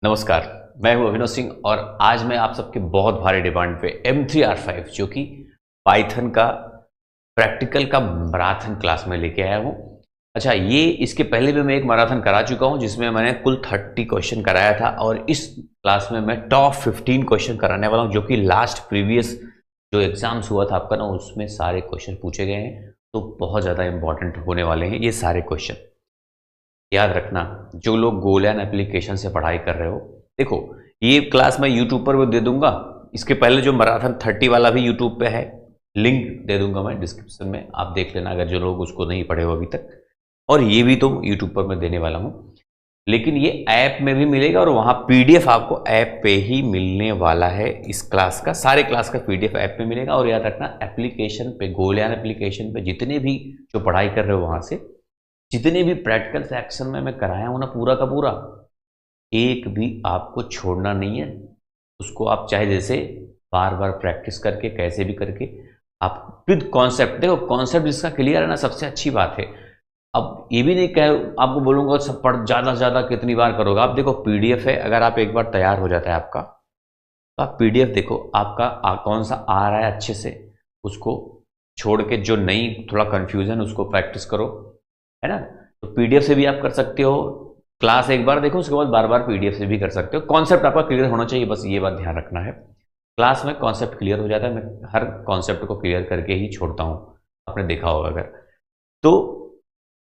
नमस्कार, मैं हूं अभिनव सिंह और आज मैं आप सबके बहुत भारी डिमांड पे M3R5 जो कि पाइथन का प्रैक्टिकल का मैराथन क्लास में लेके आया हूं। अच्छा, ये इसके पहले भी मैं एक मैराथन करा चुका हूं जिसमें मैंने कुल 30 क्वेश्चन कराया था और इस क्लास में मैं टॉप 15 क्वेश्चन कराने वाला हूं जो कि लास्ट प्रीवियस जो एग्जाम्स हुआ था आपका ना, उसमें सारे क्वेश्चन पूछे गए हैं। तो बहुत ज़्यादा इंपॉर्टेंट होने वाले हैं ये सारे क्वेश्चन। याद रखना, जो लोग गोलैन एप्लीकेशन से पढ़ाई कर रहे हो, देखो ये क्लास मैं यूट्यूब पर भी दे दूंगा। इसके पहले जो मैराथन 30 वाला भी यूट्यूब पे है, लिंक दे दूंगा मैं डिस्क्रिप्शन में, आप देख लेना अगर जो लोग उसको नहीं पढ़े हो अभी तक। और ये भी तो यूट्यूब पर मैं देने वाला हूँ, लेकिन ये ऐप में भी मिलेगा और वहाँ पीडीएफ आपको ऐप पे ही मिलने वाला है। इस क्लास का, सारे क्लास का पीडीएफ ऐप में मिलेगा। और याद रखना, एप्लीकेशन पे, गोलैन एप्लीकेशन पे जितने भी जो पढ़ाई कर रहे हो वहाँ से जितने भी प्रैक्टिकल सेक्शन में मैं कराया हूं ना, पूरा का पूरा एक भी आपको छोड़ना नहीं है। उसको आप चाहे जैसे बार बार प्रैक्टिस करके, कैसे भी करके आप विद कॉन्सेप्ट, देखो कॉन्सेप्ट जिसका क्लियर है ना, सबसे अच्छी बात है। अब ये भी नहीं कह आपको बोलूंगा सब पढ़ ज़्यादा से ज़्यादा कितनी बार करोगे आप। देखो पीडीएफ है, अगर आप एक बार तैयार हो जाता है आपका, तो आप पीडीएफ देखो आपका कौन सा आ रहा है अच्छे से, उसको छोड़ के जो नहीं थोड़ा कंफ्यूजन उसको प्रैक्टिस करो, है ना। तो पीडीएफ से भी आप कर सकते हो, क्लास एक बार देखो उसके बाद बार बार पीडीएफ से भी कर सकते हो। कॉन्सेप्ट आपका क्लियर होना चाहिए, बस ये बात ध्यान रखना है। क्लास में कॉन्सेप्ट क्लियर हो जाता है, मैं हर कॉन्सेप्ट को क्लियर करके ही छोड़ता हूँ, आपने देखा होगा अगर। तो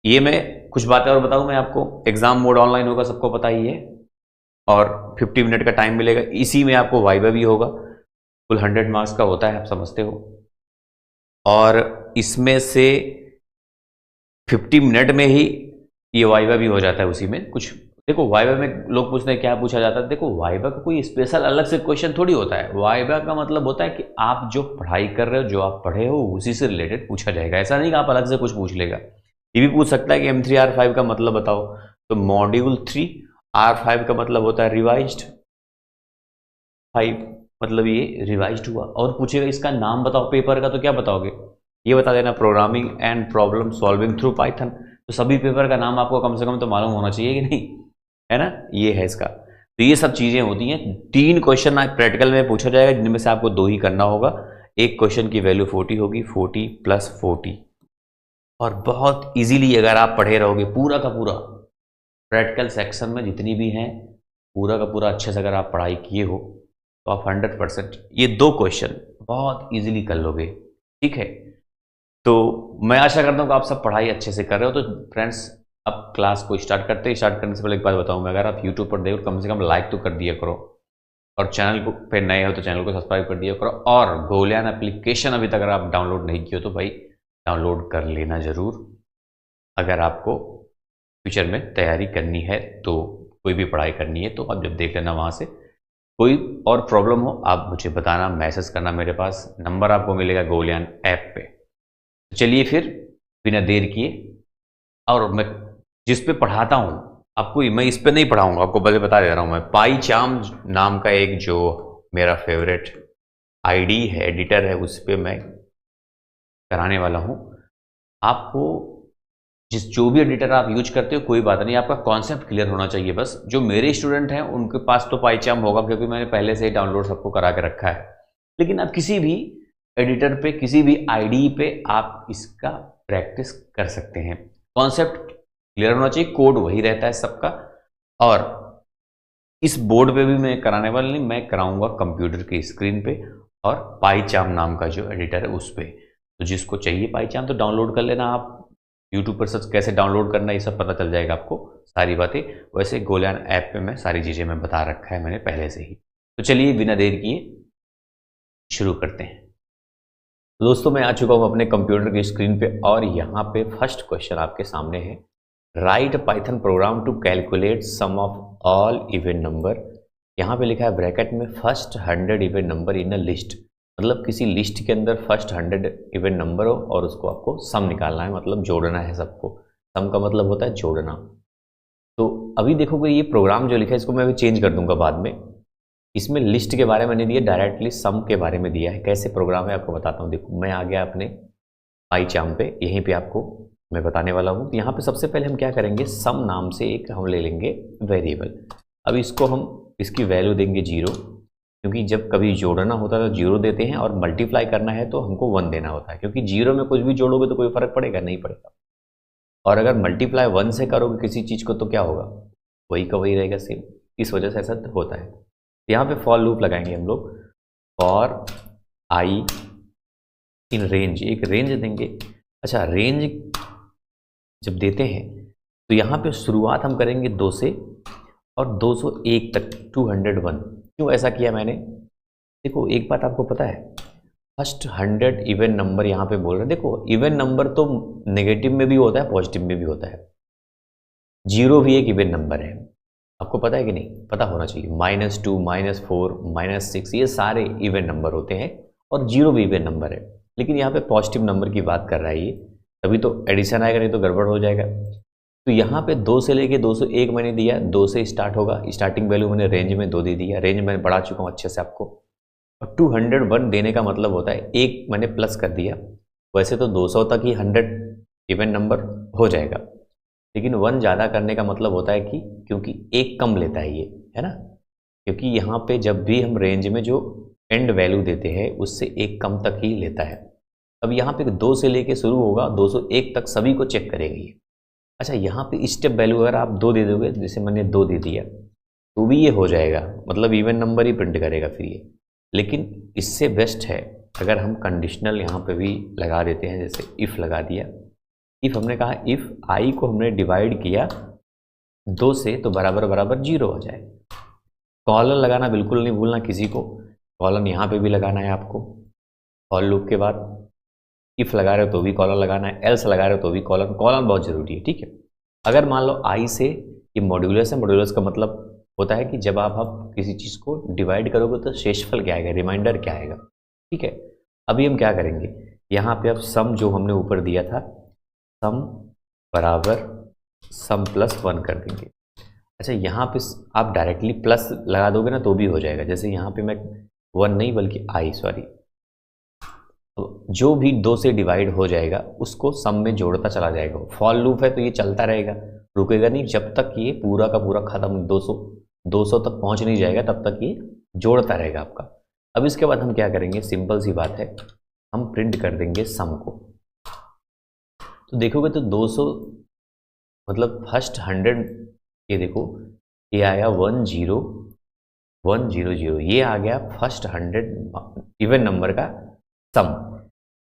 ये मैं कुछ बातें और बताऊँ मैं आपको। एग्जाम मोड ऑनलाइन होगा, सबको पता ही है, और 50 मिनट का टाइम मिलेगा। इसी में आपको वाइवा भी होगा, कुल 100 मार्क्स का होता है, आप समझते हो। और इसमें से 50 मिनट में ही ये वाइवा भी हो जाता है उसी में। कुछ देखो, वाइवा में लोग पूछते हैं क्या पूछा जाता है। देखो वाइवा का कोई स्पेशल अलग से क्वेश्चन थोड़ी होता है। वाइवा का मतलब होता है कि आप जो पढ़ाई कर रहे हो, जो आप पढ़े हो, उसी से रिलेटेड पूछा जाएगा। ऐसा नहीं कि आप अलग से कुछ पूछ लेगा। ये भी पूछ सकता है कि M3R5 का मतलब बताओ, तो मॉड्यूल 3 R5 का मतलब होता है रिवाइज्ड 5, मतलब ये रिवाइज्ड हुआ। और पूछेगा इसका नाम बताओ पेपर का, तो क्या बताओगे, ये बता देना programming and problem solving through Python. तो सभी पेपर का नाम आपको कम से कम तो मालूम होना चाहिए कि नहीं, है ना। ये है इसका। तो ये सब चीजें होती हैं। 3 क्वेश्चन प्रैक्टिकल में पूछा जाएगा, जिनमें से आपको 2 ही करना होगा। एक क्वेश्चन की वैल्यू 40 होगी, 40 + 40। और बहुत इजीली अगर आप पढ़े रहोगे पूरा का पूरा प्रैक्टिकल सेक्शन में जितनी भी हैं, पूरा का पूरा अच्छे से अगर आप पढ़ाई किए हो, तो आप 100% ये 2 क्वेश्चन बहुत इजीली कर लोगे। ठीक है, तो मैं आशा करता हूँ कि आप सब पढ़ाई अच्छे से कर रहे हो। तो फ्रेंड्स, अब क्लास को स्टार्ट करते हैं। स्टार्ट करने से पहले एक बात बताऊँ, अगर आप यूट्यूब पर देखो, कम से कम लाइक तो कर दिया करो, और चैनल को पे नए हो तो चैनल को सब्सक्राइब कर दिया करो। और गोलैन एप्लीकेशन अभी तक अगर आप डाउनलोड नहीं किए हो तो भाई डाउनलोड कर लेना ज़रूर, अगर आपको फ्यूचर में तैयारी करनी है, तो कोई भी पढ़ाई करनी है तो आप जब देख लेना वहाँ से। कोई और प्रॉब्लम हो आप मुझे बताना, मैसेज करना, मेरे पास नंबर आपको मिलेगा गोलैन ऐप पे। तो चलिए फिर बिना देर किए, और मैं जिस पे पढ़ाता हूँ आपको, मैं इस पे नहीं पढ़ाऊँगा, आपको पहले बता दे रहा हूँ। मैं पाईचार्म नाम का एक जो मेरा फेवरेट आईडी है, एडिटर है, उस पे मैं कराने वाला हूँ आपको। जिस जो भी एडिटर आप यूज करते हो कोई बात नहीं, आपका कॉन्सेप्ट क्लियर होना चाहिए बस। जो मेरे स्टूडेंट हैं उनके पास तो पाईचार्म होगा, क्योंकि मैंने पहले से ही डाउनलोड सबको करा के रखा है। लेकिन आप किसी भी एडिटर पे, किसी भी आईडी पे आप इसका प्रैक्टिस कर सकते हैं। कॉन्सेप्ट क्लियर होना चाहिए, कोड वही रहता है सबका। और इस बोर्ड पे भी मैं कराने वाला नहीं, मैं कराऊंगा कंप्यूटर की स्क्रीन पे, और पाईचार्म नाम का जो एडिटर है उस पे। तो जिसको चाहिए पाईचार्म तो डाउनलोड कर लेना आप। यूट्यूब पर सर्च कैसे डाउनलोड करना, ये सब पता चल जाएगा आपको सारी बातें। वैसे गोलैन ऐप पे मैं सारी चीज़ें मैं बता रखा है मैंने पहले से ही। तो चलिए बिना देर किए शुरू करते हैं। तो दोस्तों, मैं आ चुका हूँ अपने कंप्यूटर की स्क्रीन पे, और यहाँ पे फर्स्ट क्वेश्चन आपके सामने है, write Python program to calculate sum of all even number. यहाँ पे लिखा है ब्रैकेट में first 100 even number in a list. मतलब किसी लिस्ट के अंदर फर्स्ट 100 इवन नंबर हो और उसको आपको सम निकालना है, मतलब जोड़ना है सबको। सम का मतलब होता है जोड़ना। तो अभी देखोगे ये प्रोग्राम जो लिखा है, इसको मैं अभी चेंज कर दूंगा बाद में। इसमें लिस्ट के बारे में नहीं दिया, डायरेक्टली सम के बारे में दिया है। कैसे प्रोग्राम है आपको बताता हूँ। देखो मैं आ गया अपने पाईचार्म पे, यहीं पे आपको मैं बताने वाला हूँ। यहाँ पे सबसे पहले हम क्या करेंगे, सम नाम से एक हम ले लेंगे वेरिएबल। अब इसको हम इसकी वैल्यू देंगे 0, क्योंकि जब कभी जोड़ना होता है तो 0 देते हैं और मल्टीप्लाई करना है तो हमको 1 देना होता है, क्योंकि 0 में कुछ भी जोड़ोगे तो कोई फर्क पड़ेगा नहीं पड़ेगा। और अगर मल्टीप्लाई 1 से करोगे किसी चीज़ को तो क्या होगा, वही का वही रहेगा सेम। इस वजह से ऐसा होता है। यहाँ पे फॉर लूप लगाएंगे हम लोग, फॉर आई इन रेंज, एक रेंज देंगे। अच्छा, रेंज जब देते हैं तो यहाँ पे शुरुआत हम करेंगे 2 से और 201 तक, 201। क्यों ऐसा किया मैंने, देखो एक बात आपको पता है, फर्स्ट 100 इवन नंबर यहाँ पे बोल रहे हैं। देखो इवन नंबर तो नेगेटिव में भी होता है, पॉजिटिव में भी होता है। 0 भी एक इवन नंबर है, आपको पता है कि नहीं, पता होना चाहिए। -2, -4, -6 ये सारे इवन नंबर होते हैं और 0 भी इवन नंबर है। लेकिन यहाँ पे पॉजिटिव नंबर की बात कर रहा है ये, तभी तो एडिशन आएगा, नहीं तो गड़बड़ हो जाएगा। तो यहाँ पे 2 से लेके 201 मैंने दिया, 2 से स्टार्ट होगा। स्टार्टिंग वैल्यू मैंने रेंज में 2 दे दिया, रेंज में बढ़ा चुका हूँ अच्छे से आपको। और 201 देने का मतलब होता है एक मैंने प्लस कर दिया। वैसे तो 200 तक ही 100 इवन नंबर हो जाएगा, लेकिन 1 ज़्यादा करने का मतलब होता है कि क्योंकि एक कम लेता है ये, है ना, क्योंकि यहाँ पे जब भी हम रेंज में जो एंड वैल्यू देते हैं उससे एक कम तक ही लेता है। अब यहाँ पे 2 से लेके शुरू होगा, 201 तक सभी को चेक करेगा ये। अच्छा, यहाँ पे स्टेप वैल्यू अगर आप 2 दे दोगे, जैसे मैंने 2 दे दिया, तो भी ये हो जाएगा, मतलब इवन नंबर ही प्रिंट करेगा फिर ये। लेकिन इससे बेस्ट है अगर हम कंडीशनल यहाँ पे भी लगा देते हैं, जैसे इफ़ लगा दिया। इफ़ हमने कहा इफ़ आई को हमने डिवाइड किया 2 से तो बराबर बराबर 0 हो जाए। कॉलन लगाना बिल्कुल नहीं भूलना किसी को, कॉलन यहाँ पे भी लगाना है आपको। फॉर लूप के बाद इफ़ लगा रहे हो तो भी कॉलन लगाना है, एल्स लगा रहे हो तो भी कॉलन, कॉलन बहुत ज़रूरी है, ठीक है। अगर मान लो आई से ये मॉड्यूलस है, मॉड्यूलस का मतलब होता है कि जब आप किसी चीज़ को डिवाइड करोगे तो शेषफल क्या आएगा, रिमाइंडर क्या आएगा, ठीक है। अभी हम क्या करेंगे, यहाँ पे अब सम जो हमने ऊपर दिया था, सम बराबर सम प्लस 1 कर देंगे। अच्छा, यहाँ पे आप डायरेक्टली प्लस लगा दोगे ना तो भी हो जाएगा। जैसे यहाँ पे मैं 1 नहीं बल्कि आई, सॉरी, तो जो भी 2 से डिवाइड हो जाएगा उसको सम में जोड़ता चला जाएगा। फॉर लूप है तो ये चलता रहेगा, रुकेगा नहीं जब तक ये पूरा का पूरा खत्म 200 तक पहुंच नहीं जाएगा, तब तक ये जोड़ता रहेगा आपका। अब इसके बाद हम क्या करेंगे, सिंपल सी बात है, हम प्रिंट कर देंगे सम को। तो देखोगे तो 200 मतलब फर्स्ट 100, ये देखो ये आया 10100, ये आ गया फर्स्ट 100 इवन नंबर का सम,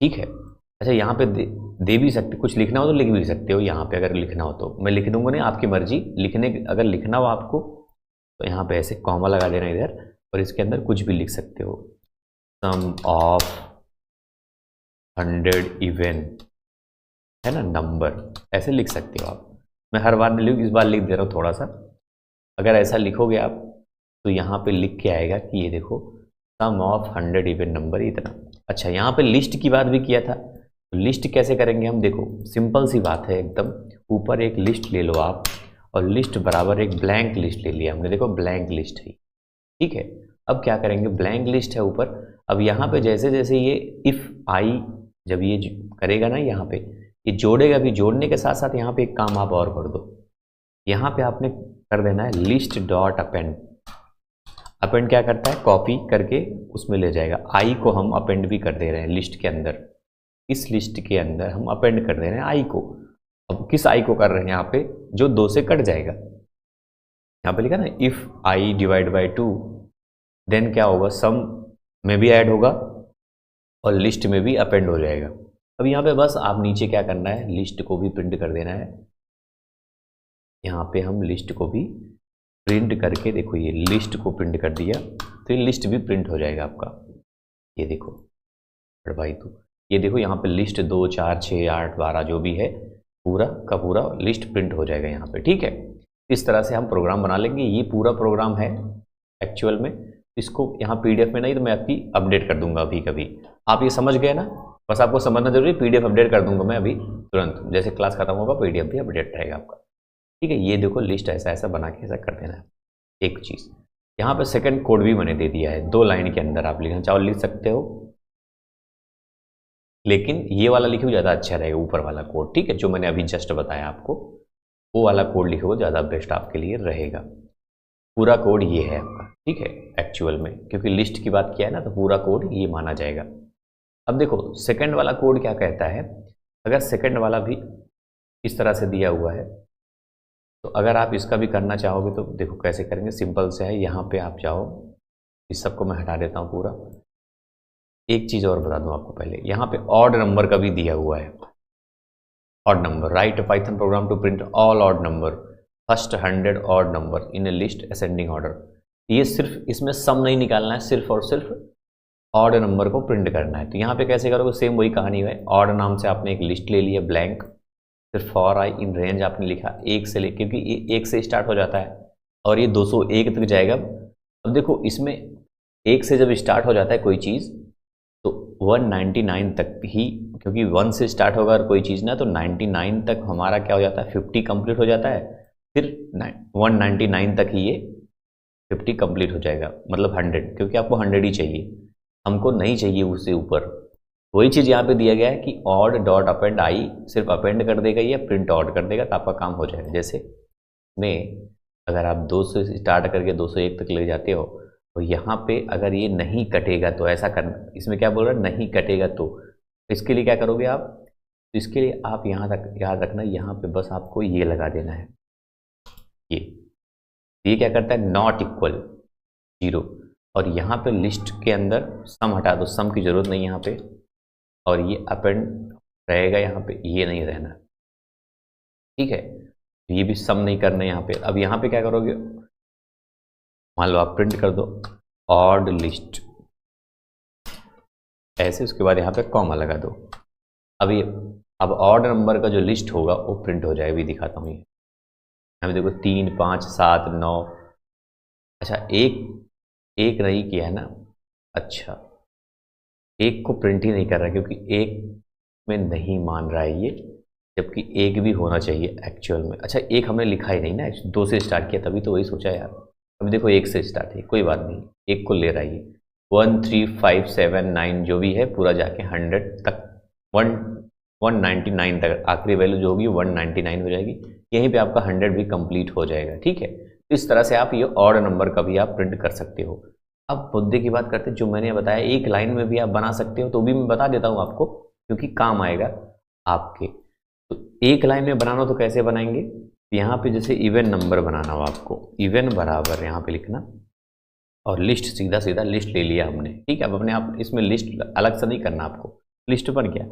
ठीक है। अच्छा, यहाँ पे दे भी सकते, कुछ लिखना हो तो लिख भी सकते हो। यहाँ पे अगर लिखना हो तो मैं लिख दूंगा, नहीं आपकी मर्जी, लिखने अगर लिखना हो आपको तो यहाँ पे ऐसे कॉमा लगा देना इधर, और इसके अंदर कुछ भी लिख सकते हो, सम ऑफ 100 इवन, है ना, नंबर, ऐसे लिख सकते हो आप। मैं हर बार नहीं लिख, इस बार लिख दे रहा हूँ थोड़ा सा। अगर ऐसा लिखोगे आप तो यहाँ पे लिख के आएगा कि ये देखो सम ऑफ 100 इवन नंबर इतना। अच्छा, यहाँ पे लिस्ट की बात भी किया था, तो लिस्ट कैसे करेंगे हम, देखो सिंपल सी बात है एकदम। ऊपर एक लिस्ट ले लो आप, और लिस्ट बराबर एक ब्लैंक लिस्ट ले लिया हमने, देखो ब्लैंक लिस्ट है, ठीक है। अब क्या करेंगे, ब्लैंक लिस्ट है ऊपर। अब यहाँ पे जैसे जैसे ये इफ़ आई जब ये करेगा ना, यहाँ पे ये जोड़ेगा भी, जोड़ने के साथ साथ यहाँ पे एक काम आप और कर दो, यहाँ पे आपने कर देना है लिस्ट डॉट अपेंड। अपेंड क्या करता है, कॉपी करके उसमें ले जाएगा। आई को हम अपेंड भी कर दे रहे हैं लिस्ट के अंदर, इस लिस्ट के अंदर हम अपेंड कर दे रहे हैं आई को। अब किस आई को कर रहे हैं यहाँ पे, जो 2 से कट जाएगा। यहाँ पे लिखा ना if I divide by 2, then क्या होगा, सम में भी ऐड होगा और लिस्ट में भी अपेंड हो जाएगा। अब यहाँ पे बस आप नीचे क्या करना है, लिस्ट को भी प्रिंट कर देना है। यहाँ पे हम लिस्ट को भी प्रिंट करके, देखो ये लिस्ट को प्रिंट कर दिया तो ये लिस्ट भी प्रिंट हो जाएगा आपका। ये देखो भाई, तो ये देखो यहाँ पे लिस्ट 2 4 6 8 12 जो भी है पूरा का पूरा लिस्ट प्रिंट हो जाएगा यहाँ पे, ठीक है। इस तरह से हम प्रोग्राम बना लेंगे। ये पूरा प्रोग्राम है एक्चुअल में, इसको यहाँ पीडीएफ में नहीं तो मैं आपकी अपडेट कर दूंगा अभी कभी। आप ये समझ गए ना, बस आपको समझना जरूरी, पीडीएफ अपडेट कर दूंगा मैं अभी तुरंत, जैसे क्लास खत्म होगा पीडीएफ भी अपडेट रहेगा आपका, ठीक है। ये देखो लिस्ट ऐसा ऐसा बना के ऐसा कर देना है। एक चीज़ यहाँ पे सेकंड कोड भी मैंने दे दिया है, 2 लाइन के अंदर आप लिखना चाहो लिख सकते हो, लेकिन ये वाला लिखो ज़्यादा अच्छा रहेगा, ऊपर वाला कोड, ठीक है, जो मैंने अभी जस्ट बताया आपको, वो वाला कोड लिखो ज़्यादा बेस्ट आपके लिए रहेगा। पूरा कोड ये है आपका, ठीक है, एक्चुअल में, क्योंकि लिस्ट की बात किया है ना, तो पूरा कोड ये माना जाएगा। अब देखो सेकंड वाला कोड क्या कहता है, अगर सेकंड वाला भी इस तरह से दिया हुआ है, तो अगर आप इसका भी करना चाहोगे तो देखो कैसे करेंगे, सिंपल से है, यहाँ पे आप जाओ, इस सबको मैं हटा देता हूँ पूरा। एक चीज़ और बता दूँ आपको पहले, यहाँ पे ऑड नंबर का भी दिया हुआ है, odd number, write Python program to print all odd number first 100 odd number in a list ascending order. ये सिर्फ इसमें सम नहीं निकालना है, सिर्फ और सिर्फ ऑड नंबर को प्रिंट करना है। तो यहाँ पे कैसे करोगे, सेम वही कहानी है, ऑड नाम से आपने एक लिस्ट ले लिया ब्लैंक, फिर फॉर आई इन रेंज आपने लिखा एक से ले, क्योंकि ये एक से स्टार्ट हो जाता है और ये 201 तक जाएगा। अब देखो इसमें एक से जब स्टार्ट हो जाता है कोई चीज़ तो 199 तक ही, क्योंकि 1 से स्टार्ट होगा कोई चीज़ ना, तो 99 तक हमारा क्या हो जाता है, 50 कंप्लीट हो जाता है, फिर 199 तक ही ये 50 कंप्लीट हो जाएगा, मतलब 100, क्योंकि आपको 100 ही चाहिए, हमको नहीं चाहिए उससे ऊपर। वही चीज़ यहाँ पे दिया गया है कि ऑड डॉट अपेंड आई सिर्फ अपेंड कर देगा या प्रिंट ऑड कर देगा, तो आपका काम हो जाएगा। जैसे में अगर आप 200 से स्टार्ट करके 201 तक ले जाते हो, तो यहाँ पे अगर ये नहीं कटेगा तो ऐसा करना, इसमें क्या बोल रहा है, नहीं कटेगा तो इसके लिए क्या करोगे आप, तो इसके लिए आप यहाँ तक याद रखना, यहाँ पे बस आपको ये लगा देना है, ये क्या करता है, नॉट इक्वल 0, और यहाँ पे लिस्ट के अंदर सम हटा दो, सम की जरूरत नहीं यहाँ पे, और ये अपेंड रहेगा यहाँ पे, ये नहीं रहना, ठीक है, ये भी सम नहीं करना यहाँ पे। अब यहाँ पे क्या करोगे, मान लो आप प्रिंट कर दो ऑड लिस्ट ऐसे, उसके बाद यहाँ पे कॉमा लगा दो। अब ऑड नंबर का जो लिस्ट होगा वो प्रिंट हो जाएगा, भी दिखाता हूँ। ये हमें देखो 3 5 7 9, अच्छा एक नहीं किया है ना, अच्छा एक को प्रिंट ही नहीं कर रहा क्योंकि एक में नहीं मान रहा है ये, जबकि एक भी होना चाहिए एक्चुअल में। अच्छा एक हमने लिखा ही नहीं ना, 2 से स्टार्ट किया, तभी तो वही सोचा यार। अभी देखो 1 से स्टार्ट है, कोई बात नहीं, एक को ले रहा है, 1 3 5 7 9 जो भी है पूरा जाके 100 तक, 199 तक आखिरी वैल्यू जो होगी 199 हो जाएगी, यहीं पे आपका 100 भी कंप्लीट हो जाएगा, ठीक है। तो इस तरह से आप ये ऑड नंबर का भी आप प्रिंट कर सकते हो। अब मुद्दे की बात करते हैं, जो मैंने बताया एक लाइन में भी आप बना सकते हो, तो भी मैं बता देता हूँ आपको, क्योंकि काम आएगा आपके। तो एक लाइन में बनाना तो कैसे बनाएंगे, यहाँ पे जैसे इवन नंबर बनाना हो आपको, इवन बराबर यहाँ पे लिखना, और लिस्ट सीधा सीधा लिस्ट ले लिया हमने, ठीक है। अब अपने आप इसमें लिस्ट अलग से नहीं करना आपको, लिस्ट बन गया।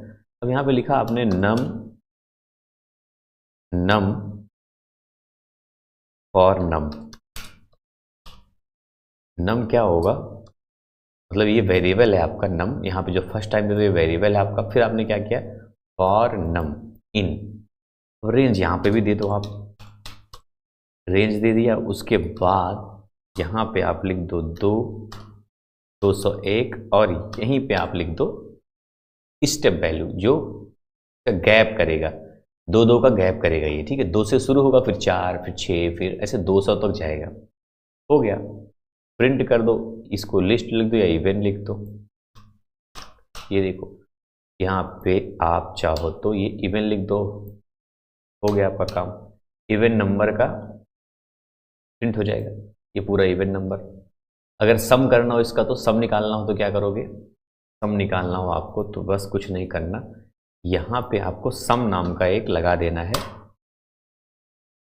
अब यहाँ पे लिखा आपने नम फॉर नम क्या होगा, मतलब ये वेरिएबल है आपका नम, यहाँ पे जो फर्स्ट टाइम पे वेरिएबल है आपका, फिर आपने क्या किया, फॉर नम इन रेंज, यहाँ पे भी दे दो आप, रेंज दे दिया। उसके बाद यहाँ पे आप लिख दो 201, और यहीं पे आप लिख दो स्टेप वैल्यू जो गैप करेगा, 2 का गैप करेगा ये, ठीक है। 2 से शुरू होगा, फिर 4, फिर 6, फिर ऐसे 200 तक जाएगा, हो गया। प्रिंट कर दो, इसको लिस्ट लिख दो या इवन लिख दो, ये देखो यहाँ पे आप चाहो तो ये इवन लिख दो, हो गया आपका काम, इवन नंबर का प्रिंट हो जाएगा ये पूरा इवन नंबर। अगर सम करना हो इसका, तो सम निकालना हो तो क्या करोगे, सम निकालना हो आपको तो बस कुछ नहीं करना, यहाँ पे आपको सम नाम का एक लगा देना है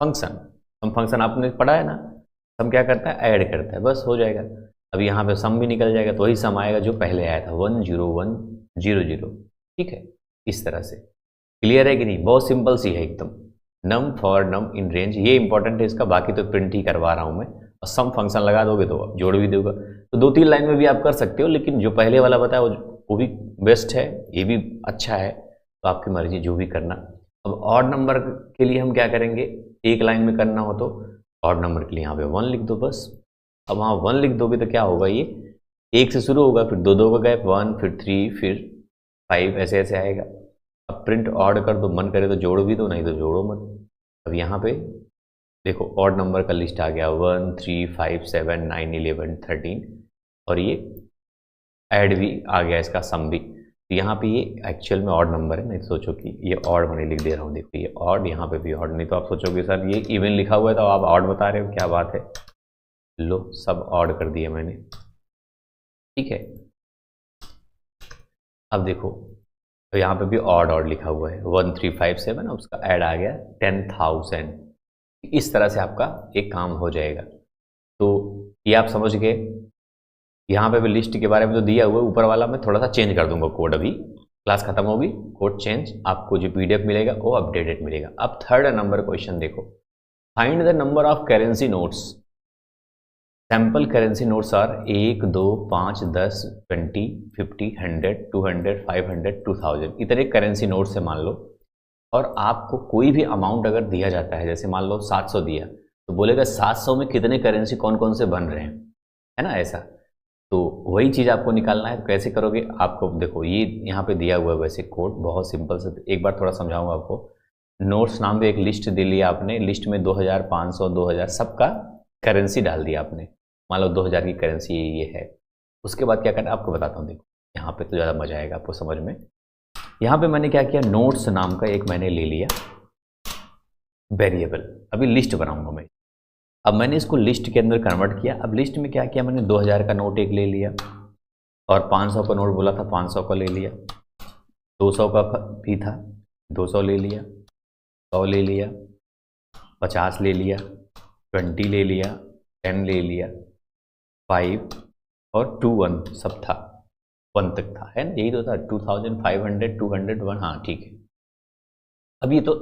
फंक्शन। सम फंक्शन आपने पढ़ा है ना, सम क्या करता है, ऐड करता है, बस हो जाएगा। अब यहाँ पे सम भी निकल जाएगा, तो वही सम आएगा जो पहले आया था 10100, ठीक है। इस तरह से क्लियर है कि नहीं, बहुत सिंपल सी है एकदम, नम फॉर नम इन रेंज, ये इंपॉर्टेंट है इसका, बाकी तो प्रिंट ही करवा रहा हूँ मैं, और सम फंक्शन लगा दोगे तो जोड़ भी दोगे, तो 2-3 लाइन में भी आप कर सकते हो, लेकिन जो पहले वाला बताया वो भी बेस्ट है, ये भी अच्छा है, तो आपकी मर्जी जो भी करना। अब ऑड नंबर के लिए हम क्या करेंगे, एक लाइन में करना हो तो ऑड नंबर के लिए यहाँ पे 1 लिख दो बस। अब वहाँ 1 लिख दोगे तो क्या होगा, ये 1 से शुरू होगा, फिर 2 का गैप, 1 फिर 3 फिर 5, ऐसे ऐसे आएगा। अब प्रिंट ऑड कर दो, मन करे तो जोड़ भी दो, नहीं तो जोड़ो मत। अब यहाँ पे देखो ऑड नंबर का लिस्ट आ गया 1 3 5 7 9 11 13, और ये ऐड भी आ गया इसका सम भी। तो यहाँ पे ये एक्चुअल में ऑड नंबर है, नहीं तो सोचो कि ये ऑड मैंने लिख दे रहा हूँ, देखो ये ऑड, यहाँ पे भी ऑड, नहीं तो आप सोचोगे सर ये इवन लिखा हुआ है तो आप ऑड बता रहे हो, क्या बात है। लो सब ऑड कर दिया मैंने, ठीक है। अब देखो तो यहाँ पे भी ऑड ऑड लिखा हुआ है 1357, उसका ऐड आ गया 10,000। इस तरह से आपका एक काम हो जाएगा। तो ये आप समझ गए। यहाँ पे भी लिस्ट के बारे में तो दिया हुआ है, ऊपर वाला मैं थोड़ा सा चेंज कर दूंगा कोड, अभी क्लास खत्म होगी कोड चेंज, आपको जो पीडीएफ मिलेगा वो अपडेटेड मिलेगा। अब थर्ड नंबर क्वेश्चन देखो, find the number of currency notes. Sample currency notes are 1, 2, 5, 10, 20, 50, 100, 200, 500, 2000 इतने करेंसी नोट्स से मान लो, और आपको कोई भी अमाउंट अगर दिया जाता है, जैसे मान लो 700 दिया, तो बोलेगा 700 में कितने करेंसी कौन कौन से बन रहे हैं, है ना ऐसा। तो वही चीज़ आपको निकालना है। तो कैसे करोगे, आपको देखो ये यहाँ पे दिया हुआ है वैसे कोड, बहुत सिंपल से एक बार थोड़ा समझाऊंगा आपको। नोट्स नाम पे एक लिस्ट दे लिया आपने, लिस्ट में 2000, 500, 2000 सबका करेंसी डाल दिया आपने, मान लो 2000 की करेंसी ये है। उसके बाद क्या करना है आपको बताता हूँ, देखो यहाँ पे तो ज़्यादा मजा आएगा आपको समझ में। यहाँ पे मैंने क्या किया, नोट्स नाम का एक मैंने ले लिया वेरिएबल, अभी लिस्ट बनाऊंगा मैं। अब मैंने इसको लिस्ट के अंदर कन्वर्ट किया। अब लिस्ट में क्या किया मैंने, 2000 का नोट एक ले लिया, और 500 का नोट बोला था 500 का ले लिया, 200 का भी था 200 ले लिया, 100 ले लिया, 50 ले लिया, 20 ले लिया, 10 ले लिया, 5 और 2 1 सब था, 1 तक था, है ना, यही तो था 2500, 200, 1, हाँ ठीक है। अब ये तो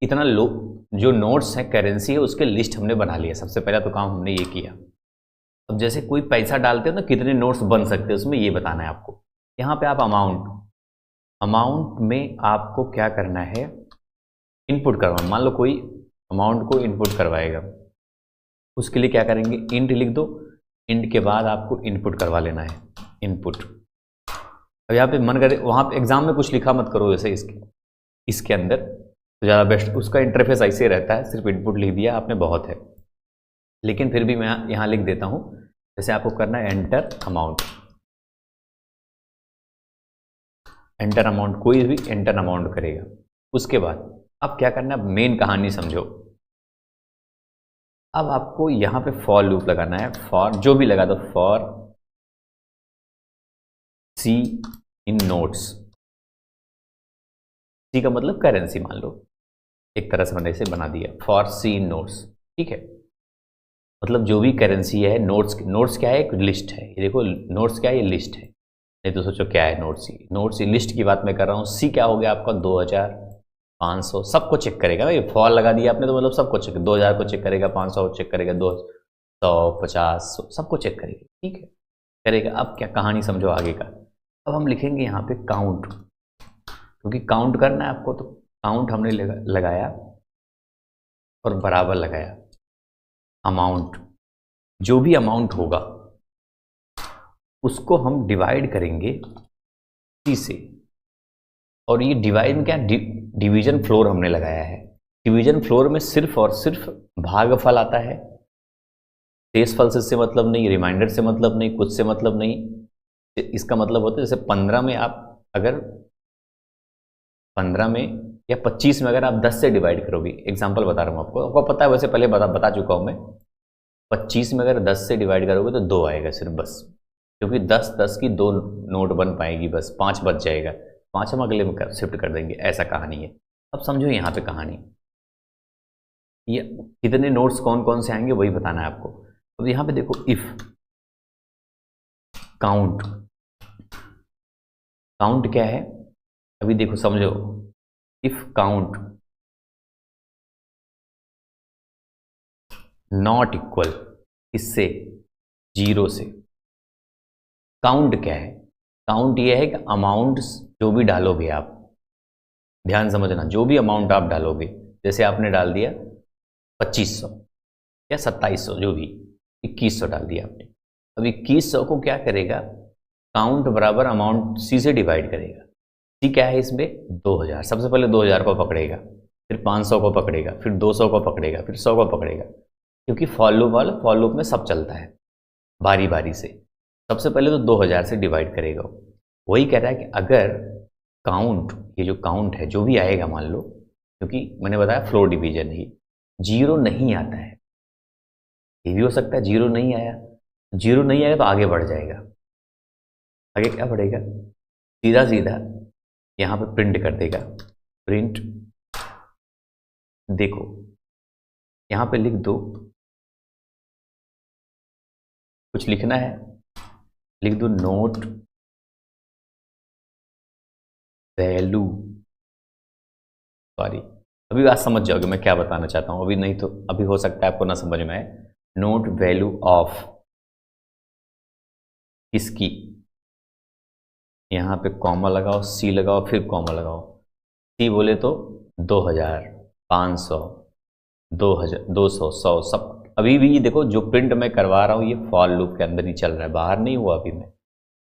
इतना लो, जो नोट्स हैं करेंसी है उसके लिस्ट हमने बना लिया, सबसे पहला तो काम हमने ये किया। अब जैसे कोई पैसा डालते हो ना, कितने नोट्स बन सकते हैं उसमें ये बताना है आपको। यहाँ पे आप अमाउंट में आपको क्या करना है, इनपुट करवाना। मान लो कोई अमाउंट को इनपुट करवाएगा, उसके लिए क्या करेंगे, इंट लिख दो, इंट के बाद आपको इनपुट करवा लेना है, इनपुट। अब यहाँ पे मन करे, वहाँ पे एग्जाम में कुछ लिखा मत करो, जैसे इसके अंदर तो ज़्यादा बेस्ट, उसका इंटरफेस ऐसे रहता है, सिर्फ इनपुट लिख दिया आपने बहुत है। लेकिन फिर भी मैं यहाँ लिख देता हूँ, जैसे आपको करना है एंटर अमाउंट, एंटर अमाउंट, कोई भी एंटर अमाउंट करेगा। उसके बाद अब क्या करना है, मेन कहानी समझो। अब आपको यहाँ पे फॉर लूप लगाना है, फॉर जो भी लगा दो, फॉर सी इन नोट्स, सी का मतलब करेंसी, मान लो एक तरह से मैंने इसे बना दिया, फॉर सी इन नोट्स, ठीक है। मतलब जो भी करेंसी है, नोट्स क्या है, एक लिस्ट है, ये देखो नोट्स क्या है, ये लिस्ट है, नहीं तो सोचो क्या है नोट्स लिस्ट की बात मैं कर रहा हूँ। सी क्या हो गया आपका, 2000, 500 सबको चेक करेगा भाई, फॉर लगा दिया आपने तो मतलब सबको चेक, 2000 को चेक करेगा, 500 को चेक करेगा, 200, 50 सबको चेक करेगा, ठीक है करेगा। अब क्या कहानी समझो आगे का। अब हम लिखेंगे यहाँ पे काउंट, क्योंकि काउंट करना है आपको, तो काउंट हमने लगाया और बराबर लगाया अमाउंट, जो भी अमाउंट होगा उसको हम डिवाइड करेंगे सी से। और ये डिवाइड में क्या, डिवीजन फ्लोर हमने लगाया है। डिवीजन फ्लोर में सिर्फ और सिर्फ भागफल आता है, शेषफल से मतलब नहीं, रिमाइंडर से मतलब नहीं, कुछ से मतलब नहीं। इसका मतलब होता है जैसे 15 में आप अगर 15 में या 25 में अगर आप 10 से डिवाइड करोगे, एग्जांपल बता रहा हूँ आपको पता है वैसे, पहले बता चुका हूँ मैं। 25 में अगर 10 से डिवाइड करोगे तो 2 आएगा सिर्फ, बस, क्योंकि 10 की 2 नोट बन पाएगी, बस 5 बच जाएगा, 5 हम अगले में शिफ्ट कर देंगे, ऐसा कहानी है। अब समझो यहाँ पे कहानी, ये कितने नोट्स कौन कौन से आएंगे वही बताना है आपको। अब यहाँ पे देखो, इफ काउंट, काउंट क्या है अभी देखो समझो, इफ काउंट नॉट इक्वल, इससे 0 से, काउंट क्या है, काउंट ये है कि अमाउंट जो भी डालोगे आप, ध्यान समझना, जो भी अमाउंट आप डालोगे, जैसे आपने डाल दिया 2500 या 2700, जो भी 2100 डाल दिया आपने। अब 2100 को क्या करेगा, काउंट बराबर अमाउंट सी से डिवाइड करेगा। सी क्या है इसमें, 2000, सबसे पहले 2000 को पकड़ेगा, फिर 500 को पकड़ेगा, फिर 200 को पकड़ेगा, फिर 100 को पकड़ेगा, क्योंकि फॉर लूप में सब चलता है बारी बारी से। सबसे पहले तो 2000 से डिवाइड करेगा। वही कह रहा है कि अगर काउंट, ये जो काउंट है जो भी आएगा, मान लो, क्योंकि मैंने बताया फ्लोर डिवीजन ही, 0 नहीं आता है, ये भी हो सकता है जीरो नहीं आया, जीरो नहीं आया तो आगे बढ़ जाएगा। आगे क्या बढ़ेगा, सीधा सीधा यहाँ पे प्रिंट कर देगा। प्रिंट, देखो यहाँ पे लिख दो, कुछ लिखना है, लिख दो नोट वैल्यू, सॉरी अभी आज समझ जाओगे मैं क्या बताना चाहता हूँ, अभी नहीं तो अभी हो सकता है आपको ना समझ में आए। नोट वैल्यू ऑफ किसकी, यहाँ पे कॉमा लगाओ, सी लगाओ, फिर कॉमा लगाओ। सी बोले तो 2000, 500, 2000, 200, 100 सब। अभी भी देखो जो प्रिंट मैं करवा रहा हूँ ये फॉर लूप के अंदर ही चल रहा है, बाहर नहीं हुआ अभी मैं,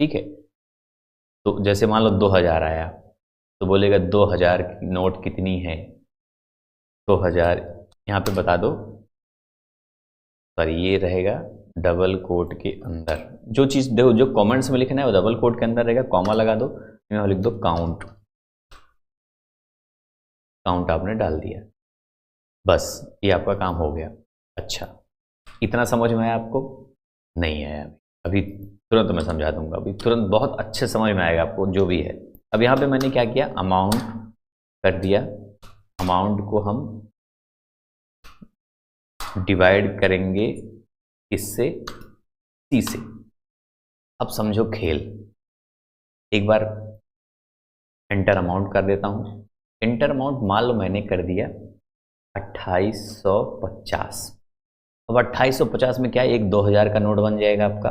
ठीक है। तो जैसे मान लो 2000 आया तो बोलेगा 2000 की नोट कितनी है, 2000 यहाँ पे बता दो, सॉरी ये रहेगा डबल कोट के अंदर। जो चीज़ देखो जो कमेंट्स में लिखना है वो डबल कोट के अंदर रहेगा, कॉमा लगा दो, यहाँ लिख दो काउंट। काउंट आपने डाल दिया, बस ये आपका काम हो गया। अच्छा, इतना समझ में आया आपको? नहीं आया अभी तुरंत मैं समझा दूंगा, अभी तुरंत बहुत अच्छे समझ में आएगा आपको जो भी है। अब यहाँ पे मैंने क्या किया, अमाउंट कर दिया, अमाउंट को हम डिवाइड करेंगे इससे, सी से। अब समझो खेल, एक बार एंटर अमाउंट कर देता हूं। एंटर अमाउंट मान लो मैंने कर दिया 2850। अब 2850 में क्या है, एक 2000 का नोट बन जाएगा आपका,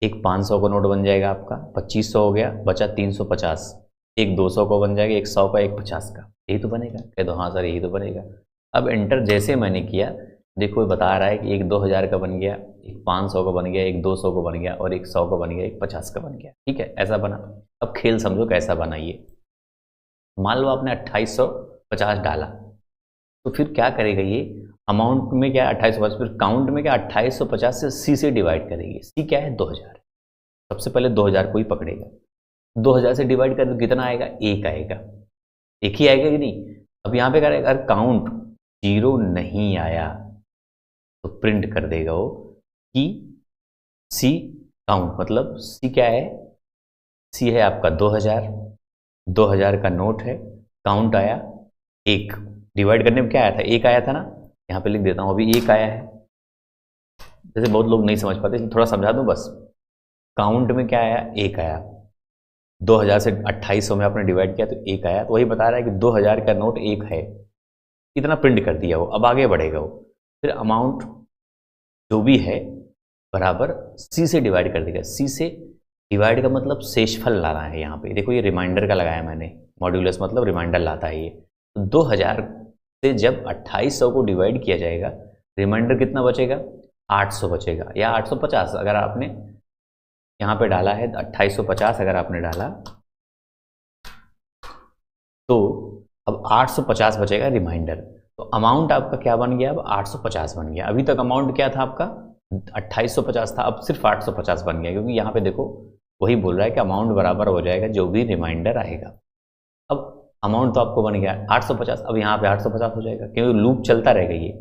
एक 500 का नोट बन जाएगा आपका, 2500 हो गया, बचा 350, एक 200 का बन जाएगा, एक 100 का, एक 50 का, यही तो बनेगा। कह दो हाँ सर यही तो बनेगा। अब एंटर जैसे मैंने किया, देखो ये बता रहा है कि एक 2000 का बन गया, एक 500 का बन गया, एक 200 का बन गया, और एक 100 का बन गया, एक 50 का बन गया, ठीक है, ऐसा बना। अब खेल समझो कैसा बना ये। मान लो आपने 2850 डाला, तो फिर क्या करेगा ये, अमाउंट में क्या 2850, फिर काउंट में क्या 2850 से सी से डिवाइड करेगी। सी क्या है 2000, सबसे पहले 2000 को ही पकड़ेगा। 2000 से डिवाइड कर तो कितना आएगा, एक आएगा, एक ही आएगा कि नहीं। अब यहाँ पे करेगा, अगर काउंट जीरो नहीं आया तो प्रिंट कर देगा वो कि सी काउंट, मतलब सी क्या है, सी है आपका 2000, 2000 का नोट है, काउंट आया एक, डिवाइड करने में क्या आया था, एक आया था ना, यहाँ पे लिख देता हूँ अभी एक आया है। जैसे बहुत लोग नहीं समझ पाते, थोड़ा समझा दूँ बस। काउंट में क्या आया, एक आया, 2000 से 2800 में आपने डिवाइड किया तो एक आया, तो वही बता रहा है कि 2000 का नोट एक है, इतना प्रिंट कर दिया वो। अब आगे बढ़ेगा वो, फिर अमाउंट जो भी है बराबर सी से डिवाइड कर देगा। सी से डिवाइड का मतलब शेषफल लाना है, यहाँ पे देखो ये रिमाइंडर का लगाया मैंने, मॉड्यूलस मतलब रिमाइंडर लाता है ये। तो 2000 से जब 2800 को डिवाइड किया जाएगा, रिमाइंडर कितना बचेगा, 800 बचेगा, या 850 अगर आपने यहाँ पे डाला है, 2850 अगर आपने डाला तो अब 850 बचेगा रिमाइंडर। तो अमाउंट आपका क्या बन गया, अब 850 बन गया। अभी तक अमाउंट क्या था आपका 2850 था, अब सिर्फ 850 बन गया, क्योंकि यहाँ पे देखो वही बोल रहा है कि अमाउंट बराबर हो जाएगा जो भी रिमाइंडर आएगा। अब अमाउंट तो आपको बन गया 850, अब यहाँ पे 850 हो जाएगा, क्योंकि लूप चलता रहेगा ये।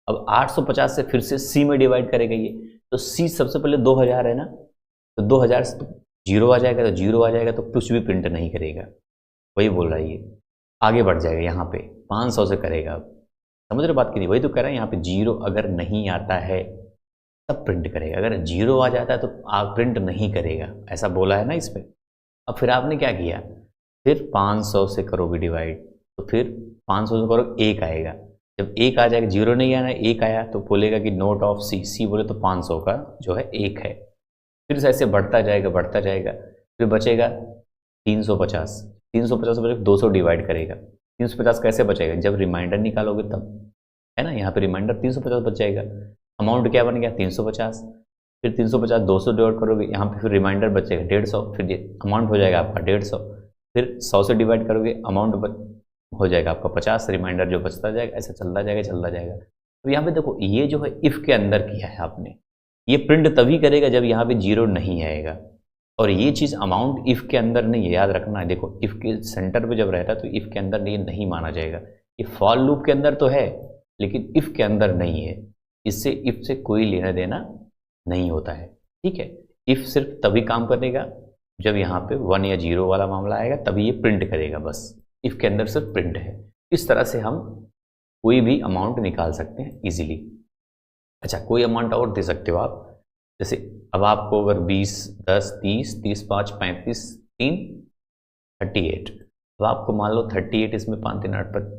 अब 850 से फिर से सी में डिवाइड करेगा ये, तो सी सबसे पहले 2000 है ना, तो 2000 से जीरो आ जाएगा, तो जीरो आ जाएगा तो कुछ भी प्रिंट नहीं करेगा, वही बोल रहा है ये। आगे बढ़ जाएगा, यहाँ पे 500 से करेगा। अब समझ रहे बात की नहीं, वही तो कह रहा है, यहाँ पे जीरो अगर नहीं आता है तब प्रिंट करेगा, अगर जीरो आ जाता है तो आप प्रिंट नहीं करेगा, ऐसा बोला है ना इस पर। अब फिर आपने क्या किया, फिर 500 से करोगे डिवाइड, तो फिर 500 से करो एक आएगा, जब एक आ जाएगा, जीरो नहीं आना, एक आया तो बोलेगा कि नोट ऑफ सी, सी बोले तो 500 का जो है एक है। फिर से ऐसे बढ़ता जाएगा बढ़ता जाएगा, फिर बचेगा 350, 350 बचे 200 डिवाइड करेगा, 350 कैसे बचेगा, जब रिमाइंडर निकालोगे तब, है ना, यहाँ पे रिमाइंडर 350 बच जाएगा। अमाउंट क्या बन गया 350, फिर 350 200 डिवाइड करोगे, यहाँ पे फिर रिमाइंडर बचेगा 150, फिर अमाउंट हो जाएगा आपका 150, फिर 100 से डिवाइड करोगे, अमाउंट हो जाएगा आपका 50, रिमाइंडर जो बचता जाएगा, ऐसे चलता जाएगा चलता जाएगा। तो यहाँ पे देखो ये जो है इफ़ के अंदर किया है आपने, ये प्रिंट तभी करेगा जब यहाँ पे जीरो नहीं आएगा। और ये चीज़ अमाउंट इफ़ के अंदर नहीं है, याद रखना है। देखो इफ़ के सेंटर पे जब रहता है तो इफ़ के अंदर ये नहीं माना जाएगा, ये फॉर लूप के अंदर तो है लेकिन इफ़ के अंदर नहीं है। इससे इफ से कोई लेना देना नहीं होता है, ठीक है। इफ सिर्फ तभी काम करेगा जब यहाँ पे 1 या 0 वाला मामला आएगा, तभी ये प्रिंट करेगा, बस इफ के अंदर सिर्फ प्रिंट है। इस तरह से हम कोई भी अमाउंट निकाल सकते हैं इजीली। अच्छा, कोई अमाउंट और दे सकते हो आप, जैसे अब आपको अगर 20, 10, 30, 30, 5, 35, 3, 38, अब आपको मान लो 38, इसमें 5 3 8 पर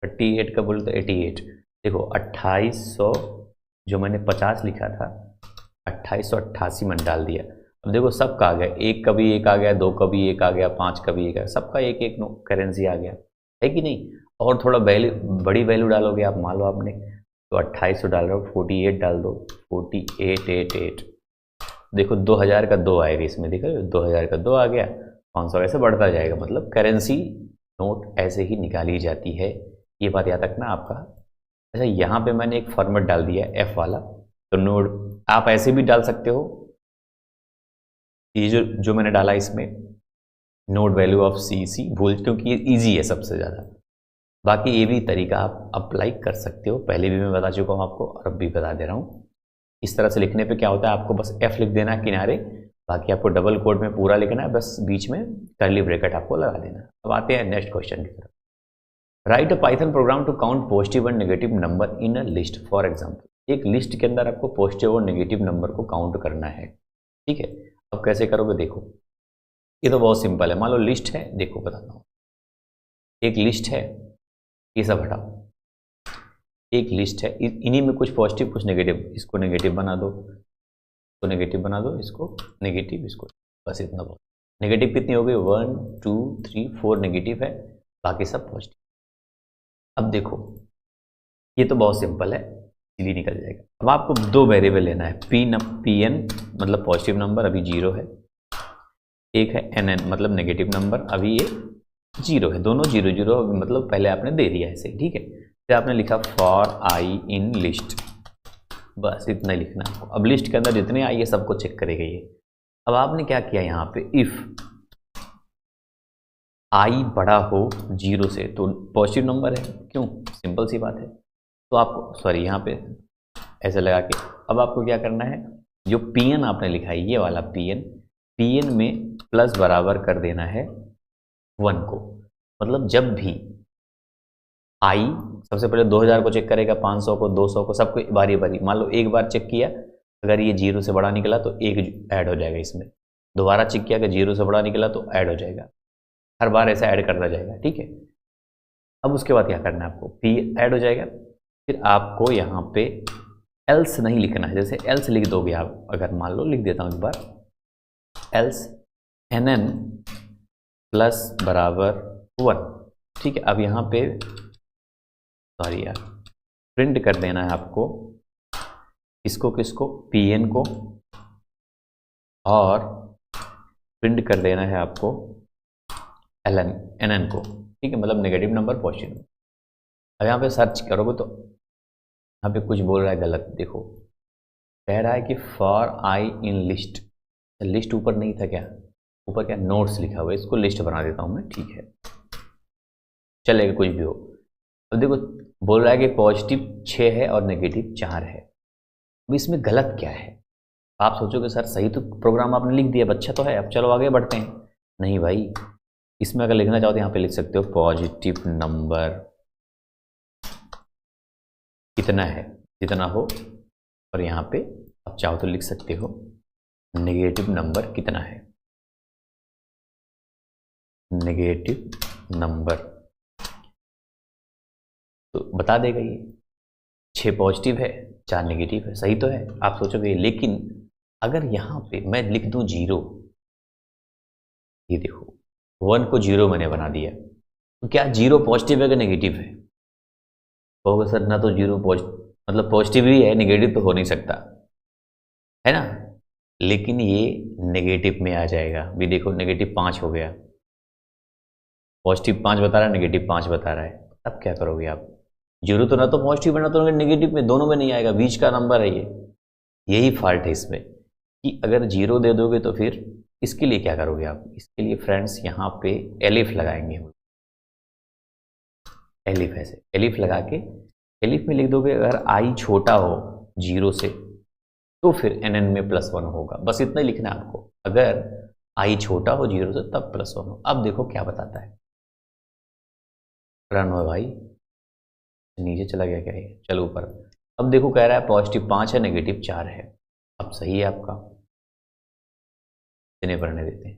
38 का बोले तो 88, देखो 2800 जो मैंने 50 लिखा था 2888 में डाल दिया। अब देखो सबका आ गया, एक का भी एक आ गया, 2 का भी एक आ गया, 5 का भी एक आ गया, सबका एक एक करेंसी आ गया, है कि नहीं। और थोड़ा वैल्यू, बड़ी वैल्यू डालोगे आप, मान लो आपने तो 2800 डाल रहे हो, 48 डाल दो, 4888, देखो 2000 का 2 आएगा इसमें, देखो 2000 का 2 आ गया, 500 ऐसे बढ़ता जाएगा। मतलब करेंसी नोट ऐसे ही निकाली जाती है, ये बात याद रखना आपका। अच्छा, यहाँ पे मैंने एक फॉर्मेट डाल दिया एफ वाला, तो नोट आप ऐसे भी डाल सकते हो, ये जो मैंने डाला इसमें नोट वैल्यू ऑफ सी भूल, क्योंकि ये इजी है सबसे ज़्यादा। बाकी ये भी तरीका आप अप्लाई कर सकते हो, पहले भी मैं बता चुका हूँ आपको और अब भी बता दे रहा हूँ। इस तरह से लिखने पे क्या होता है, आपको बस एफ लिख देना है किनारे, बाकी आपको डबल कोड में पूरा लिखना है, बस बीच में कर्ली ब्रैकेट आपको लगा देना है। अब आते हैं नेक्स्ट क्वेश्चन की तरफ। Write a Python program to count positive and negative number in a list. For example, एक लिस्ट के अंदर आपको पॉजिटिव और नेगेटिव नंबर को काउंट करना है, ठीक है। अब कैसे करोगे, देखो ये तो बहुत सिंपल है। मान लो लिस्ट है, देखो बताता हूँ, एक लिस्ट है, ये सब हटाओ, एक लिस्ट है, इन्हीं में कुछ पॉजिटिव कुछ नेगेटिव, इसको नेगेटिव बना दो, इसको नेगेटिव बना दो, इसको नेगेटिव, इसको, बस इतना बहुत। नेगेटिव कितनी हो गई, 1 2 3 4 नेगेटिव है, बाकी सब पॉजिटिव। अब देखो ये तो बहुत सिंपल है, इजीली निकल जाएगा। अब आपको 2 वेरिएबल लेना है, पी एन मतलब पॉजिटिव नंबर अभी 0 है, एक है एन एन मतलब नेगेटिव नंबर अभी ये 0 है, दोनों 0 0 मतलब पहले आपने दे दिया ऐसे, ठीक है। फिर आपने लिखा फॉर आई इन लिस्ट, बस इतना ही लिखना है आपको। अब लिस्ट के अंदर जितने आई है सबको चेक करेगा ये। अब आपने क्या किया यहाँ पे, इफ आई बड़ा हो 0 से तो पॉजिटिव नंबर है, क्यों, सिंपल सी बात है। तो आपको सॉरी यहाँ पे ऐसे लगा के, अब आपको क्या करना है, जो पी एन आपने लिखा है ये वाला पी एन में प्लस बराबर कर देना है 1 को। मतलब जब भी आई सबसे पहले 2000 को चेक करेगा, 500 को, 200 को, सबको बारी बारी। मान लो एक बार चेक किया, अगर ये 0 से बड़ा निकला तो 1 ऐड हो जाएगा इसमें, दोबारा चेक किया अगर 0 से बड़ा निकला तो ऐड हो जाएगा, हर बार ऐसा ऐड करता जाएगा, ठीक है। अब उसके बाद क्या करना है आपको, पी ऐड हो जाएगा, फिर आपको यहाँ पे एल्स नहीं लिखना है। जैसे एल्स लिख दोगे आप, अगर मान लो लिख देता हूँ एक बार, एल्स एन एन प्लस बराबर 1, ठीक है। अब यहाँ पे सॉरी यार, प्रिंट कर देना है आपको इसको, किसको, पी एन को, और प्रिंट कर देना है आपको एल एन एन एन को, ठीक है, मतलब नेगेटिव नंबर पॉजिटिव। अब यहाँ पे सर्च करोगे तो यहाँ पे कुछ बोल रहा है गलत, देखो कह रहा है कि for I in list, list ऊपर नहीं था क्या, ऊपर क्या नोट्स लिखा हुआ है, इसको लिस्ट बना देता हूँ मैं, ठीक है, चलेगा कुछ भी हो। अब देखो बोल रहा है कि पॉजिटिव 6 है और नेगेटिव 4 है। अब इसमें गलत क्या है, आप सोचोगे सर सही तो प्रोग्राम आपने लिख दिया, अच्छा तो है, अब चलो आगे बढ़ते हैं। नहीं भाई, इसमें अगर लिखना चाहो तो यहाँ पे लिख सकते हो पॉजिटिव नंबर कितना है, जितना हो, और यहाँ पे आप चाहो तो लिख सकते हो नेगेटिव नंबर कितना है, नेगेटिव नंबर, तो बता देगा ये 6 पॉजिटिव है 4 नेगेटिव है, सही तो है, आप सोचोगे। लेकिन अगर यहाँ पे मैं लिख दूं 0, ये देखो 1 को 0 मैंने बना दिया, तो क्या 0 पॉजिटिव है कि नेगेटिव है, कहोगे सर ना तो 0 पॉजिटिव मतलब पॉजिटिव ही है, नेगेटिव तो हो नहीं सकता, है ना। लेकिन ये नेगेटिव में आ जाएगा, भी देखो नेगेटिव 5 हो गया, पॉजिटिव 5 बता रहा है, नेगेटिव 5 बता रहा है। अब क्या करोगे आप, 0 तो ना तो पॉजिटिव में ना तो नेगेटिव में, दोनों में नहीं आएगा, बीच का नंबर है ये। यही फॉल्ट है इसमें कि अगर 0 दे दोगे तो फिर इसके लिए क्या करोगे आप, इसके लिए फ्रेंड्स यहाँ पे एलिफ लगाएंगे हम, एलिफ ऐसे एलिफ लगा के, एलिफ में लिख दोगे अगर आई छोटा हो 0 से, तो फिर nn में +1 होगा। बस इतना ही लिखना है आपको। अगर i छोटा हो 0 से तब +1 हो। अब देखो क्या बताता है, रन हो भाई, नीचे चला गया क्या ये, चलो ऊपर। अब देखो कह रहा है +5 है, -4 है। अब सही है आपका, इतने पढ़ने देते हैं।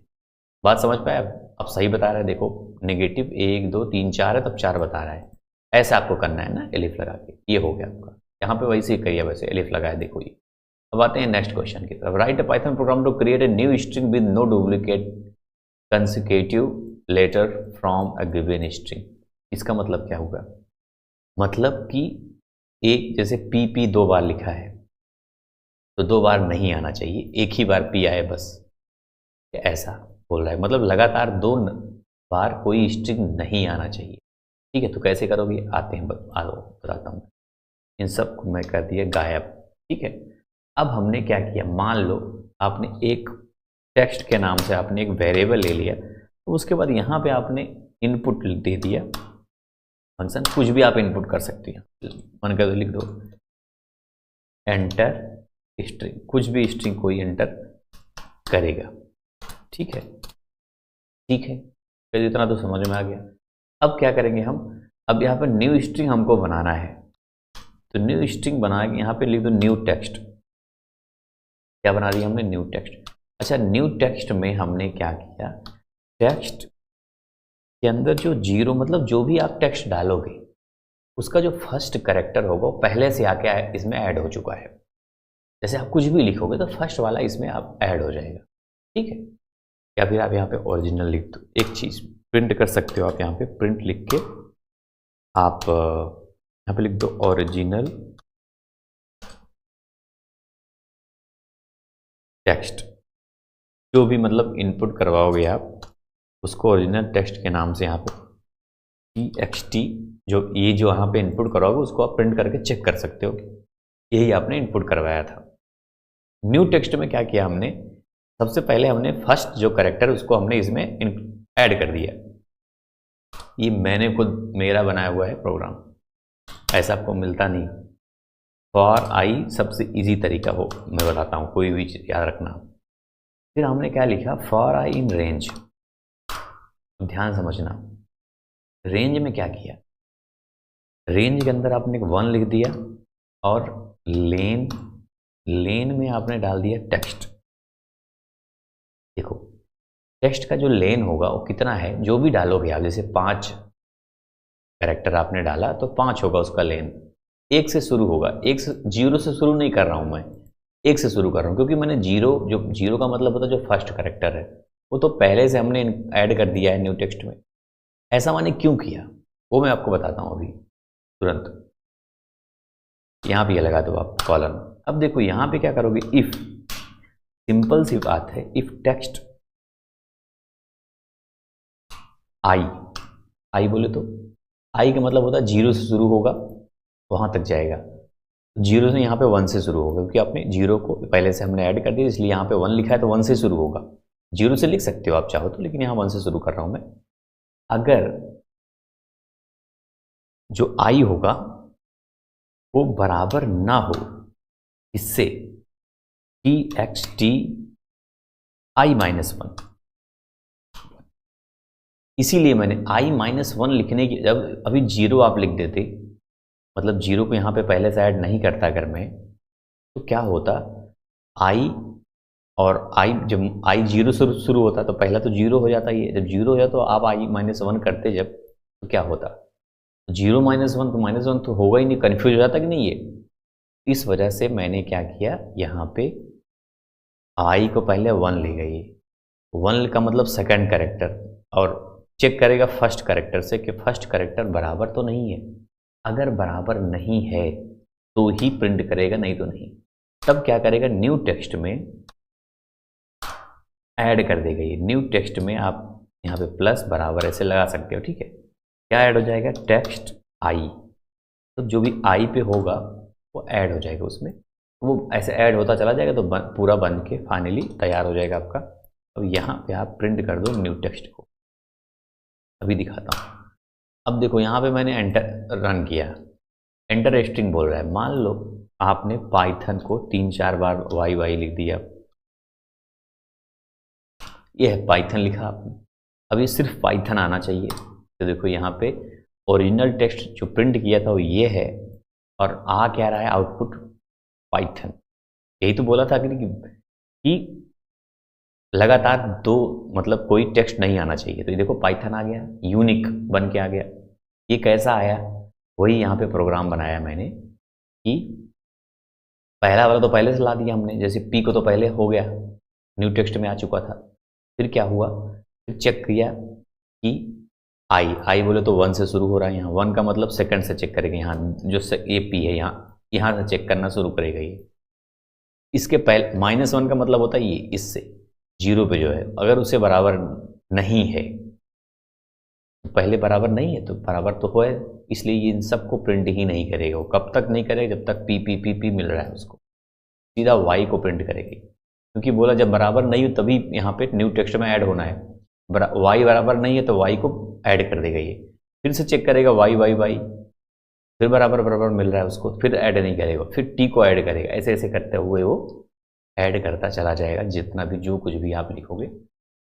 बात समझ पाए? अब सही बता रहा है, देखो -1 2 3 4 है, तब 4 बता रहा है। ऐसा आपको करना है ना, एलिफ लगा के। ये हो गया आपका। यहाँ पे वैसे ही करिए, वैसे एलिफ लगाया, देखो ये। अब आते हैं नेक्स्ट क्वेश्चन की तरफ। Write a Python program to create a new string with no duplicate consecutive letter from a given string. इसका मतलब क्या होगा? मतलब कि एक जैसे पी 2 बार लिखा है तो 2 बार नहीं आना चाहिए, एक ही बार पी आए बस, ऐसा बोल रहा है। मतलब लगातार 2 बार कोई स्ट्रिंग नहीं आना चाहिए। ठीक है, तो कैसे करोगे? आते हैं, बताता हूँ। इन सब को मैं कर दिया गायब। ठीक है, अब हमने क्या किया, मान लो आपने एक टेक्स्ट के नाम से आपने एक वेरिएबल ले लिया, तो उसके बाद यहाँ पे आपने इनपुट दे दिया फंक्शन। कुछ भी आप इनपुट कर सकते हैं, मन कर लिख दो एंटर स्ट्रिंग, कुछ भी स्ट्रिंग कोई एंटर करेगा। ठीक है, ठीक है, फिर इतना तो समझ में आ गया। अब क्या करेंगे हम, अब यहाँ पर न्यू स्ट्रिंग हमको बनाना है, तो न्यू स्ट्रिंग बना के यहाँ पे लिख दो न्यू टेक्स्ट। क्या बना दिया हमने? New text. अच्छा, न्यू टेक्स्ट में हमने क्या किया, टेक्स्ट के अंदर जो 0 मतलब जो भी आप टेक्स्ट डालोगे उसका जो फर्स्ट कैरेक्टर होगा वो पहले से आके इसमें ऐड हो चुका है। जैसे आप कुछ भी लिखोगे तो फर्स्ट वाला इसमें आप ऐड हो जाएगा। ठीक है, या फिर आप यहाँ पे ओरिजिनल लिख दो। एक चीज़ प्रिंट कर सकते हो आप, यहाँ पे प्रिंट लिख के आप यहाँ पे लिख दो ओरिजिनल टेक्स्ट। जो भी मतलब इनपुट करवाओगे आप उसको ओरिजिनल टेक्स्ट के नाम से यहाँ पे txt, जो ये जो यहाँ पे इनपुट करवाओगे उसको आप प्रिंट करके चेक कर सकते हो कि यही आपने इनपुट करवाया था। न्यू टेक्स्ट में क्या किया हमने, सबसे पहले हमने फर्स्ट जो कैरेक्टर उसको हमने इसमें ऐड कर दिया। ये मैंने खुद मेरा बनाया हुआ है प्रोग्राम, ऐसा आपको मिलता नहीं। फॉर आई सबसे इजी तरीका हो, मैं बताता हूँ, कोई भी चीज़ याद रखना। फिर हमने क्या लिखा, फॉर आई इन रेंज। ध्यान समझना, रेंज में क्या किया, रेंज के अंदर आपने 1 लिख दिया और लेन में आपने डाल दिया टेक्स्ट। देखो टेक्स्ट का जो लेन होगा वो कितना है, जो भी डालोगे आप, जैसे 5 कैरेक्टर आपने डाला तो 5 होगा उसका लेन। 1 से शुरू होगा, 0 से शुरू नहीं कर रहा हूं मैं, 1 से शुरू कर रहा हूं, क्योंकि मैंने जो जीरो का मतलब होता है जो फर्स्ट कैरेक्टर है वो तो पहले से हमने ऐड कर दिया है न्यू टेक्स्ट में। ऐसा मैंने क्यों किया वो मैं आपको बताता हूं अभी तुरंत। यहां पे लगा दो आप कॉलम। अब देखो यहां पे क्या करोगे, इफ, सिंपल सी बात है, इफ टेक्स्ट आई बोले तो आई का मतलब होता है 0 से शुरू होगा वहां तक जाएगा, 0 से यहाँ पे 1 से शुरू होगा, क्योंकि आपने 0 को पहले से हमने ऐड कर दिया इसलिए यहाँ पे 1 लिखा है तो 1 से शुरू होगा। 0 से लिख सकते हो आप चाहो तो, लेकिन यहाँ 1 से शुरू कर रहा हूं मैं। अगर जो आई होगा वो बराबर ना हो इससे txt i-1, इसीलिए मैंने i-1 लिखने की, जब अभी 0 आप लिख देते, मतलब 0 को यहाँ पे पहले से ऐड नहीं करता अगर मैं, तो क्या होता, i और i, जब i 0 से शुरू होता तो पहला तो 0 हो जाता, ये जब 0 हो जाता तो आप i-1 करते जब, तो क्या होता, 0 -1 तो -1 तो होगा ही नहीं, कन्फ्यूज हो जाता कि नहीं ये। इस वजह से मैंने क्या किया, यहाँ पे आई को पहले 1 ले गई, 1 का मतलब सेकंड कैरेक्टर, और चेक करेगा फर्स्ट कैरेक्टर से कि फर्स्ट कैरेक्टर बराबर तो नहीं है। अगर बराबर नहीं है तो ही प्रिंट करेगा, नहीं तो नहीं। तब क्या करेगा, न्यू टेक्स्ट में ऐड कर देगा। ये न्यू टेक्स्ट में आप यहाँ पे प्लस बराबर ऐसे लगा सकते हो। ठीक है, क्या ऐड हो जाएगा, टेक्स्ट आई, तो जो भी आई पे होगा वो ऐड हो जाएगा उसमें, वो ऐसे ऐड होता चला जाएगा तो पूरा बन के फाइनली तैयार हो जाएगा आपका। अब यहाँ पे आप प्रिंट कर दो न्यू टेक्स्ट को, अभी दिखाता हूँ। अब देखो यहाँ पे मैंने एंटर रन किया, एंटर स्ट्रिंग बोल रहा है। मान लो आपने पाइथन को 3-4 बार वाई वाई लिख दिया, ये है पाइथन लिखा आपने। अब ये सिर्फ पाइथन आना चाहिए। तो देखो यहाँ पे ओरिजिनल टेक्स्ट जो प्रिंट किया था वो ये है, और आ क्या रहा है आउटपुट पाइथन। यही तो बोला था कि लगातार दो मतलब कोई टेक्स्ट नहीं आना चाहिए। तो ये देखो पाइथन आ गया, यूनिक बन के आ गया। ये कैसा आया, वही यहाँ पे प्रोग्राम बनाया मैंने कि पहला वाला तो पहले से ला दिया हमने, जैसे पी को तो पहले हो गया, न्यू टेक्स्ट में आ चुका था। फिर क्या हुआ, फिर चेक किया कि आई बोले तो 1 से शुरू हो रहा है, यहाँ 1 का मतलब सेकंड से चेक करेगा, यहाँ जो ये पी है यहाँ से चेक करना शुरू करेगा ये। इसके पहले -1 का मतलब होता है ये, इससे 0 पे जो है अगर उसे बराबर नहीं है, पहले बराबर नहीं है तो बराबर तो हो, इसलिए ये इन सबको प्रिंट ही नहीं करेगा। वो कब तक नहीं करेगा, जब तक पी मिल रहा है उसको, सीधा वाई को प्रिंट करेगी। क्योंकि बोला जब बराबर नहीं हो तभी यहाँ पे न्यू टेक्स्ट में ऐड होना है, वाई बराबर नहीं है तो वाई को ऐड कर देगा ये। फिर से चेक करेगा वाई वाई वाई, फिर बराबर मिल रहा है उसको, फिर ऐड नहीं करेगा, फिर टी को ऐड करेगा। ऐसे ऐसे करते हुए वो ऐड करता चला जाएगा, जितना भी जो कुछ भी आप लिखोगे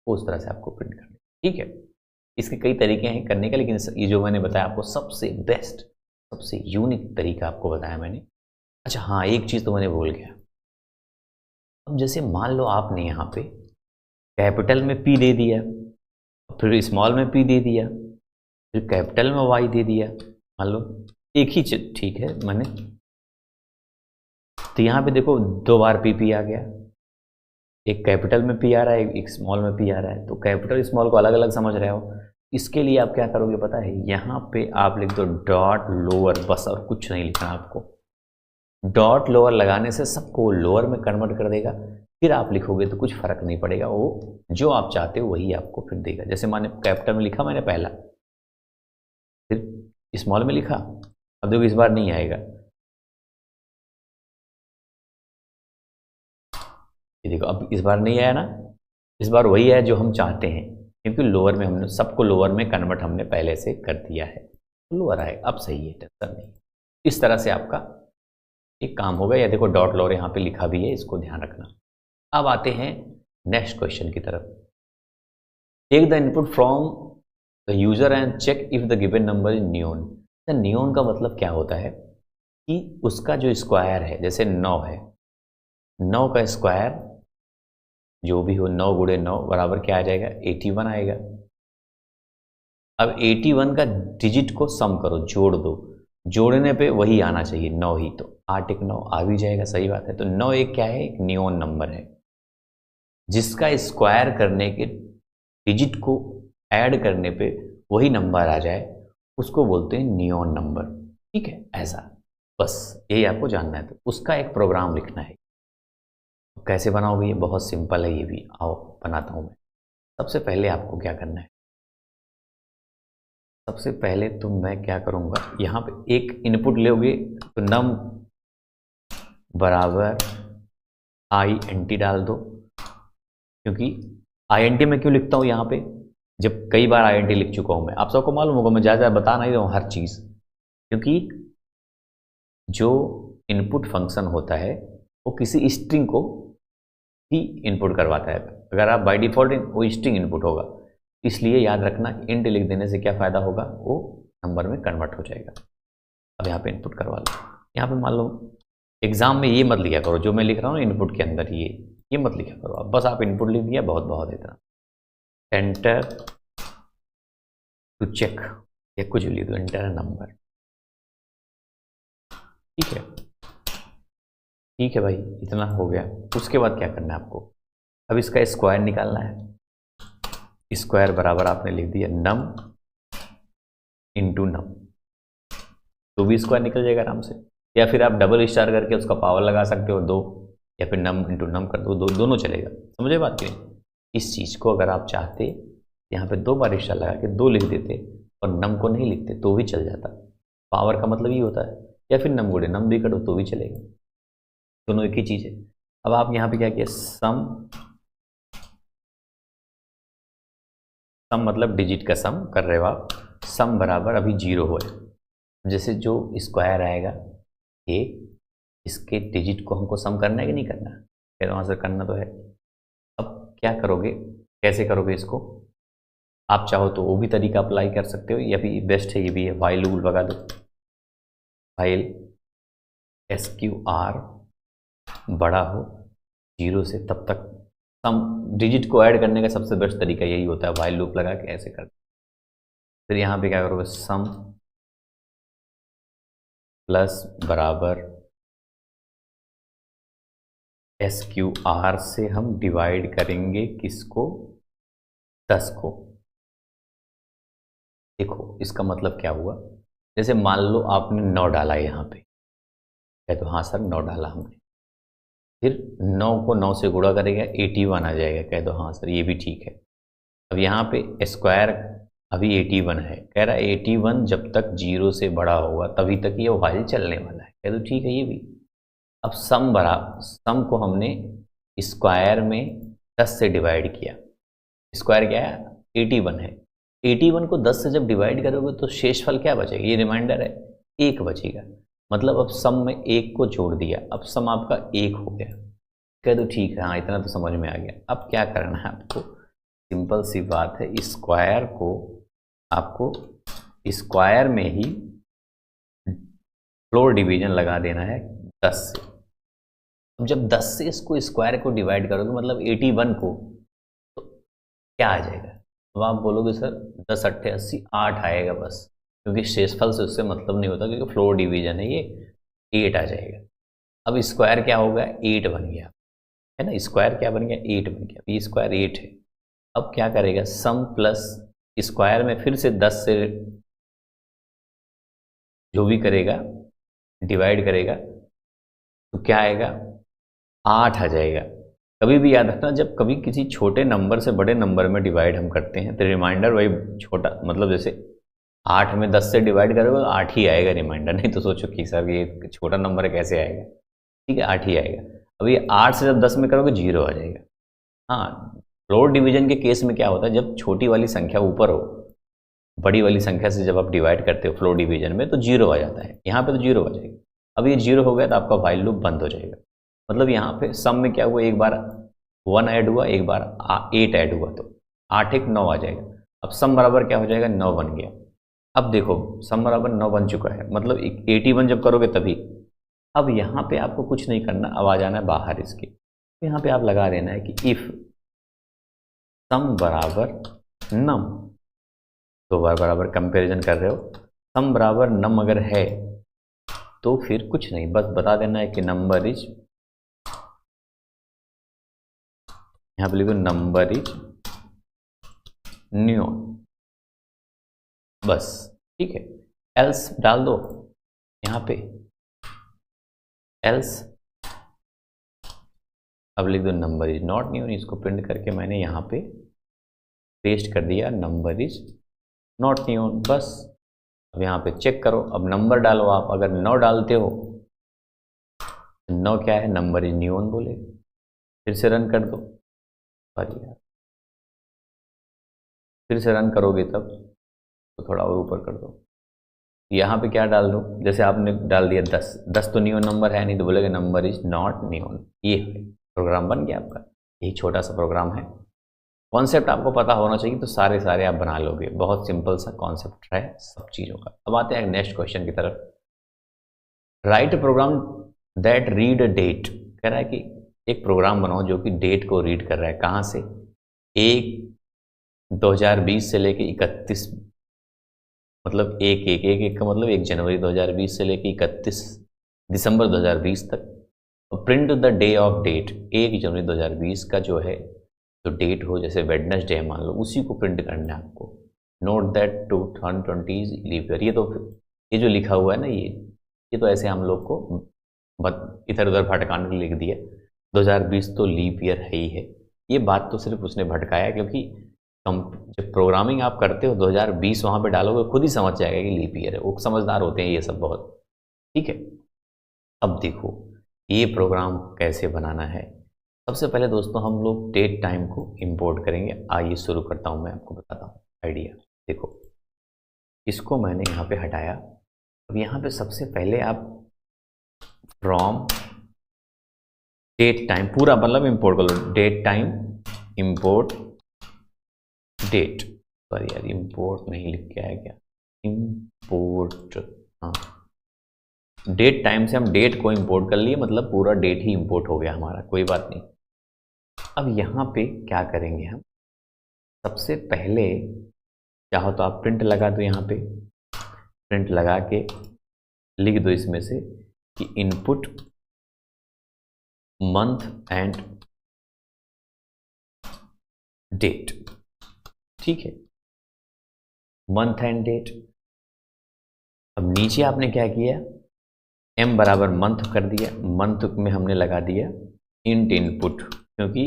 उस तरह से आपको प्रिंट करना। ठीक है, इसके कई तरीके हैं करने का, लेकिन ये जो मैंने बताया आपको सबसे बेस्ट, सबसे यूनिक तरीका आपको बताया मैंने। अच्छा हाँ, एक चीज़ तो मैंने भूल गया। अब जैसे मान लो आपने यहाँ पे कैपिटल में पी दे दिया, फिर स्मॉल में पी दे दिया, फिर कैपिटल में वाई दे दिया, मान लो एक ही चीज, ठीक है मैंने, तो यहाँ पे देखो 2 बार पी आ गया, एक कैपिटल में पी आ रहा है, एक स्मॉल में पी आ रहा है। तो कैपिटल स्मॉल को अलग अलग समझ रहे हो, इसके लिए आप क्या करोगे पता है, यहाँ पे आप लिख दो डॉट लोअर, बस और कुछ नहीं लिखना आपको। डॉट लोअर लगाने से सबको लोअर में कन्वर्ट कर देगा, फिर आप लिखोगे तो कुछ फर्क नहीं पड़ेगा, वो जो आप चाहते हो वही आपको फिर देगा। जैसे मैंने कैपिटल में लिखा मैंने पहला, फिर स्मॉल में लिखा, अब देखो इस बार नहीं आएगा, ये देखो अब इस बार नहीं आया ना, इस बार वही है जो हम चाहते हैं, क्योंकि लोअर में हमने सबको लोअर में कन्वर्ट हमने पहले से कर दिया है, तो लोअर आएगा। अब सही है, टेंशन नहीं। इस तरह से आपका एक काम होगा। या देखो डॉट लोअर यहाँ पे लिखा भी है, इसको ध्यान रखना। अब आते हैं नेक्स्ट क्वेश्चन की तरफ। Take the input from the user and check if the given number is neon. Neon का मतलब क्या होता है कि उसका जो स्क्वायर है, जैसे 9 है, 9 का स्क्वायर जो भी हो, 9 गुणे 9 बराबर क्या आ जाएगा, 81 आएगा। अब 81 का डिजिट को सम करो, जोड़ दो, जोड़ने पे वही आना चाहिए 9 ही, तो 8 1 9 आ भी जाएगा, सही बात है। तो 9 एक क्या है, एक नियोन नंबर है, जिसका स्क्वायर करने के डिजिट को ऐड करने पे वही नंबर आ जाए, उसको बोलते हैं नियोन नंबर। ठीक है, ऐसा बस यही आपको जानना है। तो उसका एक प्रोग्राम लिखना है। कैसे बनाओगे, ये बहुत सिंपल है, ये भी आओ बनाता हूँ मैं। सबसे पहले आपको क्या करना है, सबसे पहले तो मैं क्या करूँगा, यहाँ पे एक इनपुट लोगे तो नम बराबर INT डाल दो। क्योंकि INT में क्यों लिखता हूँ यहाँ पे, जब कई बार INT लिख चुका हूँ मैं, आप सबको मालूम होगा, मैं ज़्यादा बता नहीं रहा हूँ हर चीज़। क्योंकि जो इनपुट फंक्शन होता है वो किसी स्ट्रिंग को ही इनपुट करवाता है। अगर आप बाय डिफ़ॉल्ट वो स्ट्रिंग इनपुट होगा, इसलिए याद रखना इंट लिख देने से क्या फ़ायदा होगा, वो नंबर में कन्वर्ट हो जाएगा। अब यहाँ पे इनपुट करवा लो। यहाँ पे मान लो एग्जाम में ये मत लिखा करो जो मैं लिख रहा हूँ इनपुट के अंदर, ये मत लिखा करो। अब बस आप इनपुट लिख दिया, बहुत बहुत इतना, एंटर टू चेक या कुछ भी लिख दो, एंटर नंबर। ठीक है, ठीक है भाई, इतना हो गया। उसके बाद क्या करना है आपको, अब इसका स्क्वायर निकालना है। स्क्वायर बराबर आपने लिख दिया नम इंटू नम, तो भी स्क्वायर निकल जाएगा आराम से। या फिर आप डबल स्टार करके उसका पावर लगा सकते हो 2, या फिर नम इंटू नम कर दो, दोनों चलेगा। समझे बात की? इस चीज़ को अगर आप चाहते यहाँ पे 2 बार स्टार लगा के 2 लिख देते और नम को नहीं लिखते तो भी चल जाता। पावर का मतलब ये होता है, या फिर नम गुणे नम भी करो तो भी चलेगा, दोनों एक ही चीज़ है। अब आप यहाँ पे क्या किया, सम मतलब डिजिट का सम कर रहे हो आप। सम बराबर अभी 0 हो है, जैसे जो स्क्वायर आएगा ये इसके डिजिट को हमको सम करना है कि नहीं करना है? कह रहा हूँ सर करना तो है। अब क्या करोगे, कैसे करोगे इसको? आप चाहो तो वो भी तरीका अप्लाई कर सकते हो, या भी बेस्ट है, ये भी है, व्हाइल लूप लगा दो। व्हाइल SQR बड़ा हो 0 से तब तक सम डिजिट को ऐड करने का सबसे बेस्ट तरीका यही होता है, व्हाइल लूप लगा के ऐसे कर। फिर यहाँ पे क्या करोगे, सम प्लस बराबर SQR से हम डिवाइड करेंगे किसको, 10 को। देखो इसका मतलब क्या हुआ, जैसे मान लो आपने 9 डाला यहाँ पे, कह तो हाँ सर 9 डाला हमने। फिर 9 को 9 से गुणा करेगा 81 आ जाएगा, कह दो हाँ सर ये भी ठीक है। अब यहाँ पे स्क्वायर अभी 81 है, कह रहा है 81 जब तक 0 से बड़ा होगा तभी तक ये व्हाइल चलने वाला है, कह दो ठीक है ये भी। अब सम को हमने स्क्वायर में 10 से डिवाइड किया, स्क्वायर क्या है 81 है, 81 को 10 से जब डिवाइड करोगे तो शेषफल क्या बचेगा, ये रिमाइंडर है 1 बचेगा। मतलब अब सम में 1 को जोड़ दिया, अब सम आपका 1 हो गया। कह दो ठीक है, हाँ इतना तो समझ में आ गया। अब क्या करना है आपको, सिंपल सी बात है, स्क्वायर को आपको स्क्वायर में ही फ्लोर डिवीजन लगा देना है 10 से। अब जब 10 से इसको स्क्वायर को डिवाइड करोगे मतलब 81 को, तो क्या आ जाएगा? अब आप बोलोगे सर 10 अट्ठे 80, 8 आएगा बस, क्योंकि शेषफल से उससे मतलब नहीं होता, क्योंकि फ्लोर डिवीजन है ये, 8 आ जाएगा। अब स्क्वायर क्या हो गया, 8 बन गया, है ना, स्क्वायर क्या बन गया, 8 बन गया। ये स्क्वायर 8 है। अब क्या करेगा, सम प्लस स्क्वायर में फिर से 10 से जो भी करेगा डिवाइड करेगा तो क्या आएगा, 8 आ जाएगा। कभी भी याद रखना, जब कभी किसी छोटे नंबर से बड़े नंबर में डिवाइड हम करते हैं तो रिमाइंडर वही छोटा, मतलब जैसे 8 में 10 से डिवाइड करोगे तो 8 ही आएगा रिमाइंडर, नहीं तो सोचो कि सर ये छोटा नंबर है कैसे आएगा, ठीक है 8 ही आएगा। अब ये 8 से जब 10 में करोगे 0 आ जाएगा। हाँ, फ्लोर डिवीजन के केस में क्या होता है, जब छोटी वाली संख्या ऊपर हो, बड़ी वाली संख्या से जब आप डिवाइड करते हो फ्लोर डिवीजन में तो 0 आ जाता है, यहाँ पे तो 0 आ जाएगा। अब ये 0 हो गया तो आपका व्हाइल लूप बंद हो जाएगा। मतलब यहाँ पे सम में क्या हुआ, एक बार 1 ऐड हुआ, एक बार 8 ऐड हुआ, तो 8 एक 9 आ जाएगा। अब सम बराबर क्या हो जाएगा, 9 बन गया। अब देखो सम बराबर 9 बन चुका है, मतलब 81 जब करोगे तभी। अब यहाँ पे आपको कुछ नहीं करना, अब आ जाना है बाहर इसके, तो यहाँ पे आप लगा देना है कि इफ सम बराबर नम, दो बार बराबर कंपैरिजन कर रहे हो, सम बराबर नम अगर है तो फिर कुछ नहीं, बस बता देना है कि नंबर इज, यहाँ पे लिखो नंबर इज न्यून, बस ठीक है। एल्स डाल दो यहाँ पे, एल्स अब लिख दो नंबर इज नॉट न्यून, इसको प्रिंट करके मैंने यहाँ पे पेस्ट कर दिया, नंबर इज नॉट न्यून, बस। अब यहाँ पे चेक करो, अब नंबर डालो आप, अगर 9 डालते हो 9 क्या है, नंबर इज न्यून बोले, फिर से रन कर दो, सॉरी यार, फिर से रन करोगे तब तो थोड़ा और ऊपर कर दो। यहाँ पे क्या डाल दो, जैसे आपने डाल दिया 10, 10 तो न्यून नंबर है नहीं, तो बोलेगा नंबर इज नॉट न्यून, ये प्रोग्राम बन गया आपका। यही छोटा सा प्रोग्राम है, कॉन्सेप्ट आपको पता होना चाहिए तो सारे आप बना लोगे, बहुत सिंपल सा कॉन्सेप्ट है सब चीज़ों का। अब आते हैं नेक्स्ट क्वेश्चन की तरफ। Write program that read date, कह रहा है कि एक प्रोग्राम बनाओ जो कि डेट को रीड कर रहा है, कहाँ से, 1/2020 से लेके 31, मतलब एक का मतलब 1 जनवरी 2020 से लेके 31 दिसंबर 2020 तक। Print the day of date, 1 जनवरी 2020 का जो है जो डेट हो, जैसे वेडनेसडे मान लो, उसी को प्रिंट करना है आपको। नोट दैट 2020 लीप ईयर, ये जो लिखा हुआ है ना, ये तो ऐसे हम लोग को इधर उधर भटकाने के लिख दिया, 2020 तो लीप ईयर है ही है। ये बात तो सिर्फ उसने भटकाया, क्योंकि जब प्रोग्रामिंग आप करते हो 2020 वहाँ पे डालोगे, खुद ही समझ जाएगा कि लीप ईयर है, वो समझदार होते हैं ये सब बहुत, ठीक है। अब देखो ये प्रोग्राम कैसे बनाना है। सबसे पहले दोस्तों हम लोग डेट टाइम को इंपोर्ट करेंगे। आइए शुरू करता हूँ, मैं आपको बताता हूँ आइडिया। देखो इसको मैंने यहाँ पे हटाया। अब यहाँ पे सबसे पहले आप फ्रॉम डेट टाइम, पूरा मतलब इंपोर्ट कर लो, date time import date, sorry यार इंपोर्ट नहीं लिख के आया क्या, इंपोर्ट, हाँ डेट टाइम से हम डेट को इंपोर्ट कर लिए, मतलब पूरा डेट ही इंपोर्ट हो गया हमारा, कोई बात नहीं। अब यहाँ पे क्या करेंगे हम, सबसे पहले चाहो तो आप प्रिंट लगा दो, यहाँ पे प्रिंट लगा के लिख दो इसमें से कि इनपुट मंथ एंड डेट, ठीक है, मंथ एंड डेट। अब नीचे आपने क्या किया, m बराबर मंथ कर दिया, मंथ में हमने लगा दिया इंट इनपुट, क्योंकि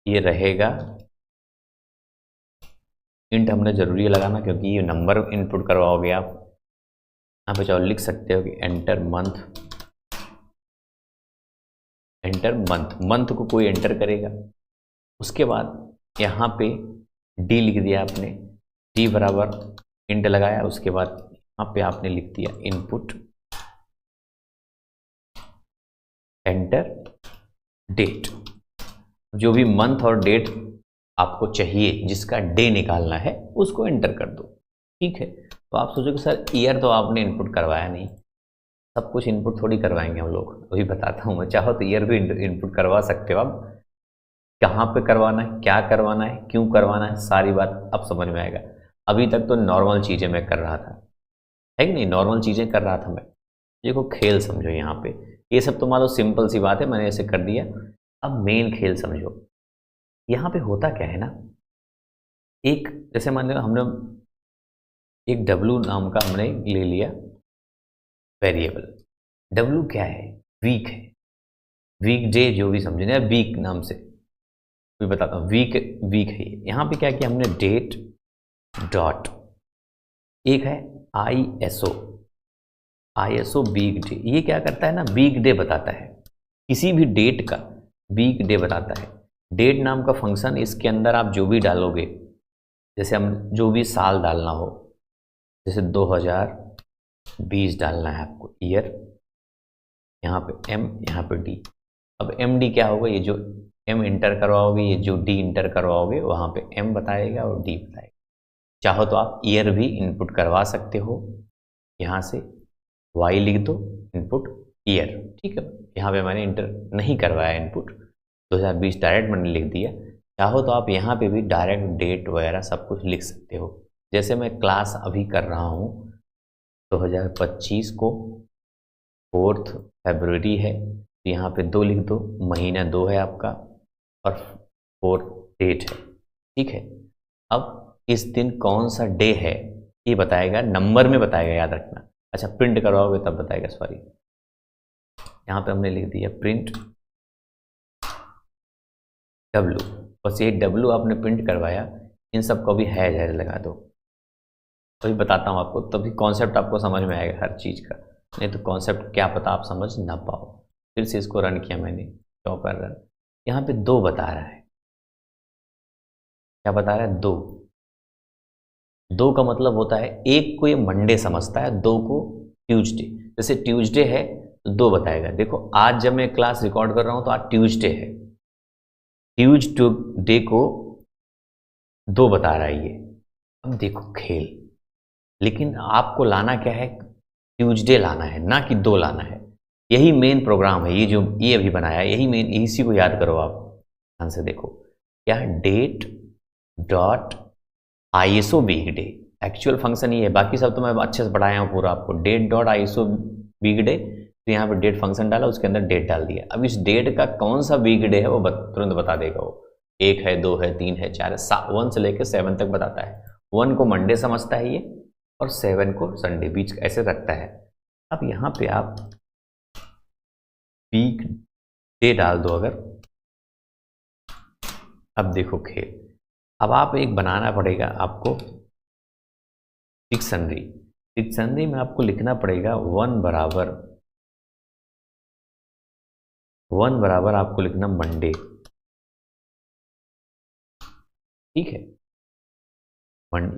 ये रहेगा, इंट हमने जरूरी है लगाना क्योंकि ये नंबर इनपुट करवाओगे आप। यहाँ पे चाहो लिख सकते हो कि enter month, enter month, month को कोई एंटर करेगा। उसके बाद यहाँ पे डी लिख दिया आपने, डी बराबर इंट लगाया, उसके बाद यहाँ पे आपने लिख दिया इनपुट एंटर डेट, जो भी मंथ और डेट आपको चाहिए जिसका डे निकालना है उसको एंटर कर दो, ठीक है। तो आप सोचोगे सर ईयर तो आपने इनपुट करवाया नहीं, सब कुछ इनपुट थोड़ी करवाएंगे हम लोग, वही बताता हूँ मैं, चाहो तो ईयर भी इनपुट करवा सकते हो आप, कहाँ पे करवाना है, क्या करवाना है, क्यों करवाना है, सारी बात अब समझ में आएगा। अभी तक तो नॉर्मल चीज़ें मैं कर रहा था, है कि नहीं, नॉर्मल चीज़ें कर रहा था मैं, देखो खेल समझो यहाँ पे, ये सब तो मान लो सिंपल सी बात है, मैंने ऐसे कर दिया। अब मेन खेल समझो, यहाँ पे होता क्या है ना, एक जैसे मान लो हमने एक W नाम का हमने ले लिया वेरिएबल, W क्या है, वीक है, वीक डे जो भी समझे ना, वीक नाम से भी बताता हूँ, वीक वीक है ये। यहाँ पे क्या किया हमने, डेट डॉट, एक है ISO वीक डे, ये क्या करता है ना, वीक डे बताता है, किसी भी डेट का वीक डे बताता है। डेट नाम का फंक्शन, इसके अंदर आप जो भी डालोगे, जैसे हम जो भी साल डालना हो, जैसे 2020 डालना है आपको, ईयर, यहाँ पे M, यहाँ पे D। अब MD क्या होगा, ये जो M इंटर करवाओगे, ये जो D इंटर करवाओगे, वहाँ पे M बताएगा और D बताएगा। चाहो तो आप ईयर भी इनपुट करवा सकते हो, यहाँ से Y लिख दो इनपुट ईयर, ठीक है। यहाँ पे मैंने इंटर नहीं करवाया इनपुट, 2020 डायरेक्ट मैंने लिख दिया। चाहो तो आप यहाँ पे भी डायरेक्ट डेट वगैरह सब कुछ लिख सकते हो, जैसे मैं क्लास अभी कर रहा हूँ 2025 को, 4 फरवरी है, तो यहाँ पे 2 लिख दो, महीना 2 है आपका और 4 डेट है, ठीक है। अब इस दिन कौन सा डे है ये बताएगा, नंबर में बताएगा, याद रखना। अच्छा प्रिंट करवाओगे तब बताएगा, सॉरी, यहाँ पे हमने लिख दिया प्रिंट W, बस ये W आपने प्रिंट करवाया, इन सब को भी हैज हैज लगा दो, तभी बताता हूँ आपको, तभी कॉन्सेप्ट आपको समझ में आएगा हर चीज़ का, नहीं तो कॉन्सेप्ट क्या पता आप समझ ना पाओ। फिर से इसको रन किया मैंने, टॉपर रन, यहाँ पे 2 बता रहा है, क्या बता रहा है, 2, 2 का मतलब होता है, एक को ये मंडे समझता है, 2 को ट्यूसडे, जैसे ट्यूसडे है तो 2 बताएगा। देखो आज जब मैं क्लास रिकॉर्ड कर रहा हूँ तो आज ट्यूसडे है, ट्यूसडे को 2 बता रहा है ये। अब देखो खेल, लेकिन आपको लाना क्या है, ट्यूसडे लाना है, ना कि 2 लाना है, यही मेन प्रोग्राम है, ये जो ये अभी बनाया है यही मेन, इसी को याद करो आप, ध्यान से देखो क्या है, date dot ISO week day, actual function ये है, बाकी सब तो मैं अच्छे से पढ़ाया हूँ पूरा आपको, date dot ISO week day, तो यहाँ पे डेट फंक्शन डाला, उसके अंदर डेट डाल दिया। अब इस डेट का कौन सा वीक डे है वो तुरंत बता देगा वो, 1 है, 2 है, 3 है, 4 है, 1 से लेकर 7 तक बताता है। 1 को मंडे समझता है ये और 7 को संडे, बीच ऐसे रखता है। अब यहाँ पे आप वीक डे डाल दो अगर, अब देखो खेल, अब आप एक बनाना पड़ेगा आपको डिक्शनरी, डिक्शनरी में आपको लिखना पड़ेगा 1 बराबर आपको लिखना मंडे, ठीक है,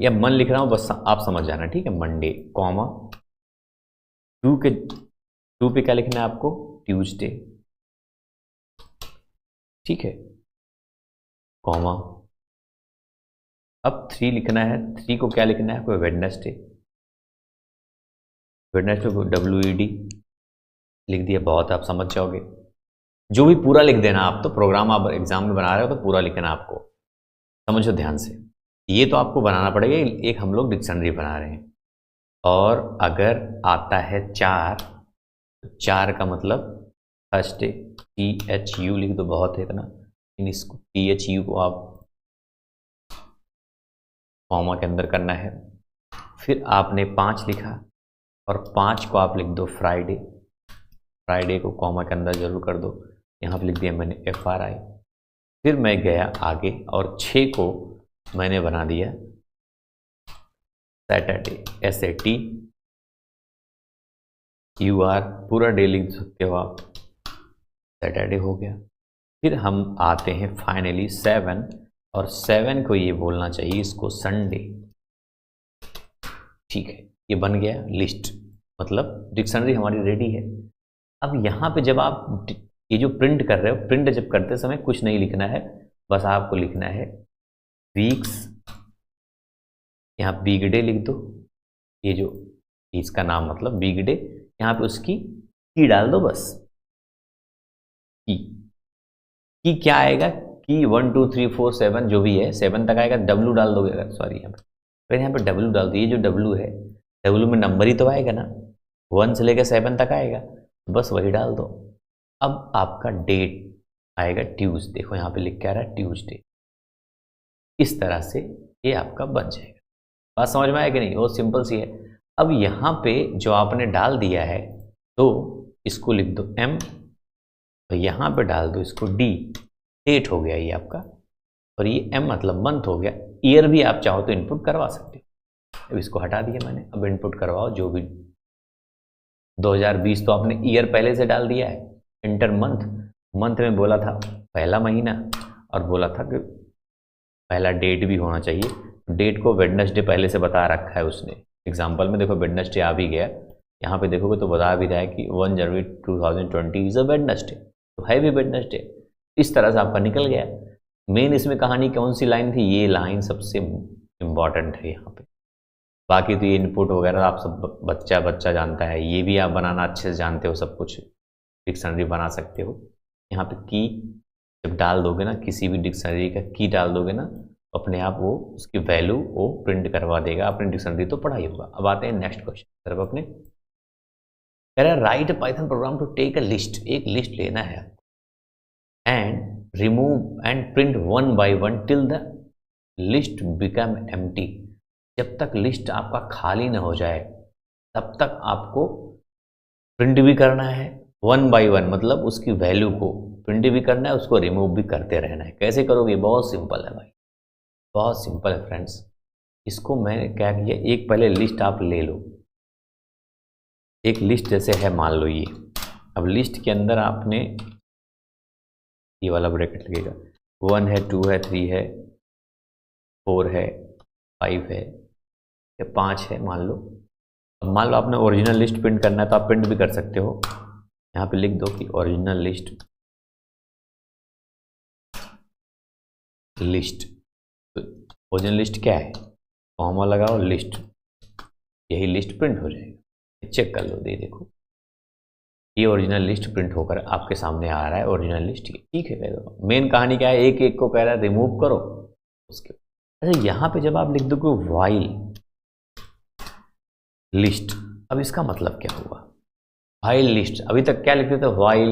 या मन लिख रहा हूं बस आप समझ जाना, ठीक है, मंडे कॉमा 2 के 2 पे क्या लिखना है आपको, ट्यूसडे, ठीक है, कॉमा। अब 3 लिखना है, 3 को क्या लिखना है आपको, वेडनेसडे, वेडनेसडे को WED लिख दिया, बहुत आप समझ जाओगे। जो भी पूरा लिख देना आप, तो प्रोग्राम आप एग्जाम में बना रहे हो तो पूरा लिखना आपको, समझो ध्यान से। ये तो आपको बनाना पड़ेगा, एक हम लोग डिक्शनरी बना रहे हैं। और अगर आता है 4, तो 4 का मतलब थर्सडे, THU लिख दो, बहुत है इतना, इसको THU को आप कॉमा के अंदर करना है। फिर आपने 5 लिखा और 5 को आप लिख दो फ्राइडे, फ्राइडे को कॉमा के अंदर जरूर कर दो, यहाँ पे लिख दिया मैंने FRI। फिर मैं गया आगे और 6 को मैंने बना दिया सैटरडे, SATUR, पूरा डे लिख सकते हो आप, सैटरडे हो गया। फिर हम आते हैं फाइनली 7, और 7 को ये बोलना चाहिए इसको संडे, ठीक है, ये बन गया लिस्ट, मतलब डिक्शनरी हमारी रेडी है। अब यहाँ पे जब आप ये जो प्रिंट कर रहे हो, प्रिंट जब करते समय कुछ नहीं लिखना है, बस आपको लिखना है वीक्स, यहाँ बिग डे लिख दो, ये जो इसका नाम मतलब बिग डे, यहाँ पे उसकी की डाल दो बस, की क्या आएगा, की 1 2 3 4 7 जो भी है 7 तक आएगा, W डाल दोगे अगर, सॉरी यहाँ पे W डाल दो, ये जो W है, W में नंबर ही तो आएगा ना, 1 से लेकर 7 तक आएगा, बस वही डाल दो। अब आपका डेट आएगा ट्यूसडे, देखो यहाँ पे लिख के आ रहा है ट्यूसडे, इस तरह से ये आपका बन जाएगा। बात समझ में आया कि नहीं, बहुत सिंपल सी है। अब यहाँ पे जो आपने डाल दिया है, तो इसको लिख दो M, तो यहाँ पे डाल दो इसको D, डेट हो गया ये आपका, और ये M मतलब मंथ हो गया। ईयर भी आप चाहो तो इनपुट करवा सकते हो, अब इसको हटा दिया मैंने, अब इनपुट करवाओ जो भी, 2020 तो आपने ईयर पहले से डाल दिया है, इंटर मंथ, मंथ में बोला था पहला महीना, और बोला था कि पहला डेट भी होना चाहिए, डेट को वेडनेसडे पहले से बता रखा है उसने, एग्जाम्पल में देखो वेडनेसडे आ भी गया, यहाँ पे देखोगे तो बता भी रहा है कि 1 जनवरी 2020 इज अ वेडनेसडे, तो है भी वेडनेसडे, इस तरह से आपका निकल गया। मेन इसमें कहानी कौन सी लाइन थी, ये लाइन सबसे इम्पॉर्टेंट है यहाँ पे, बाकी तो ये इनपुट वगैरह आप सब बच्चा जानता है, ये भी आप बनाना अच्छे से जानते हो, सब कुछ डिक्शनरी बना सकते हो। यहाँ पे की जब डाल दोगे ना, किसी भी डिक्शनरी का की डाल दोगे ना, अपने आप वो उसकी वैल्यू वो प्रिंट करवा देगा, अपनी डिक्शनरी तो पढ़ा ही होगा। अब आते हैं नेक्स्ट क्वेश्चन तरफ अपने, कह रहा है write Python program to take a list, एक लिस्ट लेना है and remove and print 1 by 1 till the list become empty, जब तक लिस्ट आपका खाली ना हो जाए तब तक आपको प्रिंट भी करना है 1 by 1, मतलब उसकी वैल्यू को प्रिंट भी करना है, उसको रिमूव भी करते रहना है। कैसे करोगे, बहुत सिंपल है भाई, बहुत सिंपल है फ्रेंड्स। इसको मैंने क्या किया, एक पहले लिस्ट आप ले लो, एक लिस्ट जैसे है मान लो ये, अब लिस्ट के अंदर आपने ये वाला ब्रैकेट लगेगा, 1 है, 2 है, 3 है, 4 है, 5 है या 5 है मान लो। अब मान लो आपने ओरिजिनल लिस्ट प्रिंट करना है तो आप प्रिंट भी कर सकते हो, यहाँ पे लिख दो कि ओरिजिनल लिस्ट, ओरिजिनल लिस्ट क्या है, कॉमा लगाओ लिस्ट, यही लिस्ट प्रिंट हो जाएगा। चेक कर लो, दे देखो ये ओरिजिनल लिस्ट प्रिंट होकर आपके सामने आ रहा है, ओरिजिनल लिस्ट, ठीक है। कह मेन कहानी क्या है, एक एक को कह रहा है रिमूव करो उसके। अच्छा यहाँ पे जब आप लिख दो वाइल लिस्ट, अब इसका मतलब क्या हुआ, वाइल लिस्ट, अभी तक क्या लिखते थे, वाइल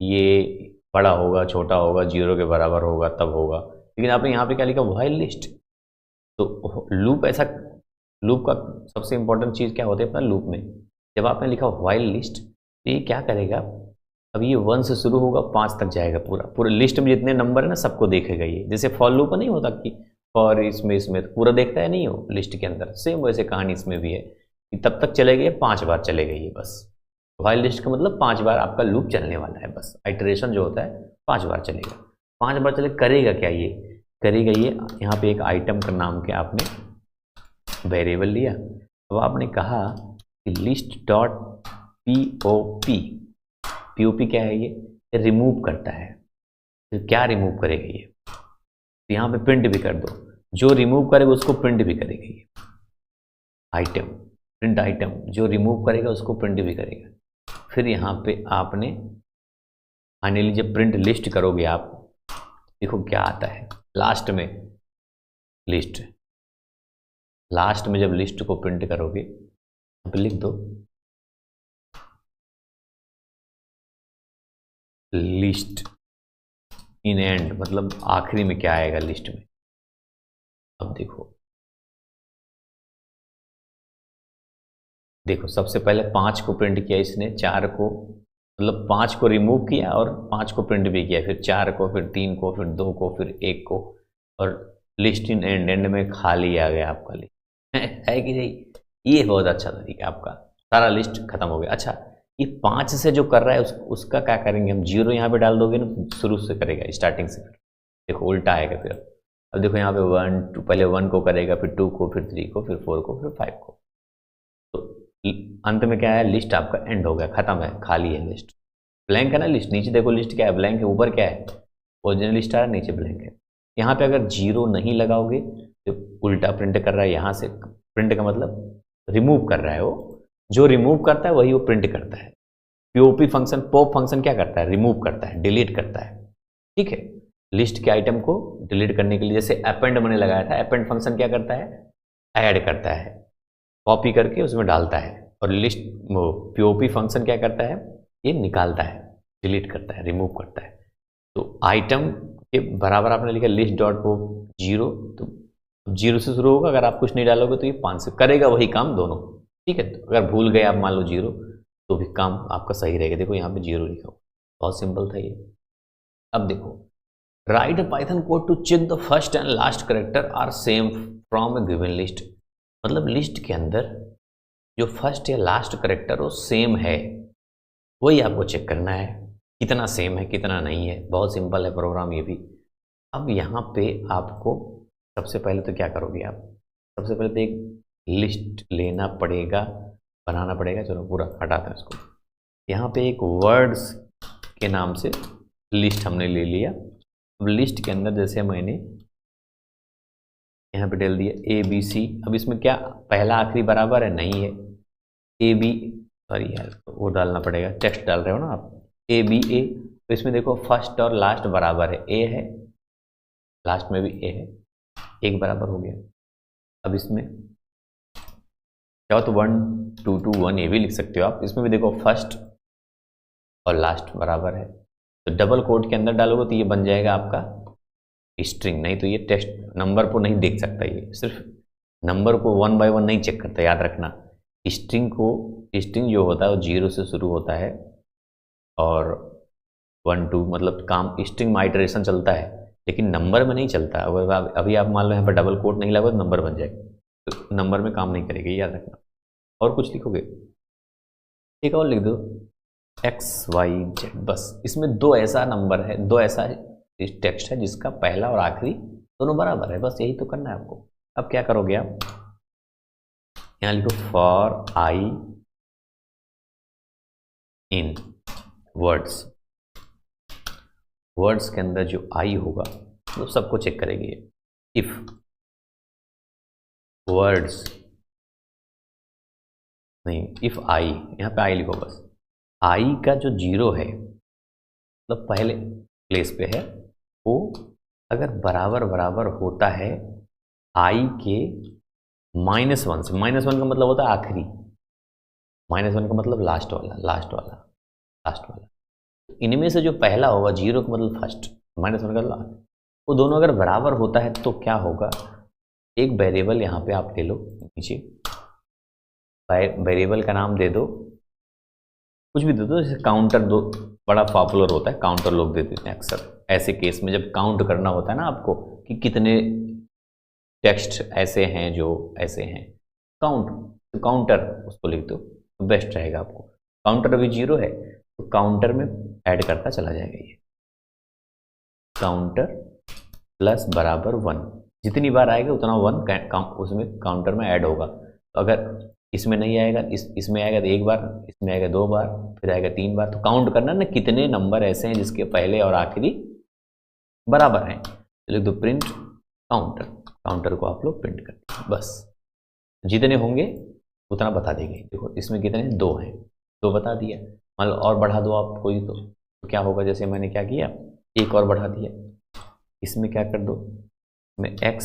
ये बड़ा होगा छोटा होगा 0 के बराबर होगा तब होगा, लेकिन आपने यहाँ पे क्या लिखा, वाइल लिस्ट। तो लूप, ऐसा लूप का सबसे इंपॉर्टेंट चीज़ क्या होती है अपना लूप में, जब आपने लिखा वाइल लिस्ट तो ये क्या करेगा, अब ये 1 से शुरू होगा 5 तक जाएगा, पूरा लिस्ट में जितने नंबर है ना सबको देखेगा ये, जैसे फॉर लूप नहीं होता कि फॉर इसमें तो पूरा देखता है नहीं हो लिस्ट के अंदर, सेम वैसे कहानी इसमें भी है कि तब तक चलेगा, 5 बार चलेगा ये बस। वाइल लिस्ट का मतलब 5 बार आपका लूप चलने वाला है, बस आइटरेशन जो होता है 5 बार चलेगा। 5 बार चले, करेगा क्या ये, करेगा ये, यहाँ पे एक आइटम का नाम के आपने वेरिएबल लिया, अब आपने कहा कि लिस्ट डॉट पीओपी, पीओपी क्या है? ये रिमूव करता है। तो क्या रिमूव करेगा ये? तो यहाँ पे प्रिंट भी कर दो, जो रिमूव करेगा उसको प्रिंट भी करेगा ये आइटम, प्रिंट आइटम, जो रिमूव करेगा उसको प्रिंट भी करेगा। फिर यहाँ पे आपने फाइनली जब प्रिंट लिस्ट करोगे आप, देखो क्या आता है लास्ट में, लिस्ट, लास्ट में जब लिस्ट को प्रिंट करोगे यहाँ पे लिख दो लिस्ट इन एंड, मतलब आखिरी में क्या आएगा लिस्ट में। अब देखो सबसे पहले 5 को प्रिंट किया इसने, 4 को, मतलब 5 को रिमूव किया और 5 को प्रिंट भी किया, फिर 4 को, फिर 3 को, फिर 2 को, फिर 1 को, और लिस्ट इन एंड, एंड में खाली आ गया आपका लिस्ट है कि नहीं? ये बहुत अच्छा तरीका आपका, सारा लिस्ट खत्म हो गया। अच्छा, ये 5 से जो कर रहा है उसका क्या करेंगे हम? 0 यहाँ पे डाल दोगे ना, शुरू से करेगा, स्टार्टिंग से, फिर देखो उल्टा आएगा। फिर अब देखो यहाँ पे 1 2, पहले 1 को करेगा, फिर 2 को, फिर 3 को, फिर 4 को, फिर 5 को। तो अंत में क्या है? लिस्ट आपका एंड हो गया, खत्म है, खाली है लिस्ट, ब्लैंक है ना लिस्ट। नीचे देखो लिस्ट क्या है? ब्लैंक है। ऊपर क्या है? ओरिजिनल लिस्ट आ रहा है, नीचे ब्लैंक है। यहाँ पे अगर 0 नहीं लगाओगे तो उल्टा प्रिंट कर रहा है। यहाँ से प्रिंट का मतलब रिमूव कर रहा है, वो जो रिमूव करता है वही वो प्रिंट करता है। पीओपी फंक्शन, पॉप फंक्शन क्या करता है? रिमूव करता है, डिलीट करता है। ठीक है, लिस्ट के आइटम को डिलीट करने के लिए, जैसे अपेंड मैंने लगाया था, अपेंड फंक्शन क्या करता है? ऐड करता है, कॉपी करके उसमें डालता है। और लिस्ट, वो पीओपी फंक्शन क्या करता है? ये निकालता है, डिलीट करता है, रिमूव करता है। तो आइटम के बराबर आपने लिखा लिस्ट डॉट को 0, तो 0 से शुरू होगा। अगर आप कुछ नहीं डालोगे तो ये 5 से करेगा वही काम दोनों। ठीक है, तो अगर भूल गए आप मान लो 0, तो भी काम आपका सही रहेगा। देखो यहाँ पे 0 लिखा हुआ, बहुत सिंपल था ये। अब देखो, write Python code to check the first and last character are same from a given list. मतलब लिस्ट के अंदर जो फर्स्ट या लास्ट कैरेक्टर हो सेम है, वही आपको चेक करना है, कितना सेम है कितना नहीं है। बहुत सिंपल है प्रोग्राम ये भी। अब यहाँ पे आपको सबसे पहले तो क्या करोगे आप? सबसे पहले तो एक लिस्ट लेना पड़ेगा, बनाना पड़ेगा। चलो पूरा हटाते हैं इसको। यहाँ पे एक वर्ड्स के नाम से लिस्ट हमने ले लिया। अब लिस्ट के अंदर जैसे मैंने यहाँ पे डाल दिया ABC। अब इसमें क्या पहला आखिरी बराबर है? नहीं है। AB, सॉरी यार, वो डालना पड़ेगा, टेक्स्ट डाल रहे हो ना आप, ABA। तो इसमें देखो फर्स्ट और लास्ट बराबर है, A है, लास्ट में भी A है, एक बराबर हो गया। अब इसमें क्या हो, तो 1 2 2 1 ये भी लिख सकते हो आप। इसमें भी देखो फर्स्ट और लास्ट बराबर है, तो डबल कोट के अंदर डालोगे तो ये बन जाएगा आपका स्ट्रिंग। नहीं तो ये टेक्स्ट नंबर को नहीं देख सकता, ये सिर्फ नंबर को 1 बाय 1 नहीं चेक करता, याद रखना। स्ट्रिंग को, स्ट्रिंग जो होता है वो 0 से शुरू होता है और 1 2, मतलब काम स्ट्रिंग में आइटरेशन चलता है, लेकिन नंबर में नहीं चलता। अभी आप मान लो यहाँ पर डबल कोट नहीं लगा तो नंबर बन जाएगा, तो नंबर में काम नहीं करेगा, याद रखना। और कुछ लिखोगे? एक और लिख दो XYZ, बस। इसमें 2 ऐसा नंबर है, 2 ऐसा टेक्स्ट है जिसका पहला और आखिरी दोनों बराबर है, बस यही तो करना है आपको। अब क्या करोगे आप? यहाँ लिखो for I in words. Words के अंदर जो I होगा वो सबको चेक करेगी। इफ वर्ड्स नहीं, इफ I, यहाँ पे I लिखो बस। I का जो 0 है, मतलब पहले प्लेस पे है, वो अगर बराबर बराबर होता है I के -1 से। -1 का मतलब होता है आखिरी, -1 का मतलब लास्ट वाला, लास्ट वाला, लास्ट वाला। इनमें से जो पहला होगा 0 का मतलब फर्स्ट, -1 का मतलब, वो दोनों अगर बराबर होता है तो क्या होगा? एक वेरिएबल यहाँ पे आप ले लो, नीचे वेरिएबल का नाम दे दो, कुछ भी दे दो, जैसे काउंटर दो, बड़ा पॉपुलर होता है काउंटर, लोग दे देते हैं अक्सर ऐसे केस में जब काउंट करना होता है ना आपको, कि कितने टेक्स्ट ऐसे हैं जो ऐसे हैं, काउंट, तो काउंटर उसको लिख दो तो बेस्ट रहेगा आपको। काउंटर अभी 0 है तो काउंटर में ऐड करता चला जाएगा ये, काउंटर प्लस बराबर 1, जितनी बार आएगा उतना 1 उसमें काउंटर में ऐड होगा। तो अगर इसमें नहीं आएगा, इसमें आएगा तो एक बार, इसमें आएगा 2 बार, फिर आएगा 3 बार। तो काउंट करना ना कितने नंबर ऐसे हैं जिसके पहले और आखिरी बराबर हैं। तो लिख दो प्रिंट काउंटर, काउंटर को आप लोग प्रिंट कर दीजिए, बस जितने होंगे उतना बता देंगे। देखो इसमें कितने 2 हैं, 2 बता दिया। मान लो और बढ़ा दो आप कोई तो क्या होगा, जैसे मैंने क्या किया, एक और बढ़ा दिया, इसमें क्या कर दो, इसमें x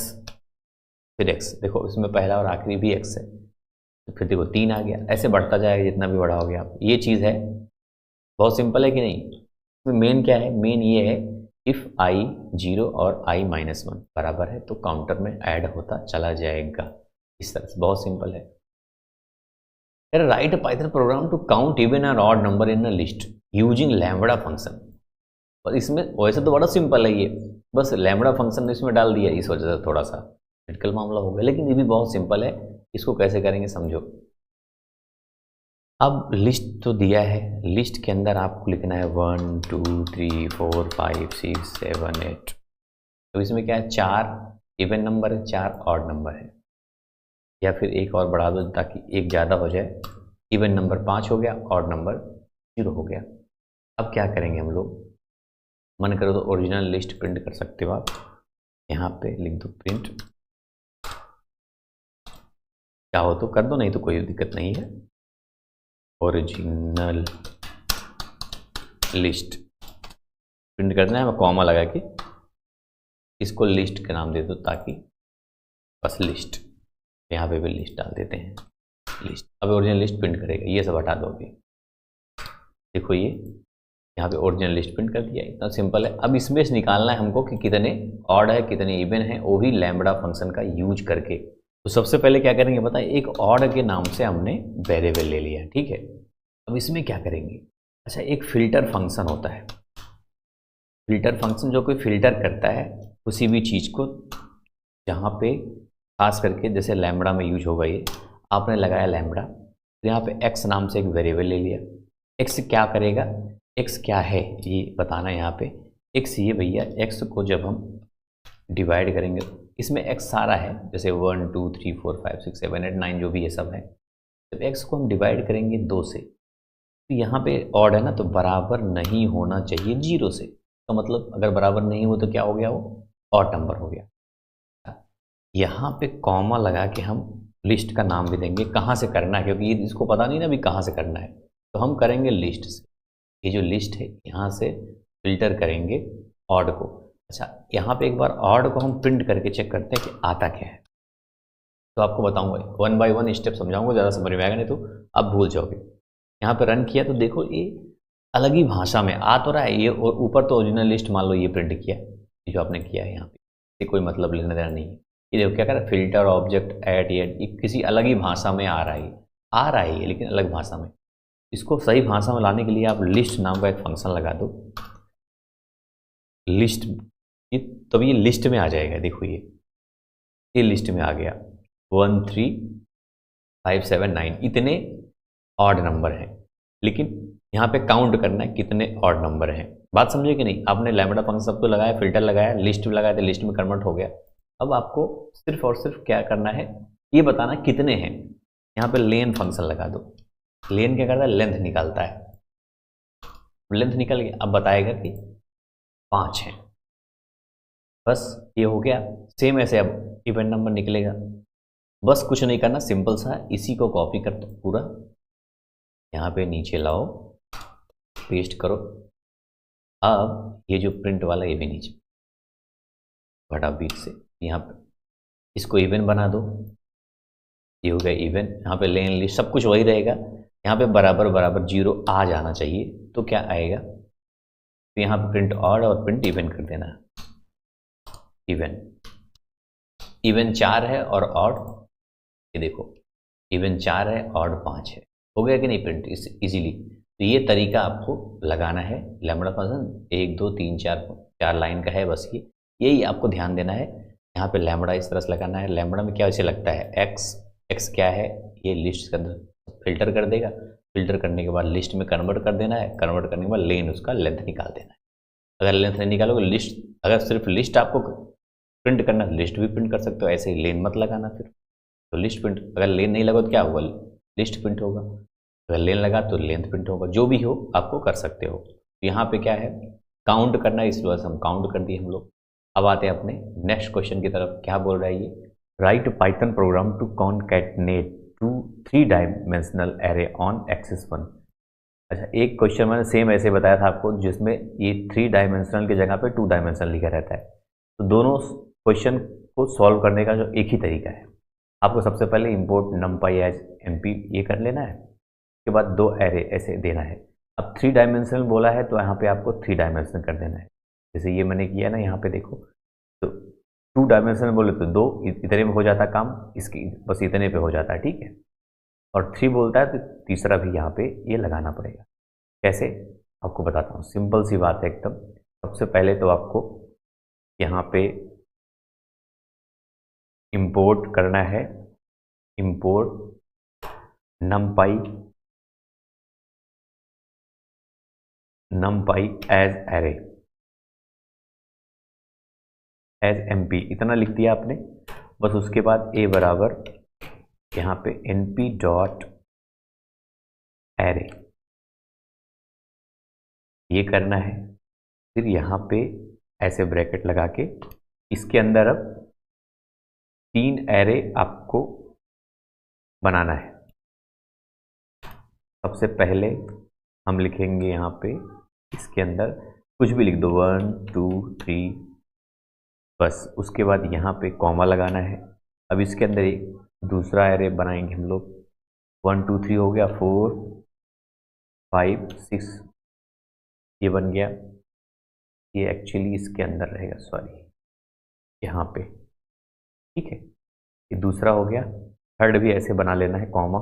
फिर x, देखो इसमें पहला और आखिरी भी x है, तो फिर देखो 3 आ गया। ऐसे बढ़ता जाएगा जितना भी बढ़ाओगे आप। ये चीज़ है, बहुत सिंपल है कि नहीं। इसमें मेन क्या है, मेन ये है इफ़ i 0 और i -1 बराबर है तो काउंटर में ऐड होता चला जाएगा। इस तरह से बहुत सिंपल है। Write a Python program to count even और odd number in a list using lambda function. और इसमें वैसे तो बड़ा सिंपल है ये, बस लैम्बडा फंक्शन इसमें डाल दिया, इस वजह से थोड़ा सा क्रिटिकल मामला हो गया, लेकिन ये भी बहुत सिंपल है। इसको कैसे करेंगे समझो। अब लिस्ट तो दिया है, लिस्ट के अंदर आपको लिखना है 1 2 3 4 5 6 7 8। तो इसमें क्या है, 4 इवन नंबर है, 4 ऑड नंबर है, या फिर एक और बढ़ा दो ताकि एक ज़्यादा हो जाए। इवन नंबर 5 हो गया, ऑड नंबर 0 हो गया। अब क्या करेंगे हम लोग, मन करो तो ओरिजिनल लिस्ट प्रिंट कर सकते हो आप। यहाँ पे लिख दो प्रिंट, चाहो तो कर दो, नहीं तो कोई दिक्कत नहीं है। ओरिजिनल लिस्ट प्रिंट करना है, मैं कॉमा लगा के इसको लिस्ट का नाम दे दो ताकि बस लिस्ट, यहाँ पे भी लिस्ट डाल देते हैं लिस्ट। अब ओरिजिनल लिस्ट प्रिंट करेगा, ये सब हटा दो अभी। देखो ये यहाँ पे ओरिजिनल लिस्ट प्रिंट कर दिया, इतना सिंपल है। अब इसमें से निकालना है हमको कि कितने ऑड है कितने इवन है, वो भी लैम्बडा फंक्शन का यूज करके। तो सबसे पहले क्या करेंगे बताएं, एक ऑड के नाम से हमने वेरिएबल ले लिया, ठीक है। अब इसमें क्या करेंगे, अच्छा एक फिल्टर फंक्शन होता है, फिल्टर फंक्शन जो कोई फिल्टर करता है किसी भी चीज़ को, जहाँ पे खास करके जैसे लैम्बडा में यूज होगा ये। आपने लगाया लैम्बडा, तो यहाँ पे x नाम से एक वेरिएबल ले लिया। x क्या करेगा, x क्या है ये बताना है यहाँ पे। x ये भैया, x को जब हम डिवाइड करेंगे, इसमें x सारा है, जैसे 1 2 3 4 5 6 7 8 9 जो भी ये सब है। जब x को हम डिवाइड करेंगे 2 से, तो यहाँ पे ऑड है ना, तो बराबर नहीं होना चाहिए 0 से। तो मतलब अगर बराबर नहीं हो तो क्या हो गया, वो ऑड नंबर हो गया। यहाँ पे कॉमा लगा के हम लिस्ट का नाम भी देंगे, कहाँ से करना है, क्योंकि ये इसको पता नहीं ना अभी कहाँ से करना है। तो हम करेंगे लिस्ट से, ये जो लिस्ट है यहाँ से फिल्टर करेंगे ऑड को। अच्छा यहाँ पे एक बार ऑड को हम प्रिंट करके चेक करते हैं कि आता क्या है। तो आपको बताऊंगा 1 बाय 1 स्टेप समझाऊंगा, ज़्यादा समझ में आएगा नहीं तो आप भूल जाओगे। यहाँ पे रन किया तो देखो ये अलग ही भाषा में आ तो रहा है ये, और ऊपर तो ओरिजिनल लिस्ट मान लो ये प्रिंट किया, ये जो आपने किया है यहाँ पे, ये कोई मतलब लेना देना नहीं है। ये देखो क्या कर रहा है, फिल्टर ऑब्जेक्ट ऐड, ये किसी अलग ही भाषा में आ रहा है ये, लेकिन अलग भाषा में। इसको सही भाषा में लाने के लिए आप लिस्ट नाम का एक फंक्शन लगा दो, लिस्ट, ये तब ये लिस्ट में आ जाएगा। देखो ये लिस्ट में आ गया 1 3 5 7 9 इतने ऑड नंबर हैं, लेकिन यहाँ पे काउंट करना है कितने ऑड नंबर हैं। बात समझे कि नहीं। आपने लैम्बडा फंक्शन सब तो लगाया, फिल्टर लगाया, लिस्ट भी लगाया, तो लिस्ट में कन्वर्ट हो गया। अब आपको सिर्फ और सिर्फ क्या करना है, ये बताना कितने हैं। यहाँ पे लेन फंक्शन लगा दो। लेन क्या करता है, लेंथ निकालता है। लेंथ निकल गया, अब बताएगा कि 5 हैं, बस ये हो गया। सेम ऐसे अब इवन नंबर निकलेगा। बस कुछ नहीं करना, सिंपल सा, इसी को कॉपी कर दो पूरा, यहाँ पे नीचे लाओ, पेस्ट करो। अब ये जो प्रिंट वाला ये भी नीचे बड़ा बीच से यहाँ पे इसको इवन बना दो, ये हो गया इवन। यहाँ पे लेन लिस्ट सब कुछ वही रहेगा, यहाँ पे बराबर बराबर 0 आ जाना चाहिए। तो क्या आएगा, तो यहाँ पे प्रिंट ऑड और प्रिंट इवन कर देना। इवन 4 है और ऑड, ये देखो इवन 4 है ऑड 5 है, हो गया कि नहीं प्रिंट इजीली। तो ये तरीका आपको लगाना है लैम्बडा फंक्शन, 1 2 3 4 लाइन का है बस, ये यही आपको ध्यान देना है। यहाँ पे लैम्बडा इस तरह से लगाना है। लैम्बडा में क्या ऐसे लगता है, एक्स क्या है, ये लिस्ट का फिल्टर कर देगा, फिल्टर करने के बाद लिस्ट में कन्वर्ट कर देना है, कन्वर्ट करने के बाद लेन उसका लेंथ निकाल देना है। अगर लेंथ नहीं निकालोगे, लिस्ट अगर सिर्फ लिस्ट आपको प्रिंट करना, लिस्ट भी प्रिंट कर सकते हो, ऐसे ही लेन मत लगाना। फिर तो लिस्ट प्रिंट, अगर लेन नहीं लगा तो क्या होगा, लिस्ट प्रिंट होगा, अगर लेन लगा तो लेंथ प्रिंट होगा, जो भी हो आपको कर सकते हो। यहाँ पे क्या है, काउंट करना है, इस वजह से हम काउंट कर दिए हम लोग। अब आते हैं अपने नेक्स्ट क्वेश्चन की तरफ। क्या बोल रहा है ये, write Python program to concatenate two 3 dimensional array on axis 1। अच्छा, एक क्वेश्चन मैंने सेम ऐसे बताया था आपको जिसमें ये 3 डायमेंशनल की जगह पे 2 डायमेंशनल लिखा रहता है। तो दोनों क्वेश्चन को सॉल्व करने का जो एक ही तरीका है, आपको सबसे पहले इंपोर्ट numpy एज एमपी ये कर लेना है, उसके बाद 2 एरे ऐसे देना है। अब 3 डायमेंशनल बोला है तो यहाँ पे आपको 3 डायमेंशनल कर देना है, जैसे ये मैंने किया ना, यहाँ पे देखो। तो 2 डायमेंशनल बोले तो 2 इतने में हो जाता काम, इसकी बस इतने पे हो जाता है, ठीक है। और 3 बोलता है तो तीसरा भी यहाँ पे ये लगाना पड़ेगा। कैसे, आपको बताता हूँ, सिंपल सी बात है एकदम। सबसे पहले तो आपको यहाँ पे इंपोर्ट करना है, import numpy as array as MP, इतना लिख दिया आपने। बस उसके बाद ए बराबर यहाँ पे np डॉट एरे ये करना है। फिर यहाँ पे ऐसे ब्रैकेट लगा के इसके अंदर अब 3 एरे आपको बनाना है। सबसे पहले हम लिखेंगे यहाँ पे, इसके अंदर कुछ भी लिख दो, 1 2 3, बस। उसके बाद यहाँ पे कॉमा लगाना है। अब इसके अंदर एक दूसरा एरे बनाएंगे हम लोग, 1 2 3 हो गया, 4 5 6 ये बन गया। ये एक्चुअली इसके अंदर रहेगा, सॉरी यहाँ पे, ठीक है। ये दूसरा हो गया। थर्ड भी ऐसे बना लेना है, कॉमा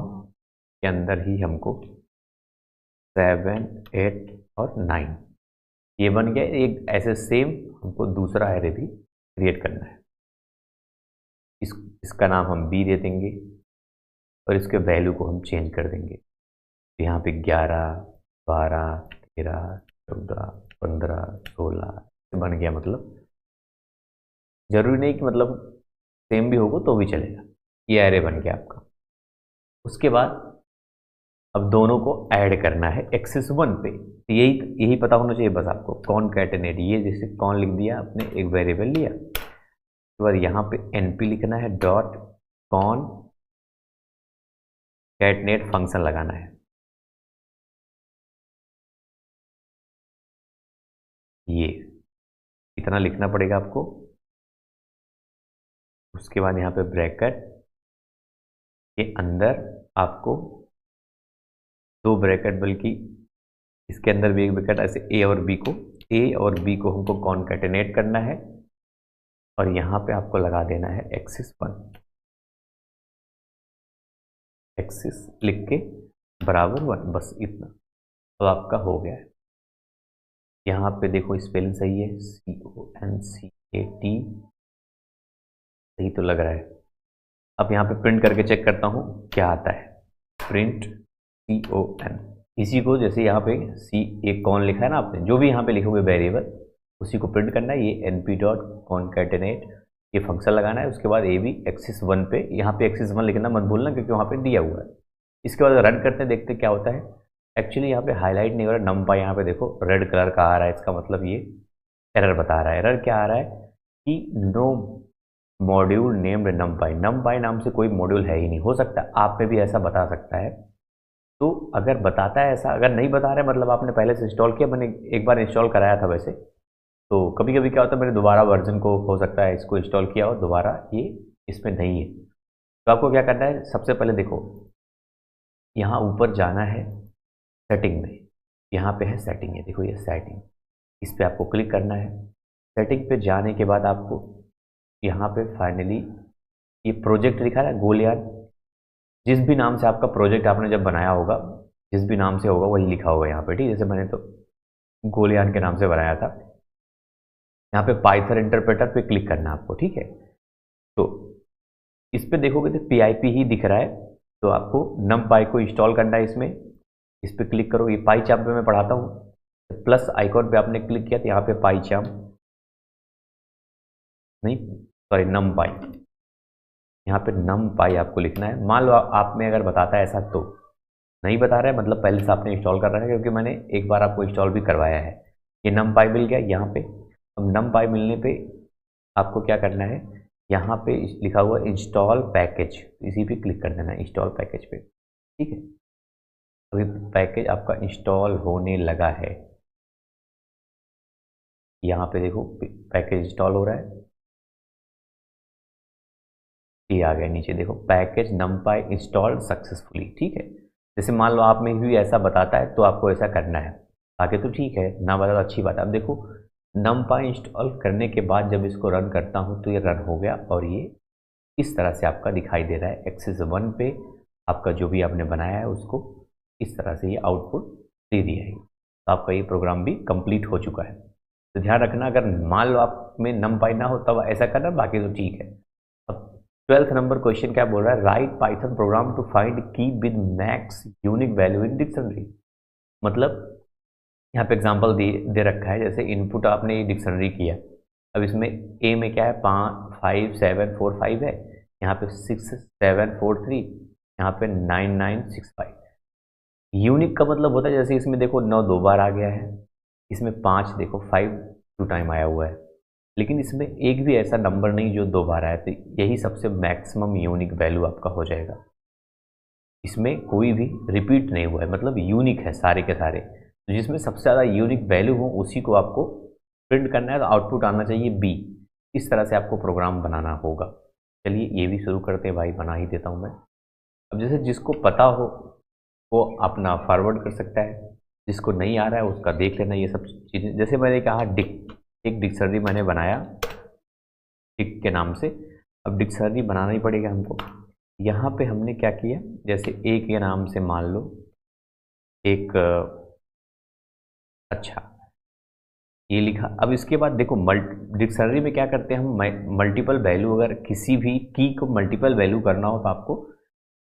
के अंदर ही हमको 7 8 और 9 ये बन गया। एक ऐसे सेम हमको दूसरा एरे भी क्रिएट करना है। इसका नाम हम बी दे देंगे और इसके वैल्यू को हम चेंज कर देंगे। यहाँ पे 11 12 13 14 15 16 बन गया। मतलब जरूरी नहीं कि मतलब सेम भी होगा तो भी चलेगा। ये एरे बन गया आपका। उसके बाद अब दोनों को ऐड करना है एक्सिस 1 पे। यही पता होना चाहिए बस आपको, कॉनकैटिनेट, ये जैसे कॉन लिख दिया आपने, एक वेरिएबल लिया, उसके बाद यहाँ पे np लिखना है, डॉट कॉनकैटिनेट फंक्शन लगाना है। ये इतना लिखना पड़ेगा आपको। उसके बाद यहाँ पे ब्रैकेट के अंदर आपको 2 ब्रैकेट, बल्कि इसके अंदर भी एक ब्रैकेट, ऐसे ए और बी को हमको कॉनकैटिनेट करना है और यहाँ पे आपको लगा देना है एक्सिस 1, एक्सिस लिख के बराबर 1, बस इतना। तो आपका हो गया है। यहाँ पे देखो स्पेलिंग सही है, CONCAT सही तो लग रहा है। अब यहाँ पे प्रिंट करके चेक करता हूँ क्या आता है। प्रिंट CON, इसी को जैसे यहाँ पे एक कॉन लिखा है ना आपने, जो भी यहाँ पे लिखोगे वेरिएबल उसी को प्रिंट करना है। ये np डॉट कॉनकैटिनेट ये फंक्शन लगाना है। उसके बाद ये भी एक्सिस 1 पे, यहाँ पे एक्सिस 1 लिखना मत भूलना क्योंकि वहाँ पे दिया हुआ है। इसके बाद रन करते हैं, देखते क्या होता है। एक्चुअली यहाँ पे हाईलाइट नहीं हो रहा, नंपाई यहाँ पे देखो रेड कलर का आ रहा है, इसका मतलब ये एरर बता रहा है। एरर क्या आ रहा है कि no module named numpy, numpy नाम से कोई मॉड्यूल है ही नहीं। हो सकता है आप में भी ऐसा बता सकता है। तो अगर बताता है ऐसा, अगर नहीं बता रहा है मतलब आपने पहले से इंस्टॉल किया, मैंने एक बार इंस्टॉल कराया था वैसे। तो कभी कभी क्या होता है, मैंने दोबारा वर्जन को हो सकता है इसको इंस्टॉल किया और दोबारा ये इसमें नहीं है। तो आपको क्या करना है, सबसे पहले देखो यहाँ ऊपर जाना है सेटिंग में, यहाँ पे है सेटिंग है, देखो ये सेटिंग, इस पर आपको क्लिक करना है। सेटिंग पे जाने के बाद आपको यहाँ पे फाइनली ये प्रोजेक्ट लिखा है गोलियान, जिस भी नाम से आपका प्रोजेक्ट आपने जब बनाया होगा, जिस भी नाम से होगा वही लिखा होगा यहाँ पे, ठीक। जैसे मैंने तो गोलियान के नाम से बनाया था। यहाँ पे पाइथन इंटरप्रेटर पे क्लिक करना है आपको, ठीक है। तो इस पे देखोगे तो PIP ही दिख रहा है, तो आपको numpy को इंस्टॉल करना है इसमें। इस पे क्लिक करो, ये पाईचार्म पे मैं पढ़ाता हूँ। प्लस आइकॉन पे आपने क्लिक किया तो यहाँ पे पाईचार्म नहीं, सॉरी numpy, यहाँ पे नम पाई आपको लिखना है। मान लो आप में अगर बताता है ऐसा तो नहीं बता रहा है, मतलब पहले से आपने इंस्टॉल कर रखा है, क्योंकि मैंने एक बार आपको इंस्टॉल भी करवाया है। ये नम पाई मिल गया यहाँ पे। अब नम पाई मिलने पे आपको क्या करना है, यहाँ पे लिखा हुआ इंस्टॉल पैकेज, इसी पे क्लिक कर देना है, इंस्टॉल पैकेज पे। ठीक है, अभी पैकेज आपका इंस्टॉल होने लगा है। यहाँ पे देखो पैकेज इंस्टॉल हो रहा है, ये आ गया नीचे देखो, पैकेज नमपाई इंस्टॉल सक्सेसफुली। ठीक है, जैसे मान लो आप में भी ऐसा बताता है तो आपको ऐसा करना है, आगे तो ठीक है, ना बता तो अच्छी बात है। अब देखो नमपाई इंस्टॉल करने के बाद जब इसको रन करता हूँ तो ये रन हो गया, और ये इस तरह से आपका दिखाई दे रहा है। एक्सेस 1 पे आपका जो भी आपने बनाया है उसको इस तरह से ये आउटपुट दे दिया है। तो आपका ये प्रोग्राम भी कंप्लीट हो चुका है। तो ध्यान रखना, अगर मान लो आप में नमपाई ना हो तब ऐसा करना, बाकी तो ठीक है। अब 12th नंबर क्वेश्चन क्या बोल रहा है, write Python program to find key with max unique value in dictionary. मतलब यहाँ पे एग्जांपल दे रखा है, जैसे इनपुट आपने डिक्शनरी किया, अब इसमें ए में क्या है 55745 है, यहाँ पे 6743, यहाँ पे 9965। यूनिक का मतलब होता है जैसे इसमें देखो 9 2 बार आ गया है, इसमें 5 देखो 5 2 टाइम आया हुआ है, लेकिन इसमें एक भी ऐसा नंबर नहीं जो 2 बार आया, तो यही सबसे मैक्सिमम यूनिक वैल्यू आपका हो जाएगा। इसमें कोई भी रिपीट नहीं हुआ है, मतलब यूनिक है सारे के सारे। तो जिसमें सबसे ज़्यादा यूनिक वैल्यू हो उसी को आपको प्रिंट करना है, तो आउटपुट आना चाहिए बी। इस तरह से आपको प्रोग्राम बनाना होगा। चलिए ये भी शुरू करते हैं भाई, बना ही देता हूँ मैं। अब जैसे जिसको पता हो वो अपना फॉरवर्ड कर सकता है, जिसको नहीं आ रहा है उसका देख लेना ये सब चीज़ें। जैसे मैंने कहा एक डिक्शनरी मैंने बनाया डिक के नाम से। अब डिक्शनरी बनाना ही पड़ेगा हमको। यहाँ पे हमने क्या किया, जैसे ए के नाम से मान लो एक, अच्छा ये लिखा। अब इसके बाद देखो डिक्शनरी में क्या करते हैं हम, मल्टीपल वैल्यू, अगर किसी भी की को मल्टीपल वैल्यू करना हो तो आपको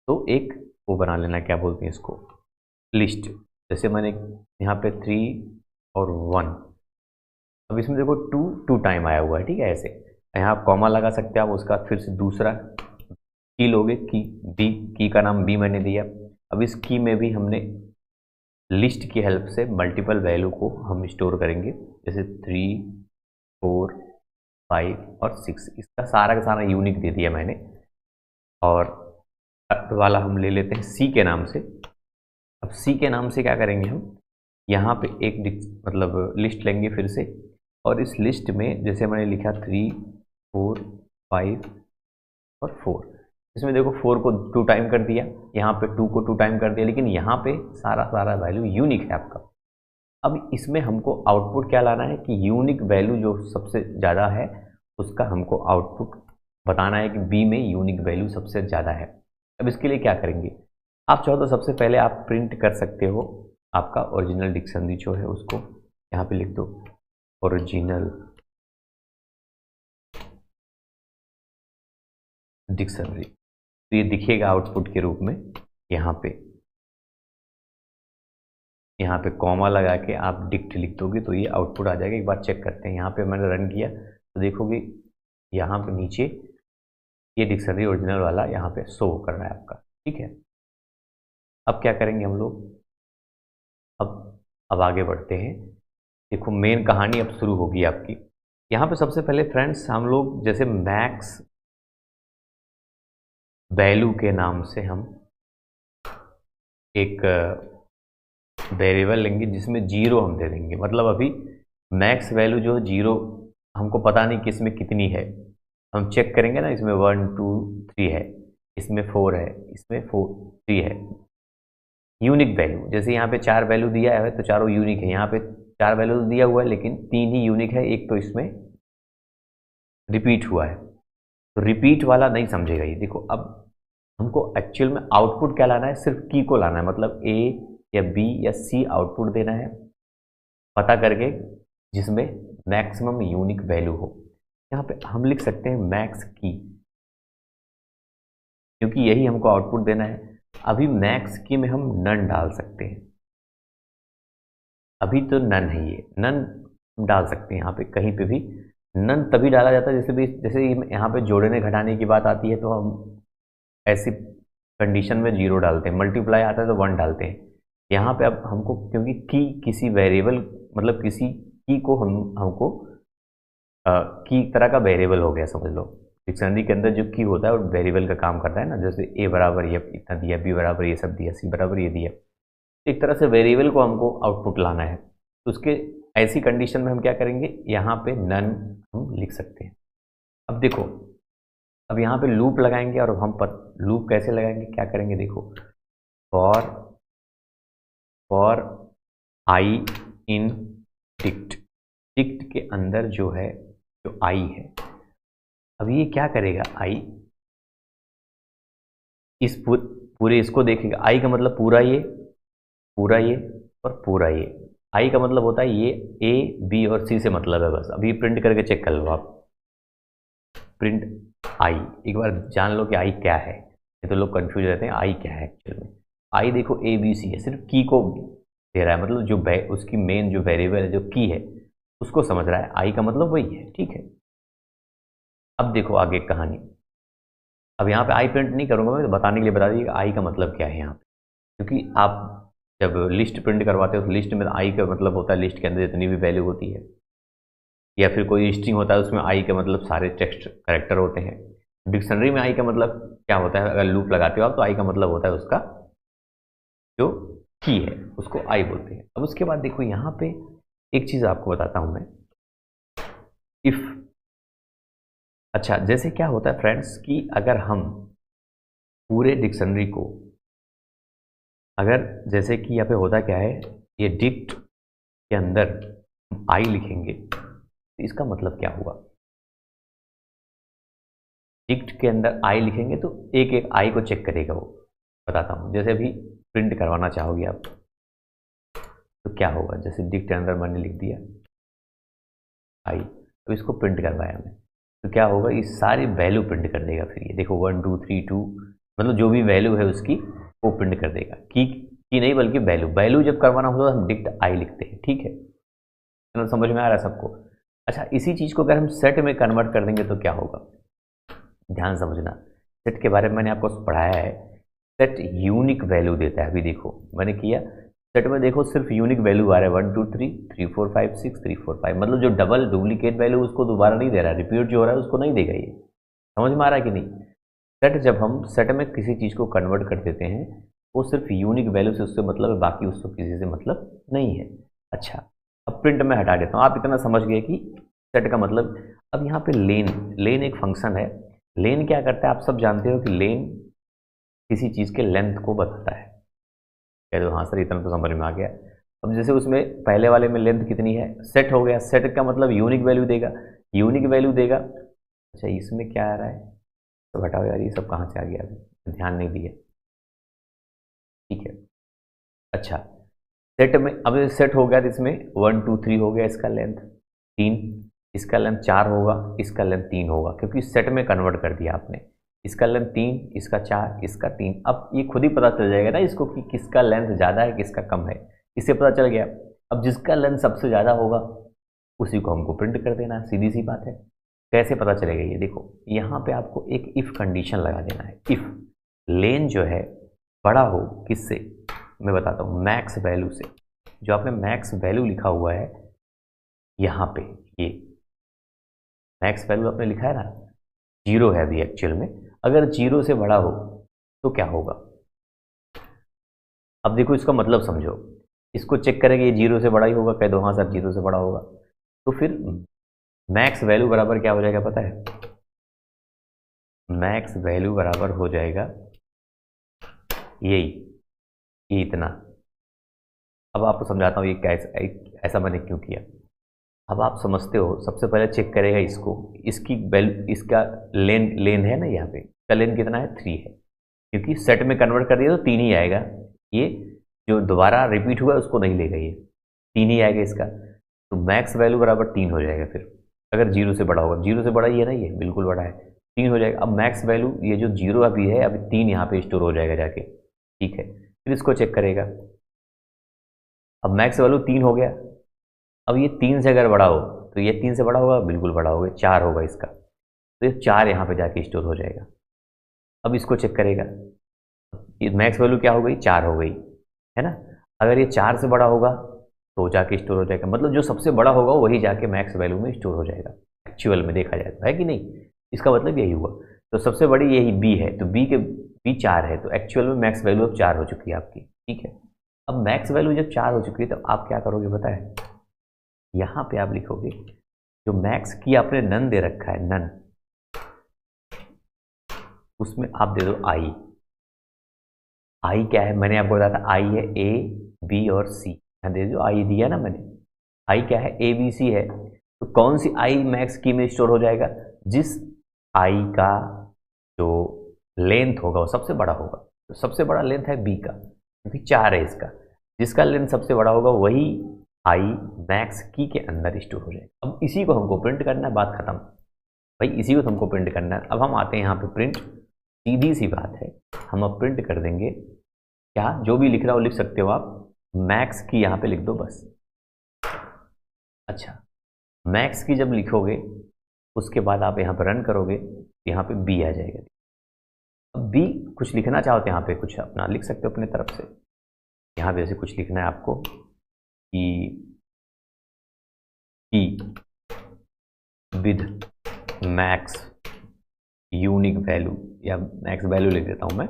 तो एक वो बना लेना, क्या बोलते हैं इसको, लिस्ट। जैसे मैंने यहाँ पे 3 और 1, अब इसमें देखो 2 टाइम आया हुआ है, ठीक है। ऐसे यहाँ आप कॉमा लगा सकते हैं, आप उसका फिर से दूसरा की लोगे, की का नाम बी मैंने दिया। अब इस की में भी हमने लिस्ट की हेल्प से मल्टीपल वैल्यू को हम स्टोर करेंगे, जैसे 3 4 5 और 6। इसका सारा का सारा यूनिक दे दिया मैंने। और थर्ड वाला हम ले लेते हैं सी के नाम से। अब सी के नाम से क्या करेंगे हम, यहाँ पे एक मतलब लिस्ट लेंगे फिर से, और इस लिस्ट में जैसे मैंने लिखा 3 4 5 और 4, इसमें देखो 4 को 2 टाइम कर दिया, यहाँ पे 2 को 2 टाइम कर दिया, लेकिन यहाँ पे सारा वैल्यू यूनिक है आपका। अब इसमें हमको आउटपुट क्या लाना है कि यूनिक वैल्यू जो सबसे ज़्यादा है उसका हमको आउटपुट बताना है कि बी में यूनिक वैल्यू सबसे ज़्यादा है। अब इसके लिए क्या करेंगे, आप चाहो तो सबसे पहले आप प्रिंट कर सकते हो आपका ओरिजिनल डिक्शनरी जो है उसको, यहाँ पे लिख दो ओरिजिनल डिक्शनरी, तो ये दिखेगा आउटपुट के रूप में। यहाँ पे कॉमा लगा के आप डिक्ट लिख दोगे तो ये आउटपुट आ जाएगा। एक बार चेक करते हैं, यहाँ पे मैंने रन किया तो देखोगे यहाँ पे नीचे ये डिक्शनरी ओरिजिनल वाला यहाँ पे शो कर रहा है आपका, ठीक है। अब क्या करेंगे हम लोग, अब आगे बढ़ते हैं। देखो मेन कहानी अब शुरू होगी आपकी। यहाँ पे सबसे पहले फ्रेंड्स हम लोग जैसे मैक्स वैल्यू के नाम से हम एक वेरिएबल लेंगे जिसमें 0 हम दे देंगे। मतलब अभी मैक्स वैल्यू जो 0 हमको पता नहीं कि इसमें कितनी है, हम चेक करेंगे ना, इसमें 1 2 3 है, इसमें 4 है, इसमें 3 है। यूनिक वैल्यू जैसे यहाँ पे 4 वैल्यू दिया है तो चारों यूनिक है, यहाँ पे 4 वैल्यू दिया हुआ है लेकिन 3 ही यूनिक है, एक तो इसमें रिपीट हुआ है। तो रिपीट वाला नहीं समझेगा ये। देखो अब हमको एक्चुअल में आउटपुट क्या लाना है, सिर्फ की को लाना है, मतलब ए या बी या सी आउटपुट देना है पता करके जिसमें मैक्सिमम यूनिक वैल्यू हो। यहाँ पे हम लिख सकते हैं मैक्स की, क्योंकि यही हमको आउटपुट देना है। अभी मैक्स की में हम नन डाल सकते हैं, अभी तो नन है, ये नन डाल सकते हैं यहाँ पे कहीं पे भी। नन तभी डाला जाता है जैसे यहाँ पे जोड़ने घटाने की बात आती है तो हम ऐसी कंडीशन में जीरो डालते हैं, मल्टीप्लाई आता है तो 1 डालते हैं। यहाँ पे अब हमको क्योंकि की किसी वेरिएबल मतलब किसी की को हमको की तरह का वेरिएबल हो गया समझ लो। डिक्शनरी के अंदर जो की होता है वो वेरिएबल का काम करता है ना, जैसे ए बराबर ये इतना दिया, बी बराबर ये सब दिया, सी बराबर ये दिया। एक तरह से वेरिएबल को हमको आउटपुट लाना है तो उसके ऐसी कंडीशन में हम क्या करेंगे, यहाँ पे नन हम लिख सकते हैं। अब देखो, अब यहाँ पे लूप लगाएंगे और हम लूप कैसे लगाएंगे, क्या करेंगे देखो, for I in dict, dict के अंदर जो है जो आई है, अब ये क्या करेगा, आई इस पूरे इसको देखेगा। आई का मतलब पूरा ये और पूरा ये। आई का मतलब होता है ये ए बी और सी से मतलब है बस। अभी प्रिंट करके चेक कर लो आप, प्रिंट आई, एक बार जान लो कि आई क्या है। ये तो लोग कंफ्यूज रहते हैं आई क्या है एक्चुअल में। आई देखो ए बी सी है, सिर्फ की को दे रहा है, मतलब जो उसकी मेन जो वेरिएबल है जो की है उसको समझ रहा है। आई का मतलब वही है, ठीक है। अब देखो आगे कहानी। अब यहाँ पे आई प्रिंट नहीं करूँगा मैं, तो बताने के लिए बता दीजिए आई का मतलब क्या है यहाँ पे, क्योंकि आप जब लिस्ट प्रिंट करवाते हो तो लिस्ट में आई का मतलब होता है लिस्ट के अंदर जितनी भी वैल्यू होती है, या फिर कोई स्ट्रिंग होता है उसमें आई का मतलब सारे टेक्स्ट कैरेक्टर होते हैं। डिक्शनरी में आई का मतलब क्या होता है, अगर लूप लगाते हो आप तो आई का मतलब होता है उसका जो की है उसको आई बोलते हैं। अब उसके बाद देखो यहाँ पे एक चीज़ आपको बताता हूँ मैं, इफ। अच्छा, जैसे क्या होता है फ्रेंड्स कि अगर हम पूरे डिक्शनरी को, अगर जैसे कि यहाँ पे होता क्या है, ये डिक्ट के अंदर आई लिखेंगे तो इसका मतलब क्या हुआ, डिक्ट के अंदर आई लिखेंगे तो एक एक आई को चेक करेगा वो। बताता हूँ, जैसे अभी प्रिंट करवाना चाहोगे आप तो क्या होगा, जैसे डिक्ट के अंदर मैंने लिख दिया आई, तो इसको प्रिंट करवाया मैं तो क्या होगा, ये सारी वैल्यू प्रिंट कर देगा। फिर ये देखो 1 2 3 2 मतलब जो भी वैल्यू है उसकी वो प्रिंट कर देगा। की नहीं बल्कि वैल्यू जब करवाना होता है हम डिक्ट आई लिखते हैं, ठीक है। तो समझ में आ रहा है सबको। अच्छा, इसी चीज़ को अगर हम सेट में कन्वर्ट कर देंगे तो क्या होगा, ध्यान समझना। सेट के बारे में मैंने आपको पढ़ाया है, सेट यूनिक वैल्यू देता है। अभी देखो मैंने किया, सेट में देखो सिर्फ यूनिक वैल्यू आ रहा है 1 2 3 3 4 5 6 3 4 5, मतलब जो डबल डुप्लीकेट वैल्यू उसको दोबारा नहीं दे रहा है, रिपीट जो हो रहा है उसको नहीं देगा। ये समझ में आ रहा है कि नहीं। सेट जब हम सेट में किसी चीज़ को कन्वर्ट कर देते हैं वो सिर्फ यूनिक वैल्यू से उससे मतलब है, बाकी उसको किसी से मतलब नहीं है। अच्छा, अब प्रिंट में हटा देता हूँ, आप इतना समझ गए कि सेट का मतलब। अब यहाँ पे लेन एक फंक्शन है। लेन क्या करता है, आप सब जानते हो कि लेन किसी चीज़ के लेंथ को बताता है। कह दो हाँ सर इतना तो समझ में आ गया। अब जैसे उसमें पहले वाले में लेंथ कितनी है, सेट हो गया, सेट का मतलब यूनिक वैल्यू देगा, यूनिक वैल्यू देगा। अच्छा, इसमें क्या आ रहा है, तो हटाओ यार, ये सब कहाँ से आ गया, अभी ध्यान नहीं दिया, ठीक है। अच्छा, सेट में अब सेट हो गया तो इसमें 1 2 3 हो गया, इसका लेंथ 3, इसका लेंथ 4 होगा, इसका लेंथ 3 होगा, क्योंकि सेट में कन्वर्ट कर दिया आपने। इसका लेंथ 3, इसका 4, इसका 3। अब ये खुद ही पता चल जाएगा ना इसको कि किसका लेंथ ज़्यादा है किसका कम है, इससे पता चल गया। अब जिसका लेंथ सबसे ज़्यादा होगा उसी को हमको प्रिंट कर देना है, सीधी सी बात है। कैसे पता चलेगा, ये देखो यहाँ पे आपको एक इफ़ कंडीशन लगा देना है। इफ़ लेन जो है बड़ा हो किससे, मैं बताता हूँ, मैक्स वैल्यू से। जो आपने मैक्स वैल्यू लिखा हुआ है यहाँ पे, ये मैक्स वैल्यू आपने लिखा है ना, 0 है अभी एक्चुअल में। अगर 0 से बड़ा हो तो क्या होगा, अब देखो इसका मतलब समझो, इसको चेक करेंगे ये 0 से बड़ा ही होगा, कह दो हाँ सर 0 से बड़ा होगा, तो फिर मैक्स वैल्यू बराबर क्या हो जाएगा पता है, मैक्स वैल्यू बराबर हो जाएगा यही, ये इतना। अब आपको समझाता हूँ ये कैसे, ऐसा मैंने क्यों किया। अब आप समझते हो, सबसे पहले चेक करेगा इसको, इसकी वैल्यू, इसका लेन है ना, यहाँ पे इसका लेन कितना है, 3 है, क्योंकि सेट में कन्वर्ट कर दिया तो 3 ही आएगा। ये जो दोबारा रिपीट हुआ उसको नहीं लेगा, ये 3 ही आएगा इसका। तो मैक्स वैल्यू बराबर 3 हो जाएगा फिर, अगर 0 से बड़ा होगा। 0 से बड़ा ही है ना, ये बिल्कुल बड़ा है, 3 हो जाएगा। अब मैक्स वैल्यू ये जो 0 अभी है, अभी 3 यहाँ पे स्टोर हो जाएगा जाके, ठीक है। फिर इसको चेक करेगा, अब मैक्स वैल्यू 3 हो गया। अब ये 3 से अगर बड़ा हो तो ये 3 से बड़ा होगा, बिल्कुल बड़ा होगा, 4 होगा इसका, तो ये 4 यहाँ पे जाके स्टोर हो जाएगा। अब इसको चेक करेगा, ये मैक्स वैल्यू क्या हो गई, 4 हो गई, है ना। अगर ये 4 से बड़ा होगा तो जाके स्टोर हो जाएगा, मतलब जो सबसे बड़ा होगा वही जाके मैक्स वैल्यू में स्टोर हो जाएगा, एक्चुअल में देखा जाए तो, है कि नहीं। इसका मतलब यही हुआ। तो सबसे बड़ी यही बी है, तो बी 4 है, तो एक्चुअल में मैक्स वैल्यू अब 4 हो चुकी है आपकी, ठीक है। अब मैक्स वैल्यू जब 4 हो चुकी है तो आप क्या करोगे पता है, यहाँ पे आप लिखोगे जो मैक्स की आपने नन दे रखा है, नन, उसमें आप दे दो आई। आई क्या है, मैंने आपको बताया था आई है ए बी और सी, यहाँ दे दो आई दिया ना मैंने। आई क्या है, ए बी सी है, तो कौन सी आई मैक्स की में स्टोर हो जाएगा, जिस आई का जो लेंथ होगा वो सबसे बड़ा होगा। तो सबसे बड़ा लेंथ है बी का, क्योंकि 4 है इसका, जिसका लेंथ सबसे बड़ा होगा वही आई मैक्स की के अंदर स्टोर हो जाएगा। अब इसी को हमको प्रिंट करना है, बात खत्म भाई, इसी को हमको प्रिंट करना है। अब हम आते हैं यहाँ पे प्रिंट, सीधी सी बात है, हम अब प्रिंट कर देंगे क्या, जो भी लिख रहा हो लिख सकते हो आप, मैक्स की यहाँ पे लिख दो बस। अच्छा, मैक्स की जब लिखोगे उसके बाद आप यहाँ पर रन करोगे, यहाँ पे बी आ जाएगा। अब बी कुछ लिखना चाहो तो यहाँ पे कुछ अपना लिख सकते हो अपने तरफ से, यहाँ पे ऐसे कुछ लिखना है आपको कि विद मैक्स यूनिक वैल्यू, या मैक्स वैल्यू लिख देता हूँ मैं,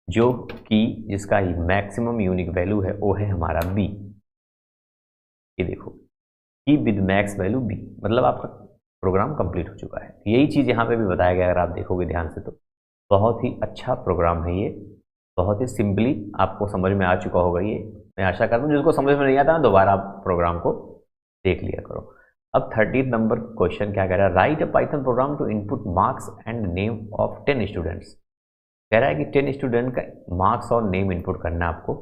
जो कि जिसका मैक्सिमम यूनिक वैल्यू है वो है हमारा बी। ये देखो की विद मैक्स वैल्यू बी, मतलब आपका प्रोग्राम कंप्लीट हो चुका है। यही चीज़ यहाँ पे भी बताया गया, अगर आप देखोगे ध्यान से तो बहुत ही अच्छा प्रोग्राम है ये, बहुत ही सिंपली आपको समझ में आ चुका होगा ये। मैं आशा करता हूँ जिसको समझ में नहीं आता दोबारा आप प्रोग्राम को देख लिया करो। अब 30 नंबर क्वेश्चन क्या कह रहा है, write a Python program to input marks and name of 10 students. कह रहा है कि 10 स्टूडेंट का मार्क्स और नेम इनपुट करना है आपको।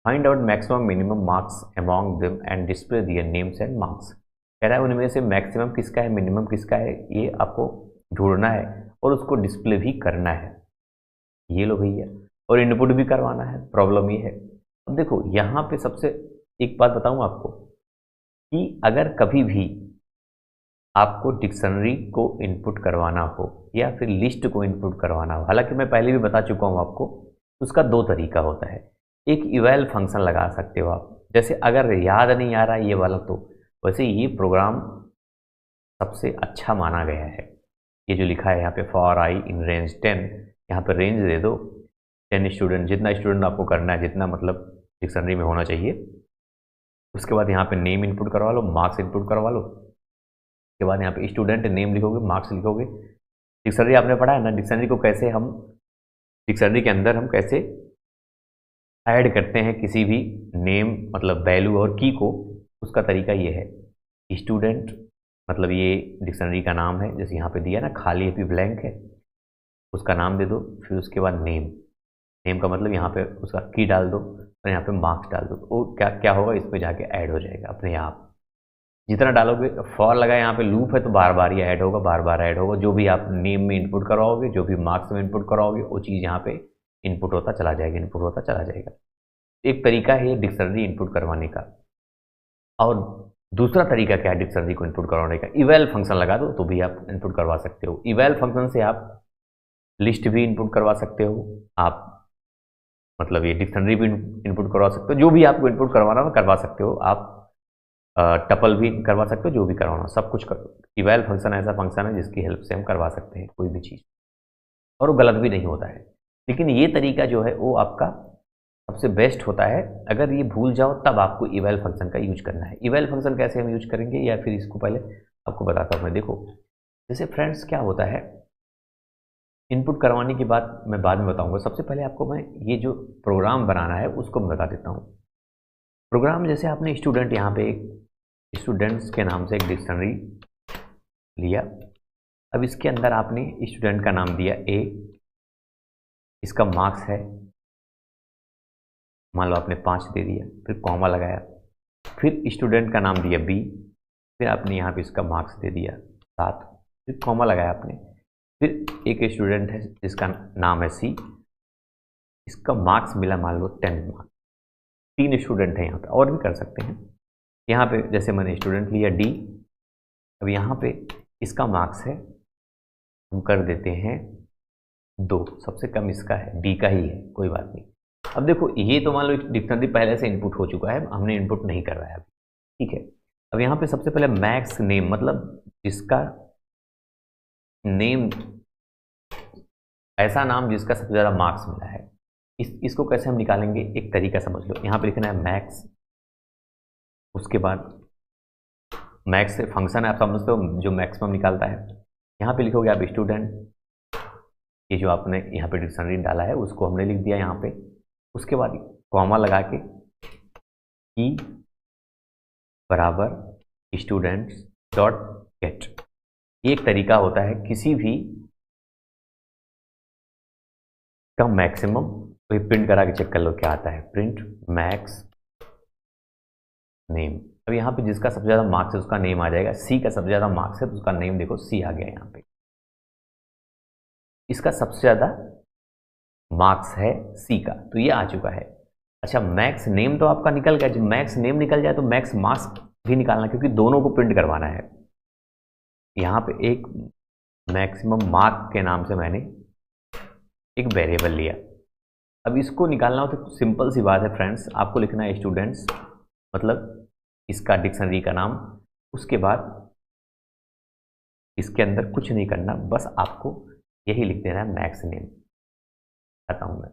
Find out maximum minimum marks among them and display their names and marks. कह रहा है उनमें से मैक्सिमम किसका है, मिनिमम किसका है, ये आपको ढूंढना है और उसको डिस्प्ले भी करना है। ये लो भैया, और इनपुट भी करवाना है। प्रॉब्लम ये है, अब देखो यहाँ पे सबसे एक बात बताऊँ आपको कि अगर कभी भी आपको डिक्शनरी को इनपुट करवाना हो या फिर लिस्ट को इनपुट करवाना हो, हालांकि मैं पहले भी बता चुका हूँ आपको, उसका 2 तरीका होता है। एक इवैल फंक्शन लगा सकते हो आप, जैसे अगर याद नहीं आ रहा ये वाला तो वैसे ये प्रोग्राम सबसे अच्छा माना गया है। ये जो लिखा है यहाँ पे फॉर आई इन रेंज 10, यहाँ पे रेंज दे दो 10 स्टूडेंट, जितना स्टूडेंट आपको करना है, जितना मतलब डिक्शनरी में होना चाहिए। उसके बाद यहाँ पे नेम इनपुट करवा लो, मार्क्स इनपुट करवा लो। उसके बाद यहाँ पे स्टूडेंट नेम लिखोगे, मार्क्स लिखोगे। डिक्शनरी आपने पढ़ा है ना, डिक्शनरी को कैसे हम, डिक्शनरी के अंदर हम कैसे ऐड करते हैं किसी भी नेम मतलब वैल्यू और की को, उसका तरीका ये है। स्टूडेंट मतलब ये डिक्शनरी का नाम है, जैसे यहाँ पे दिया ना खाली है, ब्लैंक है, उसका नाम दे दो। फिर उसके बाद नेम, नेम का मतलब यहाँ पे उसका की डाल दो और यहाँ पे मार्क्स डाल दो। वो क्या क्या होगा, इस पे जाके ऐड हो जाएगा अपने आप। जितना डालोगे, फॉर लगा यहाँ पे लूप है तो बार बार ये ऐड होगा, बार बार ऐड होगा। जो भी आप नेम में इनपुट करवाओगे, जो भी मार्क्स में इनपुट करवाओगे, वो चीज़ यहाँ पे इनपुट होता चला जाएगा, इनपुट होता चला जाएगा। एक तरीका है डिक्शनरी इनपुट करवाने का। और दूसरा तरीका क्या है डिक्शनरी को इनपुट करवाने का, इवैल फंक्शन लगा दो तो भी आप इनपुट करवा सकते हो। इवैल फंक्शन से आप लिस्ट भी इनपुट करवा सकते हो, आप मतलब ये डिक्शनरी भी इनपुट करवा सकते हो, जो भी आपको इनपुट करवाना हो करवा सकते हो आप। टपल भी करवा सकते हो, जो भी करवाना सब कुछ कर। इवैल फंक्शन ऐसा फंक्शन है जिसकी हेल्प से हम करवा सकते हैं कोई भी चीज़, और वो गलत भी नहीं होता है। लेकिन ये तरीका जो है वो आपका सबसे बेस्ट होता है। अगर ये भूल जाओ तब आपको इवैल फंक्शन का यूज करना है। इवैल फंक्शन कैसे हम यूज करेंगे, या फिर इसको पहले आपको बताता हूँ मैं। देखो जैसे फ्रेंड्स क्या होता है, इनपुट करवाने की बात मैं बाद में बताऊंगा। सबसे पहले आपको मैं ये जो प्रोग्राम बनाना है उसको मैं बता देता हूँ। प्रोग्राम जैसे आपने स्टूडेंट, यहाँ पे एक स्टूडेंट्स के नाम से एक डिक्शनरी लिया। अब इसके अंदर आपने स्टूडेंट का नाम दिया ए, इसका मार्क्स है मान लो आपने 5 दे दिया, फिर कॉमा लगाया, फिर स्टूडेंट का नाम दिया बी, फिर आपने यहाँ पे इसका मार्क्स दे दिया 7, फिर कॉमा लगाया आपने। फिर एक स्टूडेंट है जिसका नाम है सी, इसका मार्क्स मिला मान लो 10 मार्क्स। 3 स्टूडेंट हैं यहाँ पे, और भी कर सकते हैं यहाँ पे जैसे मैंने स्टूडेंट लिया डी, अब यहाँ पे इसका मार्क्स है, हम कर देते हैं 2, सबसे कम इसका है, डी का ही है, कोई बात नहीं। अब देखो ये तो मान लो डिक्शनरी पहले से इनपुट हो चुका है, हमने इनपुट नहीं करवाया अभी, ठीक है। अब यहाँ पे सबसे पहले मैक्स नेम, मतलब जिसका नेम, ऐसा नाम जिसका सबसे ज़्यादा मार्क्स मिला है, इसको कैसे हम निकालेंगे, एक तरीका समझ लो। यहाँ पे लिखना है मैक्स, उसके बाद मैक्स से फंक्शन है, आप समझते हो, जो मैक्सिमम निकालता है। यहाँ पे लिखोगे आप स्टूडेंट, ये जो आपने यहाँ पे डिक्शनरी डाला है उसको हमने लिख दिया यहाँ पे। उसके बाद कॉमा लगा के की बराबर स्टूडेंट्स डॉट गेट, ये एक तरीका होता है किसी भी का मैक्सिमम, तो ये प्रिंट करा के चेक कर लो क्या आता है, प्रिंट मैक्स नेम। अब यहाँ पे जिसका सबसे ज़्यादा मार्क्स है उसका नेम आ जाएगा, सी का सबसे ज़्यादा मार्क्स है तो उसका नेम देखो सी आ गया यहाँ पे, इसका सबसे ज़्यादा मार्क्स है सी का, तो ये आ चुका है। अच्छा मैक्स नेम तो आपका निकल गया, जब मैक्स नेम निकल जाए तो मैक्स मार्क्स भी निकालना, क्योंकि दोनों को प्रिंट करवाना है। यहाँ पे एक मैक्सिमम मार्क के नाम से मैंने एक वेरिएबल लिया, अब इसको निकालना हो तो सिंपल सी बात है फ्रेंड्स, आपको लिखना है स्टूडेंट्स, मतलब इसका डिक्शनरी का नाम, उसके बाद इसके अंदर कुछ नहीं करना, बस आपको यही लिख देना है मैक्स नेम। आता हूं मैं,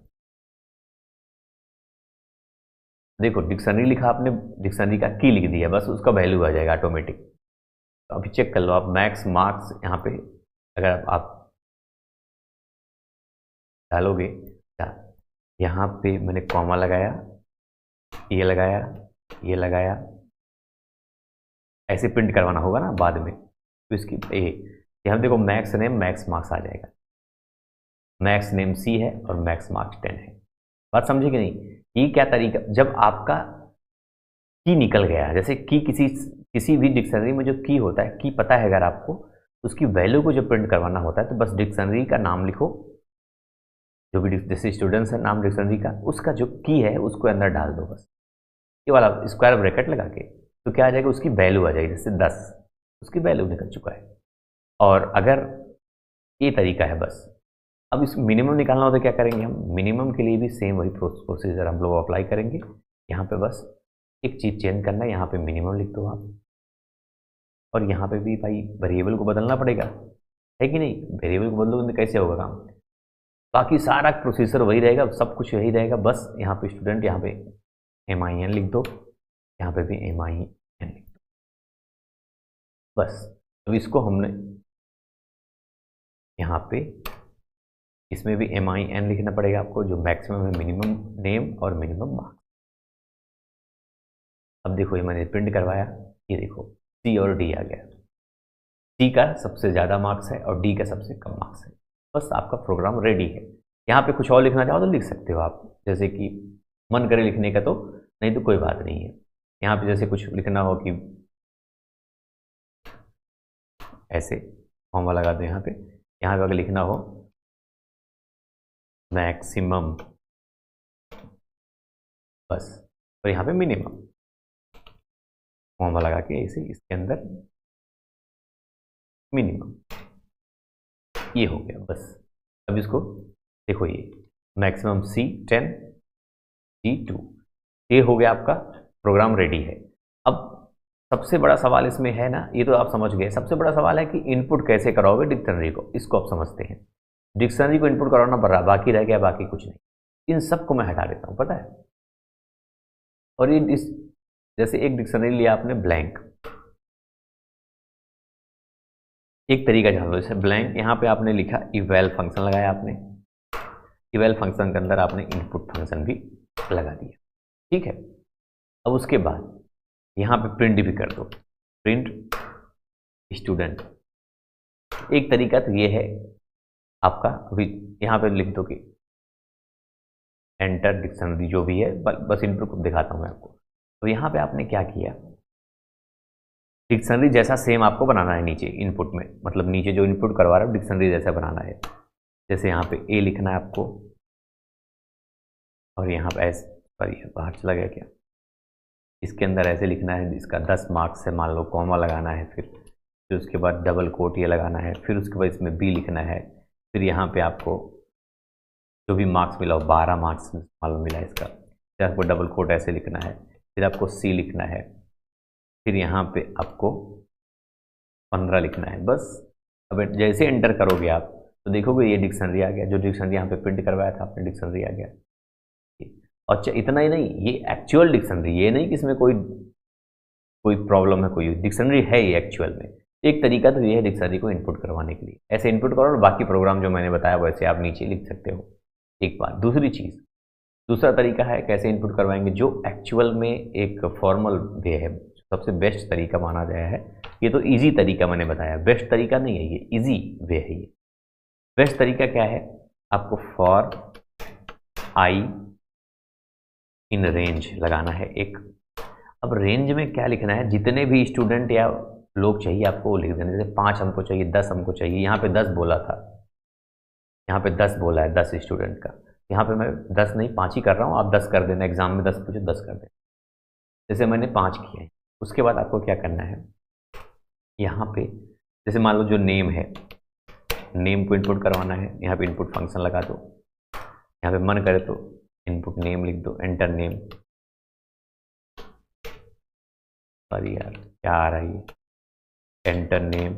देखो डिक्शनरी लिखा आपने, डिक्शनरी का की लिख दिया, बस उसका वैल्यू आ जाएगा ऑटोमेटिक। तो अभी चेक कर लो आप मैक्स मार्क्स, यहाँ पे अगर आप डालोगे, यहाँ पे मैंने कॉमा लगाया, ये लगाया, ये लगाया, ऐसे प्रिंट करवाना होगा ना बाद में, तो इसकी यहाँ देखो मैक्स नेम मैक्स मार्क्स आ जाएगा, मैक्स नेम सी है और मैक्स मार्क्स 10 है। बात समझे कि नहीं? ये क्या तरीका, जब आपका की निकल गया, जैसे की किसी भी डिक्शनरी में जो की होता है, की पता है अगर आपको, उसकी वैल्यू को जब प्रिंट करवाना होता है तो बस डिक्शनरी का नाम लिखो, जो भी जैसे स्टूडेंट्स है नाम डिक्शनरी का, उसका जो की है उसको अंदर डाल दो, बस ये वाला स्क्वायर ब्रैकेट लगा के, तो क्या आ जाएगा, उसकी वैल्यू आ जाएगी, जैसे 10, उसकी वैल्यू निकल चुका है। और अगर ये तरीका है बस, अब इस मिनिमम निकालना हो तो क्या करेंगे हम, मिनिमम के लिए भी सेम वही प्रोसीजर हम लोग अप्लाई करेंगे। यहाँ पे बस एक चीज़ चेंज करना है, यहाँ पे मिनिमम लिख दो आप, और यहाँ पे भी भाई वेरिएबल को बदलना पड़ेगा, है कि नहीं, वेरिएबल को बदलोगे तो कैसे होगा काम, बाकी सारा प्रोसीजर वही रहेगा, सब कुछ यही रहेगा, बस यहाँ पे स्टूडेंट, यहाँ पे MIN लिख दो, यहाँ पे भी MIN लिख दो, बस। अब इसको हमने यहाँ पे, इसमें भी MIN लिखना पड़ेगा आपको, जो मैक्सिमम है मिनिमम नेम और मिनिमम मार्क्स। अब देखो ये मैंने प्रिंट करवाया, ये देखो C और D आ गया, C का सबसे ज़्यादा मार्क्स है और D का सबसे कम मार्क्स है, बस आपका प्रोग्राम रेडी है। यहाँ पे कुछ और लिखना चाहो तो लिख सकते हो आप, जैसे कि मन करे लिखने का तो, नहीं तो कोई बात नहीं है। यहाँ पे जैसे कुछ लिखना हो कि ऐसे कॉमा लगा दो यहाँ पे अगर लिखना हो मैक्सिमम, बस, और यहाँ पे मिनिमम कॉमा लगा के ऐसे इसके अंदर मिनिमम, ये हो गया बस। अब इसको देखो, ये मैक्सिमम C 10 C 2, ये हो गया, आपका प्रोग्राम रेडी है। अब सबसे बड़ा सवाल इसमें है ना, ये तो आप समझ गए, सबसे बड़ा सवाल है कि इनपुट कैसे कराओगे डिक्शनरी को, इसको आप समझते हैं। डिक्शनरी को इनपुट कराना बाकी रह गया, बाकी कुछ नहीं, इन सबको मैं हटा देता हूँ, पता है। और ये जैसे एक डिक्शनरी लिया आपने ब्लैंक, एक तरीका जान लो, जैसे ब्लैंक, यहाँ पे आपने लिखा इवैल फंक्शन लगाया आपने, इवैल फंक्शन के अंदर आपने इनपुट फंक्शन भी लगा दिया, ठीक है। अब उसके बाद यहाँ पे प्रिंट भी कर दो, प्रिंट स्टूडेंट। एक तरीका तो ये है आपका, अभी यहाँ पे लिख दो कि एंटर डिक्शनरी जो भी है, बस इनपुट को दिखाता हूँ मैं आपको। तो यहाँ पे आपने क्या किया, डिक्शनरी जैसा सेम आपको बनाना है नीचे इनपुट में, मतलब नीचे जो इनपुट करवा रहा है डिक्शनरी जैसा बनाना है। जैसे यहाँ पे ए लिखना है आपको, और यहाँ पे एस, पर बाहर चला गया क्या, इसके अंदर ऐसे लिखना है, इसका 10 मार्क्स है, मान लो कॉमा लगाना है, फिर उसके बाद डबल कोट ये लगाना है, फिर उसके बाद इसमें बी लिखना है, फिर यहाँ पे आपको जो भी मार्क्स मिला हो 12 मार्क्स मान लो मिला इसका, फिर आपको डबल कोट ऐसे लिखना है, फिर आपको सी लिखना है, फिर यहाँ पे आपको 15 लिखना है बस। अब जैसे एंटर करोगे आप तो देखोगे ये डिक्शनरी आ गया, जो डिक्शनरी यहाँ पे प्रिंट करवाया था आपने डिक्शनरी आ गया। और इतना ही नहीं, ये एक्चुअल डिक्शनरी, ये नहीं कि इसमें कोई कोई प्रॉब्लम है, कोई डिक्शनरी है ये एक्चुअल में। एक तरीका तो ये है डिक्शनरी को इनपुट करवाने के लिए, ऐसे इनपुट करो और बाकी प्रोग्राम जो मैंने बताया वैसे आप नीचे लिख सकते हो। एक बात, दूसरी चीज़, दूसरा तरीका है कैसे इनपुट करवाएंगे, जो एक्चुअल में एक फॉर्मल वे है, सबसे बेस्ट तरीका माना गया है। ये तो इजी तरीका मैंने बताया, बेस्ट तरीका नहीं है, ये इजी वे है। ये बेस्ट तरीका क्या है, आपको फॉर आई इन रेंज लगाना है एक। अब रेंज में क्या लिखना है, जितने भी स्टूडेंट या लोग चाहिए आपको वो लिख देना। जैसे 5 हमको चाहिए, 10 हमको चाहिए, यहाँ पे 10 बोला था, यहाँ पे 10 बोला है 10 स्टूडेंट का, यहाँ पे मैं 10 नहीं 5 ही कर रहा हूँ, आप 10 कर देना, एग्जाम में 10 पूछे 10 कर देना। जैसे मैंने 5 किए हैं, उसके बाद आपको क्या करना है, यहाँ पे जैसे मान लो जो नेम है, नेम को इनपुट करवाना है, यहाँ पे इनपुट फंक्शन लगा दो, यहाँ पे मन करे तो इनपुट नेम लिख दो, एंटर नेम। सॉरी यार क्या आ रहा है ये, एंटर नेम,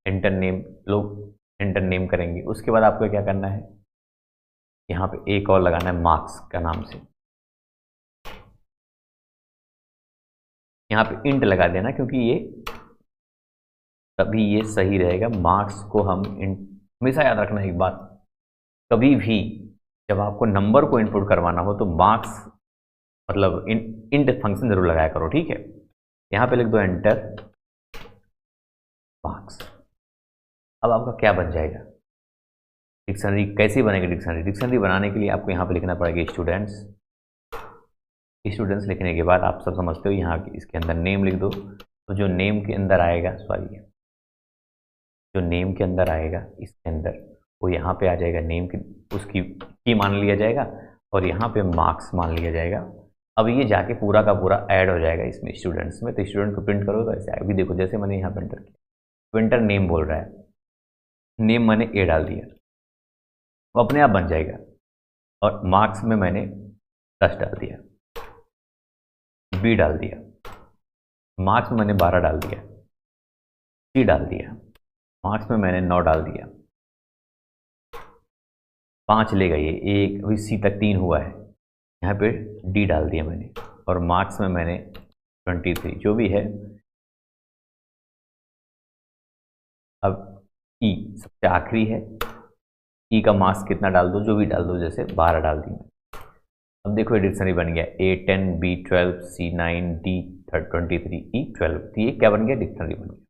एंटर नेम, लोग एंटर नेम करेंगे। उसके बाद आपको क्या करना है, यहाँ पे एक और लगाना है मार्क्स का नाम से, यहाँ पे इंट लगा देना, क्योंकि ये तभी ये सही रहेगा। मार्क्स को हम हमेशा याद रखना एक बात, कभी भी जब आपको नंबर को इनपुट करवाना हो तो मार्क्स मतलब इंट फंक्शन जरूर लगाया करो, ठीक है। यहाँ पे लिख दो एंटर मार्क्स। अब आपका क्या बन जाएगा, डिक्शनरी कैसी बनेगी, डिक्शनरी बनाने के लिए आपको यहाँ पे लिखना पड़ेगा स्टूडेंट्स। स्टूडेंट्स लिखने के बाद आप सब समझते हो, यहाँ इसके अंदर नेम लिख दो, तो जो नेम के अंदर आएगा, सॉरी जो नेम के अंदर आएगा इसके अंदर, वो यहाँ पे आ जाएगा, नेम की उसकी की मान लिया जाएगा और यहाँ पे मार्क्स मान लिया जाएगा। अब ये जाके पूरा का पूरा ऐड हो जाएगा इसमें स्टूडेंट्स में, तो स्टूडेंट को प्रिंट करो तो ऐसे आएगा। अभी देखो जैसे मैंने यहाँ पे एंटर किया, विंटर नेम बोल रहा है, नेम मैंने ए डाल दिया, वो अपने आप बन जाएगा। और मार्क्स में मैंने 10 डाल दिया, बी डाल दिया, मार्क्स में मैंने 12 डाल दिया, सी डाल दिया, मार्क्स में मैंने 9 डाल दिया, 5 ले गई, एक अभी सी तक 3 हुआ है, यहाँ पे डी डाल दिया मैंने, और मार्क्स में मैंने 23 जो भी है। अब ई सबसे आखिरी है, ई का मार्क्स कितना डाल दो, जो भी डाल दो, जैसे 12 डाल दी। अब देखो ये डिक्शनरी बन गया, ए 10, बी 12, सी 9, डी 23, ई 12। तो ये क्या बन गया, डिक्शनरी बन गया।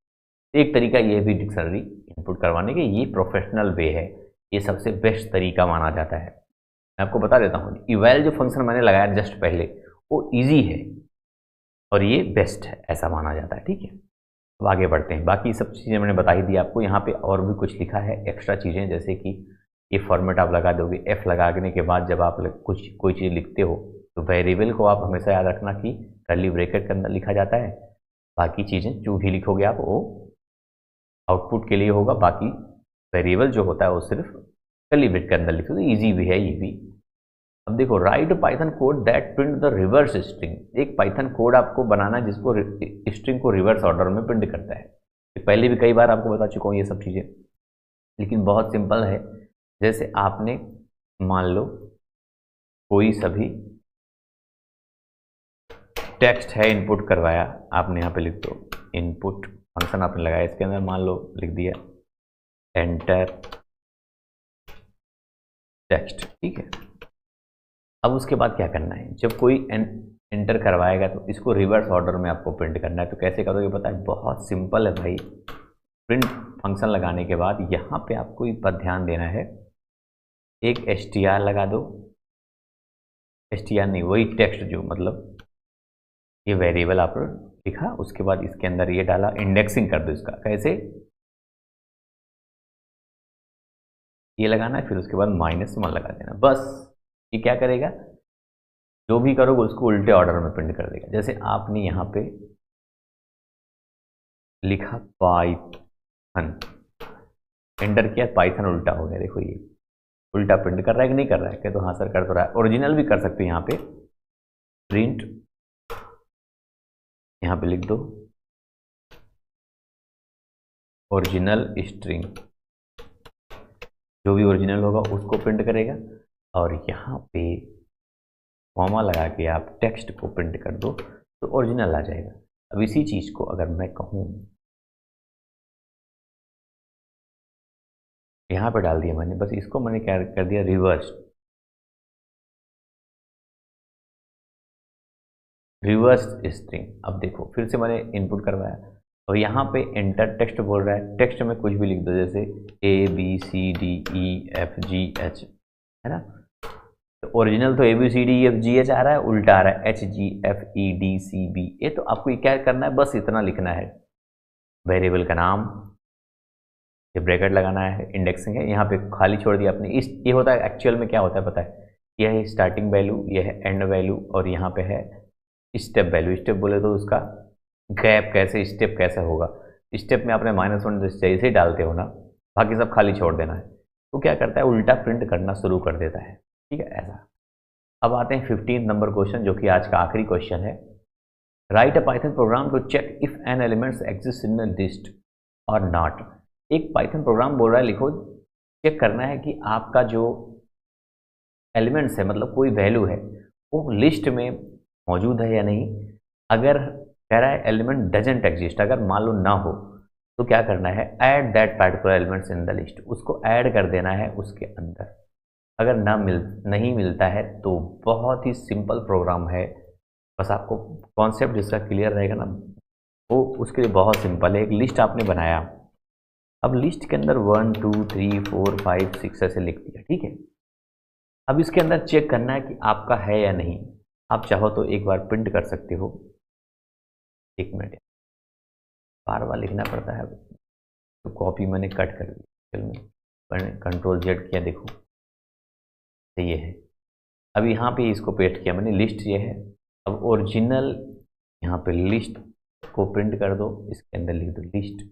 एक तरीका ये भी डिक्शनरी इनपुट करवाने के, ये प्रोफेशनल वे है, ये सबसे बेस्ट तरीका माना जाता है। मैं आपको बता देता हूँ, इवैल जो फंक्शन मैंने लगाया जस्ट पहले, वो ईजी है और ये बेस्ट है, ऐसा माना जाता है, ठीक है। अब आगे बढ़ते हैं, बाकी सब चीज़ें मैंने बता ही दी आपको। यहाँ पे और भी कुछ लिखा है एक्स्ट्रा चीज़ें, जैसे कि ये फॉर्मेट आप लगा दोगे, एफ लगाने के बाद जब आप कोई चीज़ लिखते हो तो वेरिएबल को आप हमेशा याद रखना कि कर्ली ब्रैकेट के अंदर लिखा जाता है। बाकी चीज़ें जो भी लिखोगे आप वो आउटपुट के लिए होगा, बाकी वेरिएबल जो होता है वो सिर्फ कर्ली ब्रैकेट के अंदर लिखो, तो ईजी भी है ये भी। अब देखो, write Python code that print the reverse string. एक पाइथन कोड आपको बनाना है जिसको स्ट्रिंग को रिवर्स ऑर्डर में प्रिंट करता है। पहले भी कई बार आपको बता चुका हूँ ये सब चीज़ें, लेकिन बहुत सिंपल है। जैसे आपने मान लो कोई सभी टेक्स्ट है इनपुट करवाया, आपने यहाँ पे लिख दो इनपुट फंक्शन आपने लगाया, इसके अंदर मान लो लिख दिया एंटर टेक्स्ट, ठीक है। अब उसके बाद क्या करना है, जब कोई एंटर करवाएगा तो इसको रिवर्स ऑर्डर में आपको प्रिंट करना है। तो कैसे करोगे पता है, बहुत सिंपल है भाई। प्रिंट फंक्शन लगाने के बाद यहाँ पे आपको इस पर ध्यान देना है, एक str लगा दो, str नहीं वही टेक्स्ट जो मतलब ये वेरिएबल आप लिखा, उसके बाद इसके अंदर ये डाला, इंडेक्सिंग कर दो इसका। कैसे, ये लगाना है, फिर उसके बाद -1 लगा देना, बस ये क्या करेगा, जो भी करोगे उसको उल्टे ऑर्डर में प्रिंट कर देगा। जैसे आपने यहाँ पे लिखा पाइथन, एंटर किया, पाइथन उल्टा हो गया। देखो ये उल्टा प्रिंट कर रहा है कि नहीं कर रहा है? क्या तो हाँ सर कर तो रहा है। ओरिजिनल भी कर सकते हो, यहाँ पे प्रिंट, यहाँ पे लिख दो ओरिजिनल स्ट्रिंग, जो भी ओरिजिनल होगा उसको प्रिंट करेगा। और यहाँ पे कॉमा लगा के आप टेक्स्ट को प्रिंट कर दो तो ओरिजिनल आ जाएगा। अब इसी चीज़ को अगर मैं कहूँ, यहाँ पे डाल दिया मैंने, बस इसको मैंने क्या कर दिया, रिवर्स स्ट्रिंग। अब देखो फिर से मैंने इनपुट करवाया और यहाँ पे एंटर टेक्स्ट बोल रहा है, टेक्स्ट में कुछ भी लिख दो, जैसे ABCDEFGH, है ना। तो ओरिजिनल तो ABCDEFGH आ रहा है, उल्टा आ रहा है HGFEDCB। ये तो आपको क्या करना है, बस इतना लिखना है, वेरिएबल का नाम, ये ब्रैकेट लगाना है, इंडेक्सिंग है, यहाँ पे खाली छोड़ दिया आपने। इस ये होता है एक्चुअल में क्या होता है पता है, यह है स्टार्टिंग वैल्यू, यह है एंड वैल्यू, और यहाँ पे है स्टेप वैल्यू। स्टेप बोले तो उसका गैप कैसे, स्टेप कैसे होगा, स्टेप में आपने -1 जैसे ही डालते हो ना, बाकी सब खाली छोड़ देना है। तो क्या करता है, उल्टा प्रिंट करना शुरू कर देता है, ठीक है ऐसा। अब आते हैं 15 नंबर क्वेश्चन, जो कि आज का आखिरी क्वेश्चन है। Write a Python program to check if an elements exist in the list और नॉट। एक पाइथन प्रोग्राम बोल रहा है, लिखो, चेक करना है कि आपका जो एलिमेंट्स है, मतलब कोई वैल्यू है, वो लिस्ट में मौजूद है या नहीं। अगर कह रहा है एलिमेंट डजेंट एग्जिस्ट, अगर मान लो ना हो, तो क्या करना है, add that particular elements in the list, उसको ऐड कर देना है उसके अंदर। अगर नहीं मिलता है तो बहुत ही सिंपल प्रोग्राम है, बस आपको कॉन्सेप्ट जिसका क्लियर रहेगा ना, वो उसके लिए बहुत सिंपल है। एक लिस्ट आपने बनाया, अब लिस्ट के अंदर 1 2 3 4 5 6 ऐसे लिख दिया, ठीक है। अब इसके अंदर चेक करना है कि आपका है या नहीं। आप चाहो तो एक बार प्रिंट कर सकते हो, 1 मिनट, बार बार लिखना पड़ता है, तो कॉपी मैंने कट कर दी, मैंने Ctrl+Z किया, देखो तो ये है। अब यहाँ पे इसको पेस्ट किया मैंने, लिस्ट ये है। अब ओरिजिनल यहाँ पे लिस्ट को प्रिंट कर दो, इसके अंदर लिख दो लिस्ट,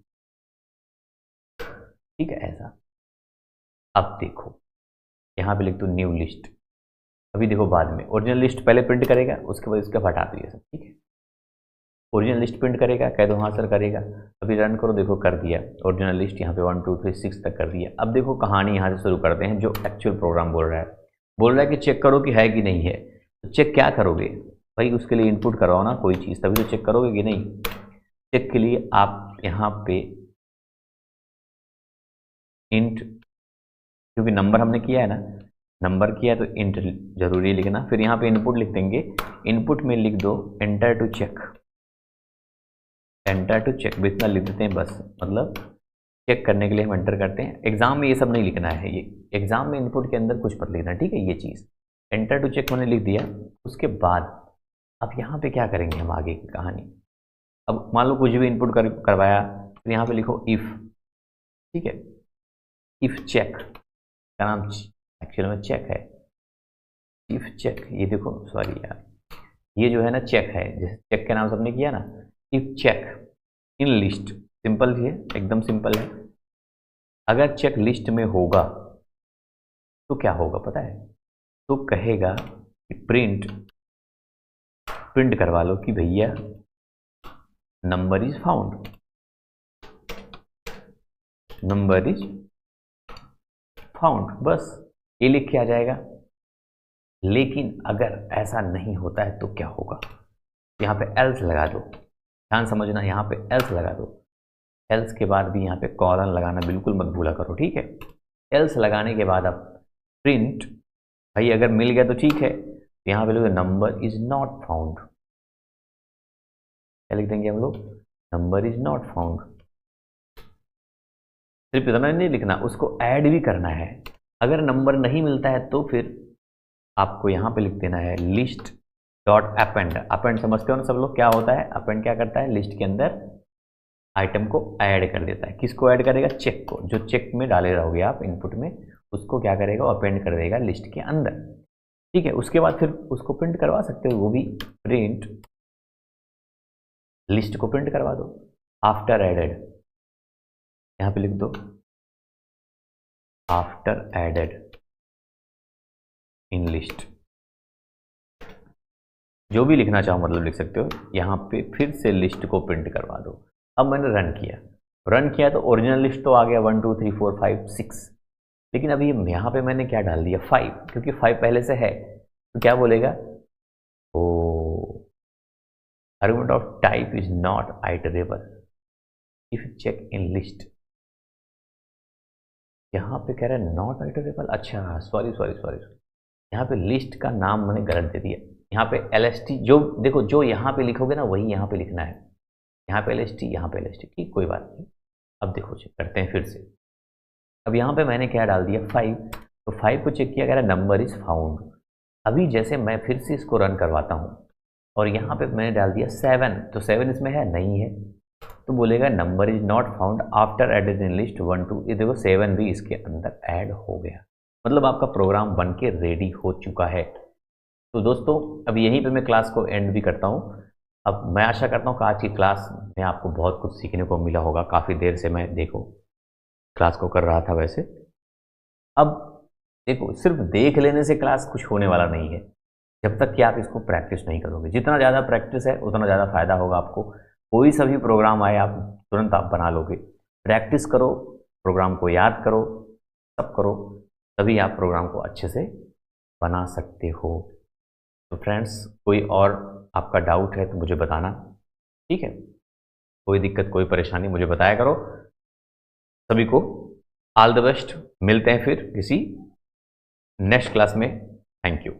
ठीक है ऐसा। अब देखो यहाँ पे लिख दो न्यू लिस्ट। अभी देखो बाद में ओरिजिनल लिस्ट पहले प्रिंट करेगा, उसके बाद इसका हटा दो ये सब, ठीक है। ओरिजिनल लिस्ट प्रिंट करेगा, कह दो हाँ सर करेगा। अभी रन करो, देखो कर दिया ओरिजिनल लिस्ट, यहाँ पे 1 2 3 6 तक कर दिया। अब देखो कहानी यहाँ से शुरू करते हैं, जो एक्चुअल प्रोग्राम बोल रहा है कि चेक करो कि है कि नहीं है। तो चेक क्या करोगे भाई, उसके लिए इनपुट करवाओ ना कोई चीज़, तभी तो चेक करोगे कि नहीं। चेक के लिए आप यहाँ पे इंट, क्योंकि नंबर हमने किया है ना, नंबर किया तो इंट जरूरी लिखना। फिर यहाँ पे इनपुट लिख देंगे, इनपुट में लिख दो enter to check, enter to check भी इतना लिख देते हैं बस, मतलब चेक करने के लिए हम एंटर करते हैं। एग्जाम में ये सब नहीं लिखना है, ये एग्जाम में इनपुट के अंदर कुछ मत लिखना, ठीक है। ये चीज़ एंटर टू चेक मैंने लिख दिया। उसके बाद अब यहाँ पे क्या करेंगे हम, आगे की कहानी। अब मान लो कुछ भी इनपुट करवाया, फिर यहाँ पे लिखो इफ़, ठीक है, इफ़ चेक का नाम एक्चुअल में चेक है, इफ़ चेक। ये देखो सॉरी यार, ये जो है ना चेक है, जैसे चेक के नाम से हमने किया ना, if check in list, simple है, एकदम सिंपल है। अगर चेक लिस्ट में होगा तो क्या होगा पता है, तो कहेगा कि प्रिंट करवा लो कि भैया number is found, number is found, बस ये लिख के आ जाएगा। लेकिन अगर ऐसा नहीं होता है तो क्या होगा, यहाँ पे एल्स लगा दो, ध्यान समझना, यहाँ पे एल्स लगा दो। एल्स के बाद भी यहाँ पे कॉलन लगाना बिल्कुल मत भूला करो, ठीक है। एल्स लगाने के बाद अब प्रिंट, भाई अगर मिल गया तो ठीक है, यहाँ पे लोग नंबर इज नॉट फाउंड, क्या लिख देंगे हम लोग, नंबर इज नॉट फाउंड। सिर्फ इतना नहीं लिखना, उसको ऐड भी करना है। अगर नंबर नहीं मिलता है तो फिर आपको यहाँ पे लिख देना है लिस्ट डॉट अपेंड। अपेंड समझते हो ना सब लोग, क्या होता है अपेंड, क्या करता है, लिस्ट के अंदर आइटम को ऐड कर देता है। किसको ऐड करेगा, चेक को, जो चेक में डाले रहोगे आप इनपुट में, उसको क्या करेगा, अपेंड कर देगा लिस्ट के अंदर, ठीक है, उसके बाद फिर उसको प्रिंट करवा सकते हो, वो भी प्रिंट लिस्ट को प्रिंट करवा दो। आफ्टर एडेड, यहां पे लिख दो आफ्टर एडेड इन लिस्ट, जो भी लिखना चाहो मतलब लिख सकते हो। यहां पे फिर से लिस्ट को प्रिंट करवा दो। अब मैंने रन किया तो ओरिजिनल लिस्ट तो आ गया 1 2 3 4 5 6, लेकिन अभी यहाँ पे मैंने क्या डाल दिया 5, क्योंकि 5 पहले से है तो क्या बोलेगा, ओ argument of type is not iterable if check in list. यहाँ पे कह रहा है नॉट आइटरेबल, अच्छा सॉरी, यहाँ पे लिस्ट का नाम मैंने गलत दे दिया। यहाँ पे LST, जो देखो जो यहाँ पे लिखोगे ना वही यहाँ पे लिखना है, यहाँ पे LST, यहाँ पे LST, ठीक कोई बात नहीं। अब देखो चेक करते हैं फिर से। अब यहाँ पे मैंने क्या डाल दिया 5, तो 5 को चेक किया, कह रहा है नंबर इज फाउंड। अभी जैसे मैं फिर से इसको रन करवाता हूँ और यहाँ पे मैंने डाल दिया 7, तो 7 इसमें है नहीं है, तो बोलेगा number is not found after added in list 1 2। ये देखो 7 भी इसके अंदर ऐड हो गया, मतलब आपका प्रोग्राम बन के रेडी हो चुका है। तो दोस्तों अब यहीं पे मैं क्लास को एंड भी करता हूँ। अब मैं आशा करता हूँ कि आज की क्लास में आपको बहुत कुछ सीखने को मिला होगा। काफ़ी देर से मैं देखो क्लास को कर रहा था वैसे। अब देखो सिर्फ देख लेने से क्लास कुछ होने वाला नहीं है, जब तक कि आप इसको प्रैक्टिस नहीं करोगे। जितना ज़्यादा प्रैक्टिस है उतना ज़्यादा फायदा होगा आपको। कोई सा भी प्रोग्राम आए आप तुरंत आप बना लोगे। प्रैक्टिस करो, प्रोग्राम को याद करो, सब करो, तभी आप प्रोग्राम को अच्छे से बना सकते हो। तो फ्रेंड्स कोई और आपका डाउट है तो मुझे बताना, ठीक है? कोई दिक्कत कोई परेशानी मुझे बताया करो। सभी को ऑल द बेस्ट, मिलते हैं फिर किसी नेक्स्ट क्लास में। Thank you.